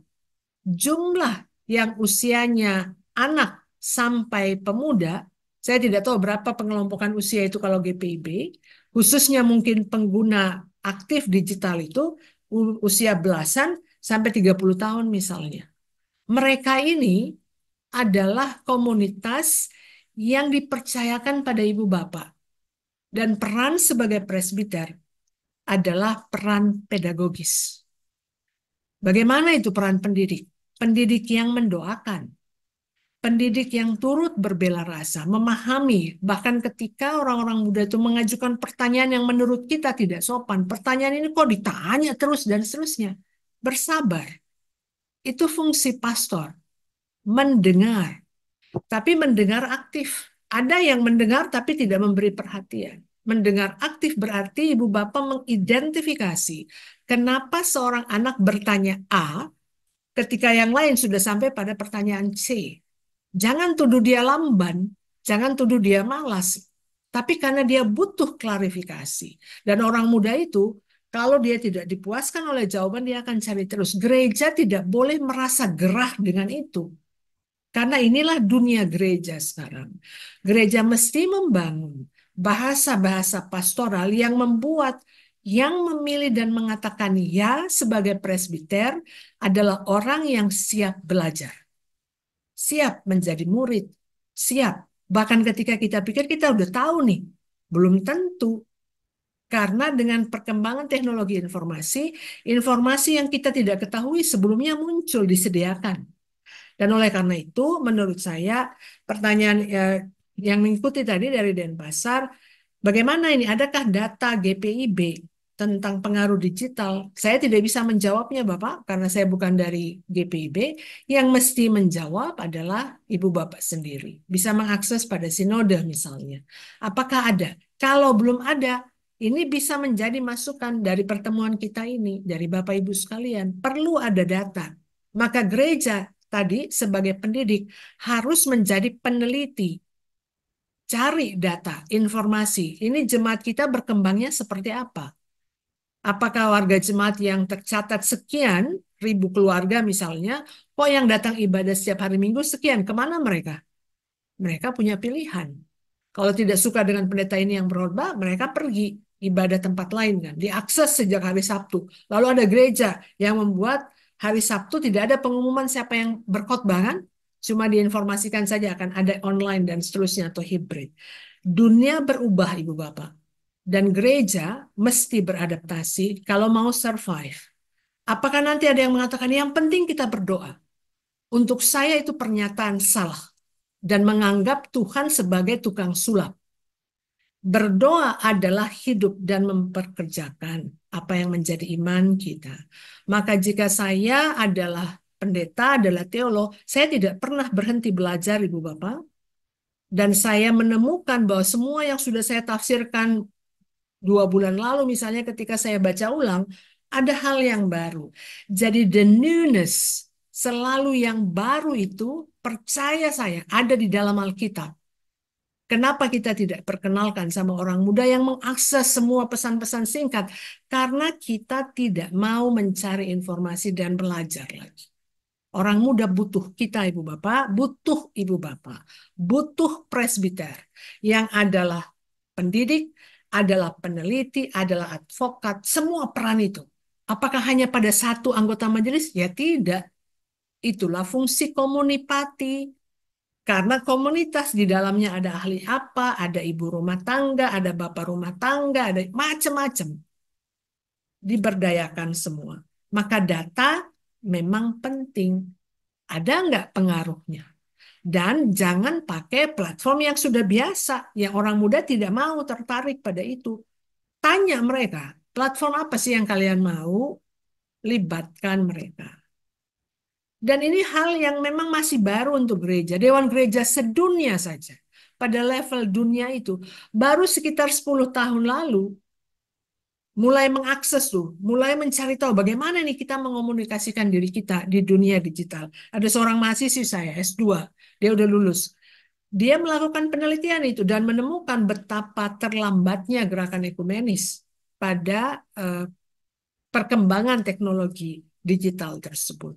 jumlah yang usianya anak sampai pemuda, saya tidak tahu berapa pengelompokan usia itu kalau GPIB, khususnya mungkin pengguna aktif digital itu usia belasan sampai 30 tahun misalnya. Mereka ini adalah komunitas yang dipercayakan pada Ibu Bapak. Dan peran sebagai presbiter adalah peran pedagogis. Bagaimana itu peran pendidik? Pendidik yang mendoakan, pendidik yang turut berbela rasa, memahami, bahkan ketika orang-orang muda itu mengajukan pertanyaan yang menurut kita tidak sopan, pertanyaan ini kok ditanya terus dan seterusnya. Bersabar. Itu fungsi pastor. Mendengar. Tapi mendengar aktif. Ada yang mendengar tapi tidak memberi perhatian. Mendengar aktif berarti ibu bapak mengidentifikasi kenapa seorang anak bertanya A ketika yang lain sudah sampai pada pertanyaan C. Jangan tuduh dia lamban, jangan tuduh dia malas, tapi karena dia butuh klarifikasi. Dan orang muda itu, kalau dia tidak dipuaskan oleh jawaban, dia akan cari terus. Gereja tidak boleh merasa gerah dengan itu. Karena inilah dunia gereja sekarang. Gereja mesti membangun bahasa-bahasa pastoral yang membuat yang memilih dan mengatakan ya sebagai presbiter adalah orang yang siap belajar, siap menjadi murid, siap. Bahkan ketika kita pikir kita udah tahu nih, belum tentu. Karena dengan perkembangan teknologi informasi, informasi yang kita tidak ketahui sebelumnya muncul, disediakan. Dan oleh karena itu, menurut saya, pertanyaan yang mengikuti tadi dari Denpasar, bagaimana ini? Adakah data GPIB tentang pengaruh digital? Saya tidak bisa menjawabnya, Bapak, karena saya bukan dari GPIB. Yang mesti menjawab adalah Ibu Bapak sendiri. Bisa mengakses pada sinode misalnya. Apakah ada? Kalau belum ada, ini bisa menjadi masukan dari pertemuan kita ini, dari Bapak Ibu sekalian. Perlu ada data. Maka gereja tadi sebagai pendidik harus menjadi peneliti, cari data, informasi. Ini jemaat kita berkembangnya seperti apa? Apakah warga jemaat yang tercatat sekian ribu keluarga misalnya, kok yang datang ibadah setiap hari Minggu sekian, kemana mereka? Mereka punya pilihan. Kalau tidak suka dengan pendeta ini yang berkhotbah, mereka pergi ibadah tempat lain kan, diakses sejak hari Sabtu. Lalu ada gereja yang membuat hari Sabtu tidak ada pengumuman siapa yang berkhotbah kan, cuma diinformasikan saja akan ada online dan seterusnya atau hibrid. Dunia berubah Ibu Bapak, dan gereja mesti beradaptasi kalau mau survive. Apakah nanti ada yang mengatakan yang penting kita berdoa? Untuk saya itu pernyataan salah dan menganggap Tuhan sebagai tukang sulap. Berdoa adalah hidup dan memperkerjakan apa yang menjadi iman kita. Maka jika saya adalah pendeta, adalah teolog, saya tidak pernah berhenti belajar, Ibu Bapak. Dan saya menemukan bahwa semua yang sudah saya tafsirkan 2 bulan lalu, misalnya ketika saya baca ulang, ada hal yang baru. Jadi the newness, selalu yang baru itu, percaya saya, ada di dalam Alkitab. Kenapa kita tidak perkenalkan sama orang muda yang mengakses semua pesan-pesan singkat? Karena kita tidak mau mencari informasi dan belajar lagi. Orang muda butuh kita, Ibu Bapak, butuh Ibu Bapak, butuh presbiter yang adalah pendidik, adalah peneliti, adalah advokat, semua peran itu. Apakah hanya pada satu anggota majelis? Ya tidak. Itulah fungsi komunipati. Karena komunitas di dalamnya ada ahli apa, ada ibu rumah tangga, ada bapak rumah tangga, ada macam-macam. Diberdayakan semua. Maka data memang penting. Ada nggak pengaruhnya? Dan jangan pakai platform yang sudah biasa, yang orang muda tidak mau tertarik pada itu. Tanya mereka, platform apa sih yang kalian mau? Libatkan mereka. Dan ini hal yang memang masih baru untuk gereja. Dewan gereja sedunia saja. Pada level dunia itu. Baru sekitar 10 tahun lalu. Mulai mengakses tuh. Mulai mencari tahu bagaimana nih kita mengomunikasikan diri kita di dunia digital. Ada seorang mahasiswi saya, S2. Dia udah lulus. Dia melakukan penelitian itu dan menemukan betapa terlambatnya gerakan ekumenis pada perkembangan teknologi digital tersebut.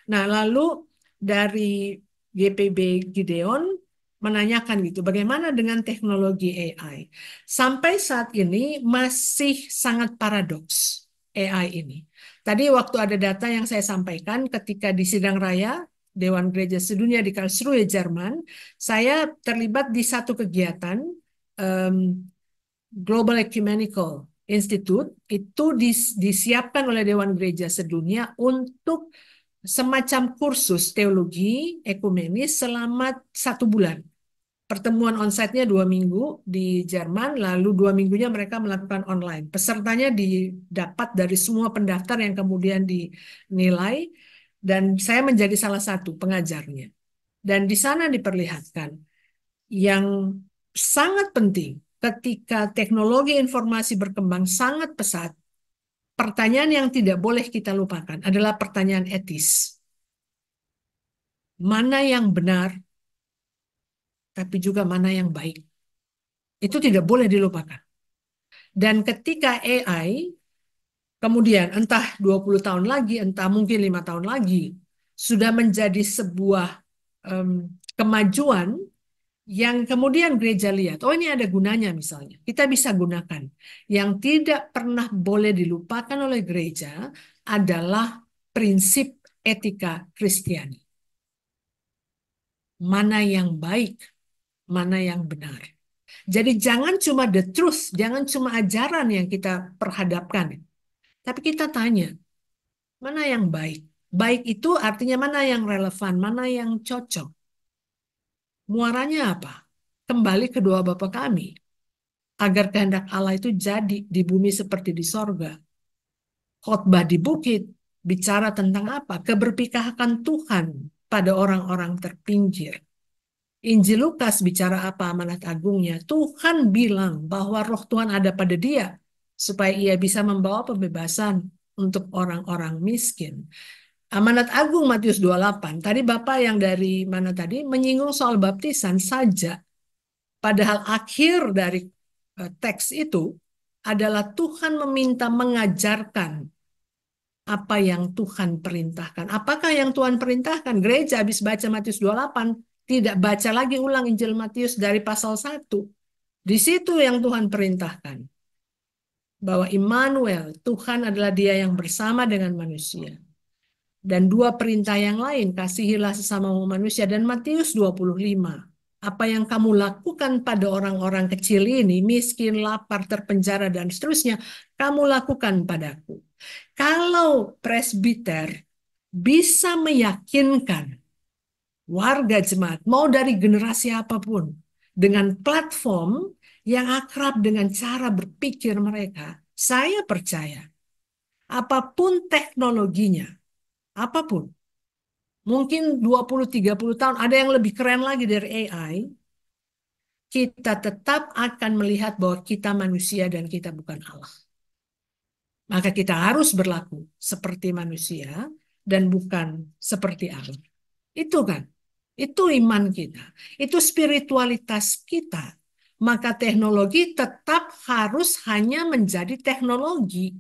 Nah, lalu dari GPB Gideon menanyakan gitu, bagaimana dengan teknologi AI? Sampai saat ini masih sangat paradoks AI ini. Tadi waktu ada data yang saya sampaikan ketika di sidang raya Dewan Gereja Sedunia di Karlsruhe, Jerman, saya terlibat di satu kegiatan Global Ecumenical Institute, itu disiapkan oleh Dewan Gereja Sedunia untuk semacam kursus teologi ekumenis selama 1 bulan. Pertemuan onsite-nya 2 minggu di Jerman, lalu 2 minggunya mereka melakukan online. Pesertanya didapat dari semua pendaftar yang kemudian dinilai, dan saya menjadi salah satu pengajarnya. Dan di sana diperlihatkan yang sangat penting ketika teknologi informasi berkembang sangat pesat, pertanyaan yang tidak boleh kita lupakan adalah pertanyaan etis. Mana yang benar, tapi juga mana yang baik. Itu tidak boleh dilupakan. Dan ketika AI, kemudian entah 20 tahun lagi, entah mungkin 5 tahun lagi, sudah menjadi sebuah kemajuan yang kemudian gereja lihat, oh ini ada gunanya misalnya, kita bisa gunakan. Yang tidak pernah boleh dilupakan oleh gereja adalah prinsip etika Kristiani. Mana yang baik, mana yang benar. Jadi jangan cuma the truth, jangan cuma ajaran yang kita perhadapkan. Tapi kita tanya, mana yang baik? Baik itu artinya mana yang relevan, mana yang cocok. Muaranya apa? Kembali ke doa Bapa kami, agar kehendak Allah itu jadi di bumi seperti di sorga. Khotbah di bukit bicara tentang apa? Keberpihakan Tuhan pada orang-orang terpinggir. Injil Lukas bicara apa amanat agungnya? Tuhan bilang bahwa roh Tuhan ada pada dia supaya ia bisa membawa pembebasan untuk orang-orang miskin. Amanat Agung Matius 28. Tadi Bapak yang dari mana tadi menyinggung soal baptisan saja. Padahal akhir dari teks itu adalah Tuhan meminta mengajarkan apa yang Tuhan perintahkan. Apakah yang Tuhan perintahkan? Gereja habis baca Matius 28 tidak baca lagi ulang Injil Matius dari pasal 1. Di situ yang Tuhan perintahkan. Bahwa Immanuel, Tuhan adalah dia yang bersama dengan manusia. Dan dua perintah yang lain, kasihilah sesama manusia. Dan Matius 25. Apa yang kamu lakukan pada orang-orang kecil ini, miskin, lapar, terpenjara, dan seterusnya, kamu lakukan padaku. Kalau presbiter bisa meyakinkan warga jemaat, mau dari generasi apapun, dengan platform yang akrab dengan cara berpikir mereka, saya percaya, apapun teknologinya, apapun, mungkin 20-30 tahun, ada yang lebih keren lagi dari AI, kita tetap akan melihat bahwa kita manusia dan kita bukan Allah. Maka kita harus berlaku seperti manusia dan bukan seperti Allah. Itu kan, itu iman kita, itu spiritualitas kita. Maka teknologi tetap harus hanya menjadi teknologi.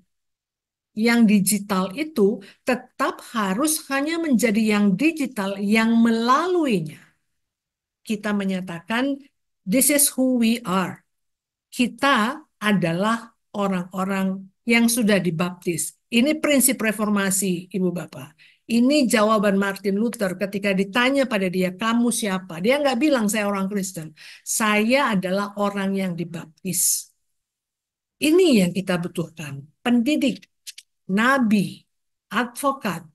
Yang digital itu tetap harus hanya menjadi yang digital yang melaluinya kita menyatakan this is who we are. Kita adalah orang-orang yang sudah dibaptis. Ini prinsip reformasi, Ibu Bapak. Ini jawaban Martin Luther ketika ditanya pada dia, kamu siapa? Dia nggak bilang saya orang Kristen. Saya adalah orang yang dibaptis. Ini yang kita butuhkan. Pendidik, nabi, advokat,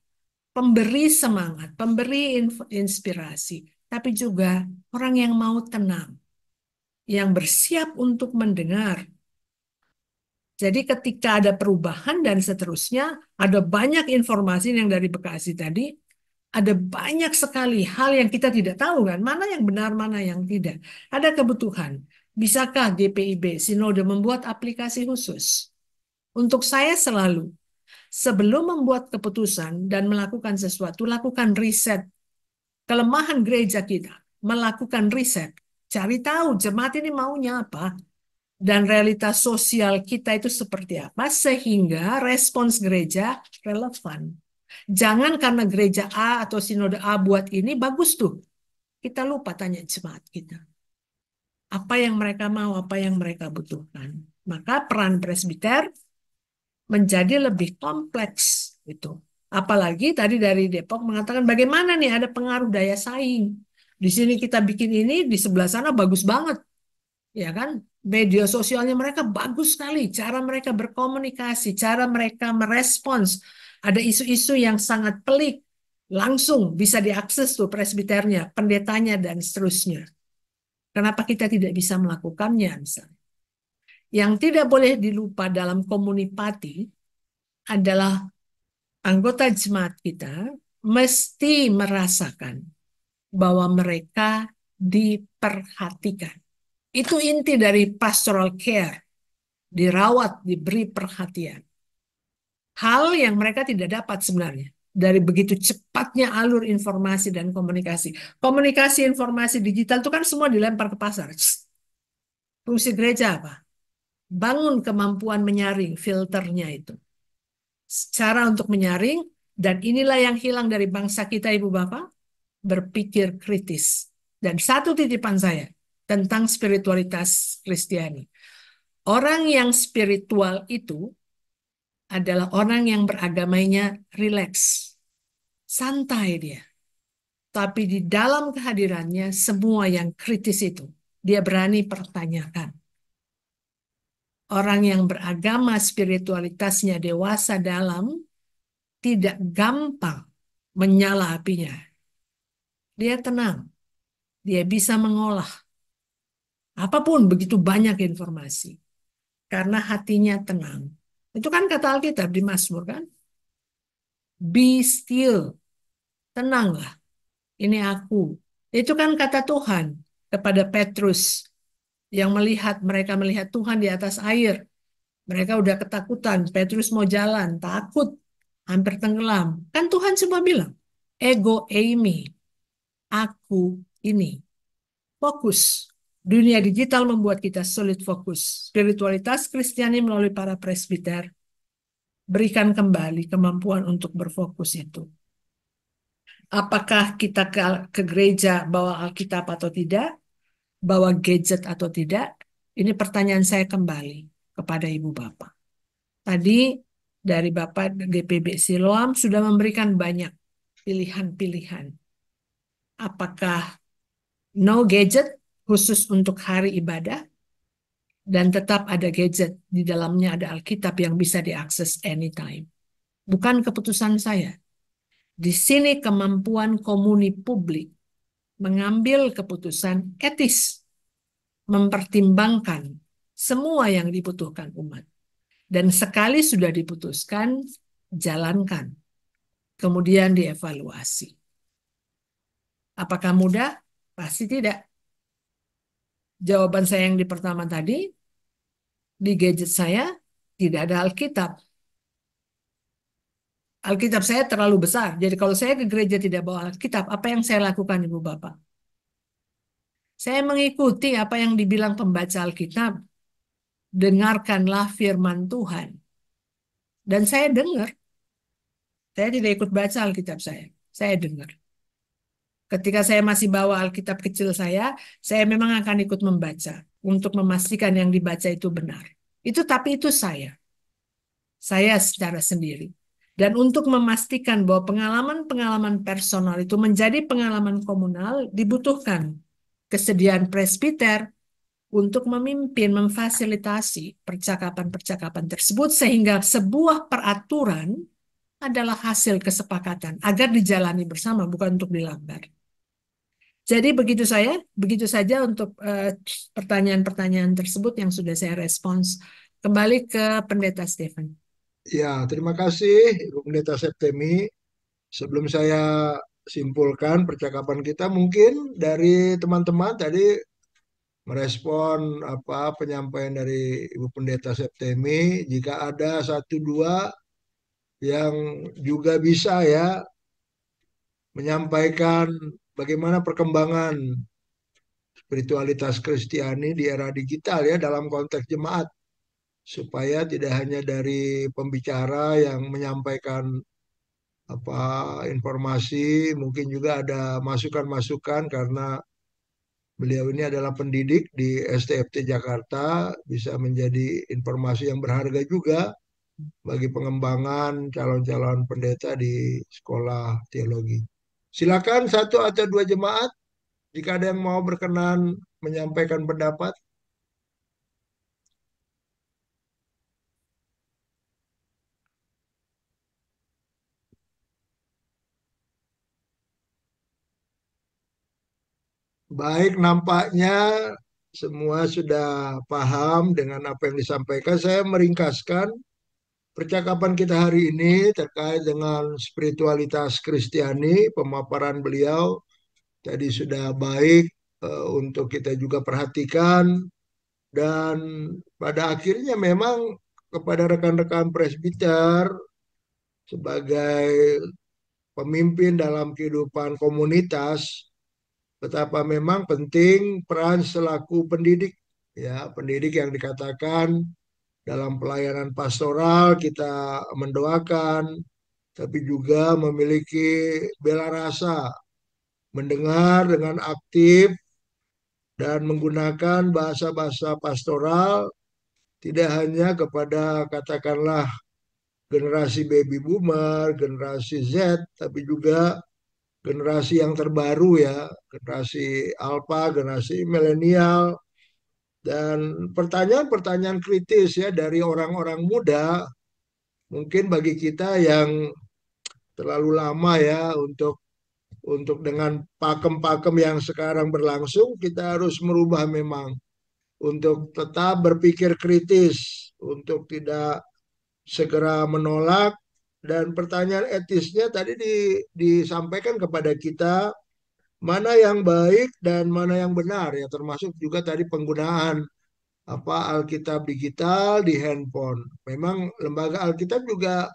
pemberi semangat, pemberi inspirasi, tapi juga orang yang mau tenang, yang bersiap untuk mendengar. Jadi ketika ada perubahan dan seterusnya, ada banyak informasi yang dari Bekasi tadi, ada banyak sekali hal yang kita tidak tahu kan, mana yang benar, mana yang tidak. Ada kebutuhan. Bisakah GPIB, Sinode membuat aplikasi khusus? Untuk saya selalu, sebelum membuat keputusan dan melakukan sesuatu, lakukan riset. Kelemahan gereja kita, melakukan riset. Cari tahu jemaat ini maunya apa. Dan realitas sosial kita itu seperti apa, sehingga respons gereja relevan. Jangan karena gereja A atau sinode A buat ini, bagus tuh. Kita lupa tanya jemaat kita. Apa yang mereka mau, apa yang mereka butuhkan. Maka peran presbiter menjadi lebih kompleks. Itu. Apalagi tadi dari Depok mengatakan bagaimana nih ada pengaruh daya saing. Di sini kita bikin ini, di sebelah sana bagus banget. Ya kan? Media sosialnya mereka bagus sekali, cara mereka berkomunikasi, cara mereka merespons. Ada isu-isu yang sangat pelik, langsung bisa diakses tuh presbiternya, pendetanya, dan seterusnya. Kenapa kita tidak bisa melakukannya misalnya? Yang tidak boleh dilupa dalam komunipati adalah anggota jemaat kita mesti merasakan bahwa mereka diperhatikan. Itu inti dari pastoral care, dirawat, diberi perhatian. Hal yang mereka tidak dapat sebenarnya dari begitu cepatnya alur informasi dan komunikasi. Komunikasi informasi digital itu kan semua dilempar ke pasar. Fungsi gereja apa? Bangun kemampuan menyaring filternya itu. Cara untuk menyaring, dan inilah yang hilang dari bangsa kita, Ibu Bapak, berpikir kritis. Dan satu titipan saya tentang spiritualitas Kristiani. Orang yang spiritual itu adalah orang yang beragamanya rileks, santai dia. Tapi di dalam kehadirannya, semua yang kritis itu, dia berani pertanyakan. Orang yang beragama spiritualitasnya dewasa dalam, tidak gampang menyala apinya. Dia tenang, dia bisa mengolah apapun, begitu banyak informasi. Karena hatinya tenang. Itu kan kata Alkitab di Mazmur kan? Be still, tenanglah, ini aku. Itu kan kata Tuhan kepada Petrus yang mereka melihat Tuhan di atas air. Mereka udah ketakutan, Petrus mau jalan, takut, hampir tenggelam. Kan Tuhan cuma bilang, ego eimi, aku ini. Fokus. Dunia digital membuat kita sulit fokus. Spiritualitas Kristiani melalui para presbiter berikan kembali kemampuan untuk berfokus itu. Apakah kita ke gereja bawa Alkitab atau tidak? Bawa gadget atau tidak? Ini pertanyaan saya kembali kepada Ibu Bapak. Tadi dari Bapak GPB Siloam sudah memberikan banyak pilihan-pilihan. Apakah no gadget khusus untuk hari ibadah? Dan tetap ada gadget, di dalamnya ada Alkitab yang bisa diakses anytime. Bukan keputusan saya. Di sini kemampuan komuni publik mengambil keputusan etis, mempertimbangkan semua yang dibutuhkan umat. Dan sekali sudah diputuskan, jalankan. Kemudian dievaluasi. Apakah mudah? Pasti tidak. Jawaban saya yang di pertama tadi, di gadget saya tidak ada Alkitab. Alkitab saya terlalu besar. Jadi kalau saya ke gereja tidak bawa Alkitab, apa yang saya lakukan, Ibu Bapak? Saya mengikuti apa yang dibilang pembaca Alkitab. Dengarkanlah firman Tuhan. Dan saya dengar. Saya tidak ikut baca Alkitab saya. Saya dengar. Ketika saya masih bawa Alkitab kecil saya memang akan ikut membaca untuk memastikan yang dibaca itu benar. Tapi itu saya. Saya secara sendiri. Dan untuk memastikan bahwa pengalaman-pengalaman personal itu menjadi pengalaman komunal, dibutuhkan kesediaan presbiter untuk memimpin, memfasilitasi percakapan-percakapan tersebut sehingga sebuah peraturan adalah hasil kesepakatan agar dijalani bersama, bukan untuk dilanggar. Jadi begitu saja untuk pertanyaan-pertanyaan tersebut yang sudah saya respons. Kembali ke Pendeta Stephen. Ya, terima kasih Ibu Pendeta Septemi. Sebelum saya simpulkan percakapan kita, mungkin dari teman-teman tadi merespon apa penyampaian dari Ibu Pendeta Septemi, jika ada satu dua yang juga bisa ya menyampaikan bagaimana perkembangan spiritualitas Kristiani di era digital ya dalam konteks jemaat, supaya tidak hanya dari pembicara yang menyampaikan apa informasi, mungkin juga ada masukan-masukan karena beliau ini adalah pendidik di STFT Jakarta, bisa menjadi informasi yang berharga juga bagi pengembangan calon-calon pendeta di sekolah teologi. Silakan satu atau dua jemaat jika ada yang mau berkenan menyampaikan pendapat. Baik, nampaknya semua sudah paham dengan apa yang disampaikan. Saya meringkaskan percakapan kita hari ini terkait dengan spiritualitas Kristiani. Pemaparan beliau tadi sudah baik untuk kita juga perhatikan. Dan pada akhirnya memang kepada rekan-rekan presbiter sebagai pemimpin dalam kehidupan komunitas, betapa memang penting peran selaku pendidik, ya, pendidik yang dikatakan dalam pelayanan pastoral kita mendoakan, tapi juga memiliki bela rasa, mendengar dengan aktif dan menggunakan bahasa-bahasa pastoral tidak hanya kepada katakanlah generasi baby boomer, generasi Z, tapi juga generasi yang terbaru ya, generasi alpha, generasi milenial, dan pertanyaan-pertanyaan kritis ya dari orang-orang muda, mungkin bagi kita yang terlalu lama ya untuk dengan pakem-pakem yang sekarang berlangsung, kita harus merubah memang untuk tetap berpikir kritis, untuk tidak segera menolak, dan pertanyaan etisnya tadi disampaikan kepada kita mana yang baik dan mana yang benar ya, termasuk juga tadi penggunaan Alkitab digital di handphone. Memang lembaga Alkitab juga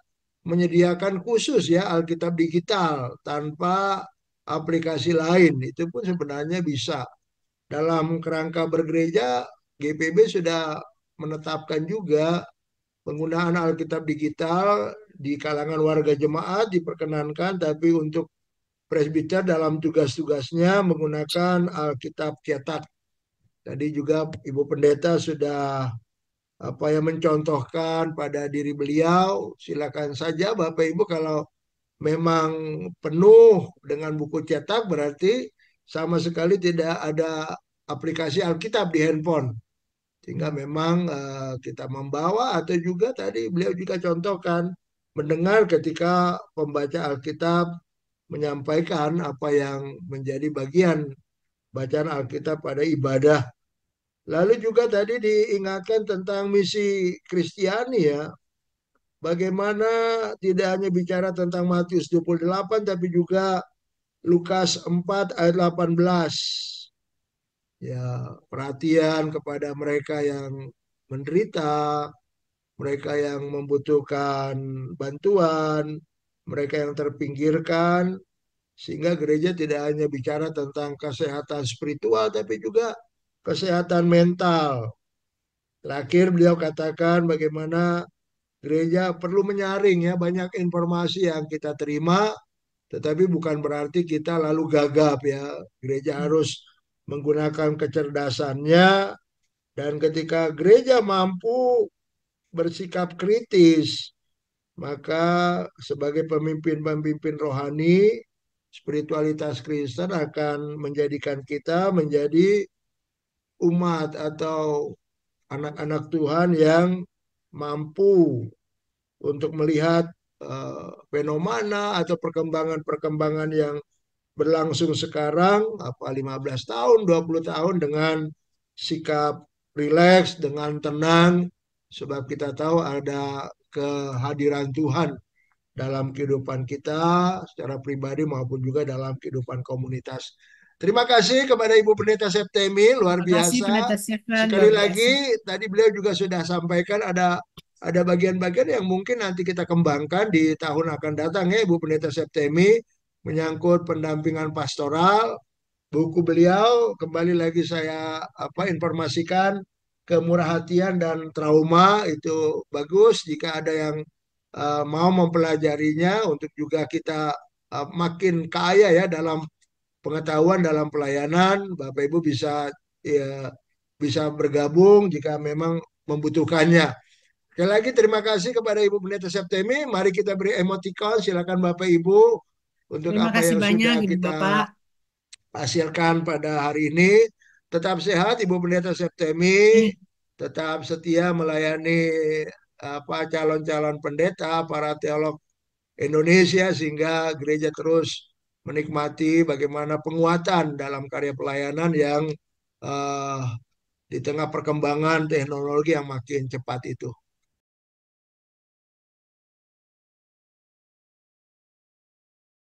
menyediakan khusus ya Alkitab digital tanpa aplikasi lain. Itu pun sebenarnya bisa. Dalam kerangka bergereja, GPB sudah menetapkan juga penggunaan Alkitab digital di kalangan warga jemaat diperkenankan, tapi untuk presbiter dalam tugas-tugasnya menggunakan Alkitab cetak. Tadi juga Ibu Pendeta sudah mencontohkan pada diri beliau. Silakan saja Bapak Ibu, kalau memang penuh dengan buku cetak berarti sama sekali tidak ada aplikasi Alkitab di handphone. Sehingga memang kita membawa, atau juga tadi beliau juga contohkan mendengar ketika pembaca Alkitab menyampaikan apa yang menjadi bagian bacaan Alkitab pada ibadah. Lalu juga tadi diingatkan tentang misi Kristiani ya. Bagaimana tidak hanya bicara tentang Matius 28 tapi juga Lukas 4 ayat 18. Ya, perhatian kepada mereka yang menderita, mereka yang membutuhkan bantuan, mereka yang terpinggirkan, sehingga gereja tidak hanya bicara tentang kesehatan spiritual tapi juga kesehatan mental. Terakhir beliau katakan bagaimana gereja perlu menyaring ya banyak informasi yang kita terima, tetapi bukan berarti kita lalu gagap ya. Gereja harus menggunakan kecerdasannya, dan ketika gereja mampu bersikap kritis, maka sebagai pemimpin-pemimpin rohani, spiritualitas Kristen akan menjadikan kita menjadi umat atau anak-anak Tuhan yang mampu untuk melihat fenomena atau perkembangan-perkembangan yang berlangsung sekarang 15 tahun, 20 tahun dengan sikap rileks, dengan tenang, sebab kita tahu ada kehadiran Tuhan dalam kehidupan kita secara pribadi maupun juga dalam kehidupan komunitas. Terima kasih kepada Ibu Pendeta Septemi, luar Terima kasih, biasa. Pendeta Stephen, Sekali luar lagi, biasa. tadi beliau juga sudah sampaikan ada bagian-bagian yang mungkin nanti kita kembangkan di tahun akan datang ya Ibu Pendeta Septemi, menyangkut pendampingan pastoral. Buku beliau kembali lagi saya informasikan, Kemurahhatian dan Trauma, itu bagus jika ada yang mau mempelajarinya untuk juga kita makin kaya ya dalam pengetahuan dalam pelayanan. Bapak Ibu bisa ya, bisa bergabung jika memang membutuhkannya. Sekali lagi terima kasih kepada Ibu Pendeta Septemi. Mari kita beri emoticon. Silakan Bapak Ibu untuk Terima apa kasih yang banyak, sudah Ibu kita Bapak. hasilkan pada hari ini. Tetap sehat Ibu Pendeta Septemi. Tetap setia melayani calon-calon pendeta, para teolog Indonesia, sehingga gereja terus menikmati bagaimana penguatan dalam karya pelayanan yang di tengah perkembangan teknologi yang makin cepat itu.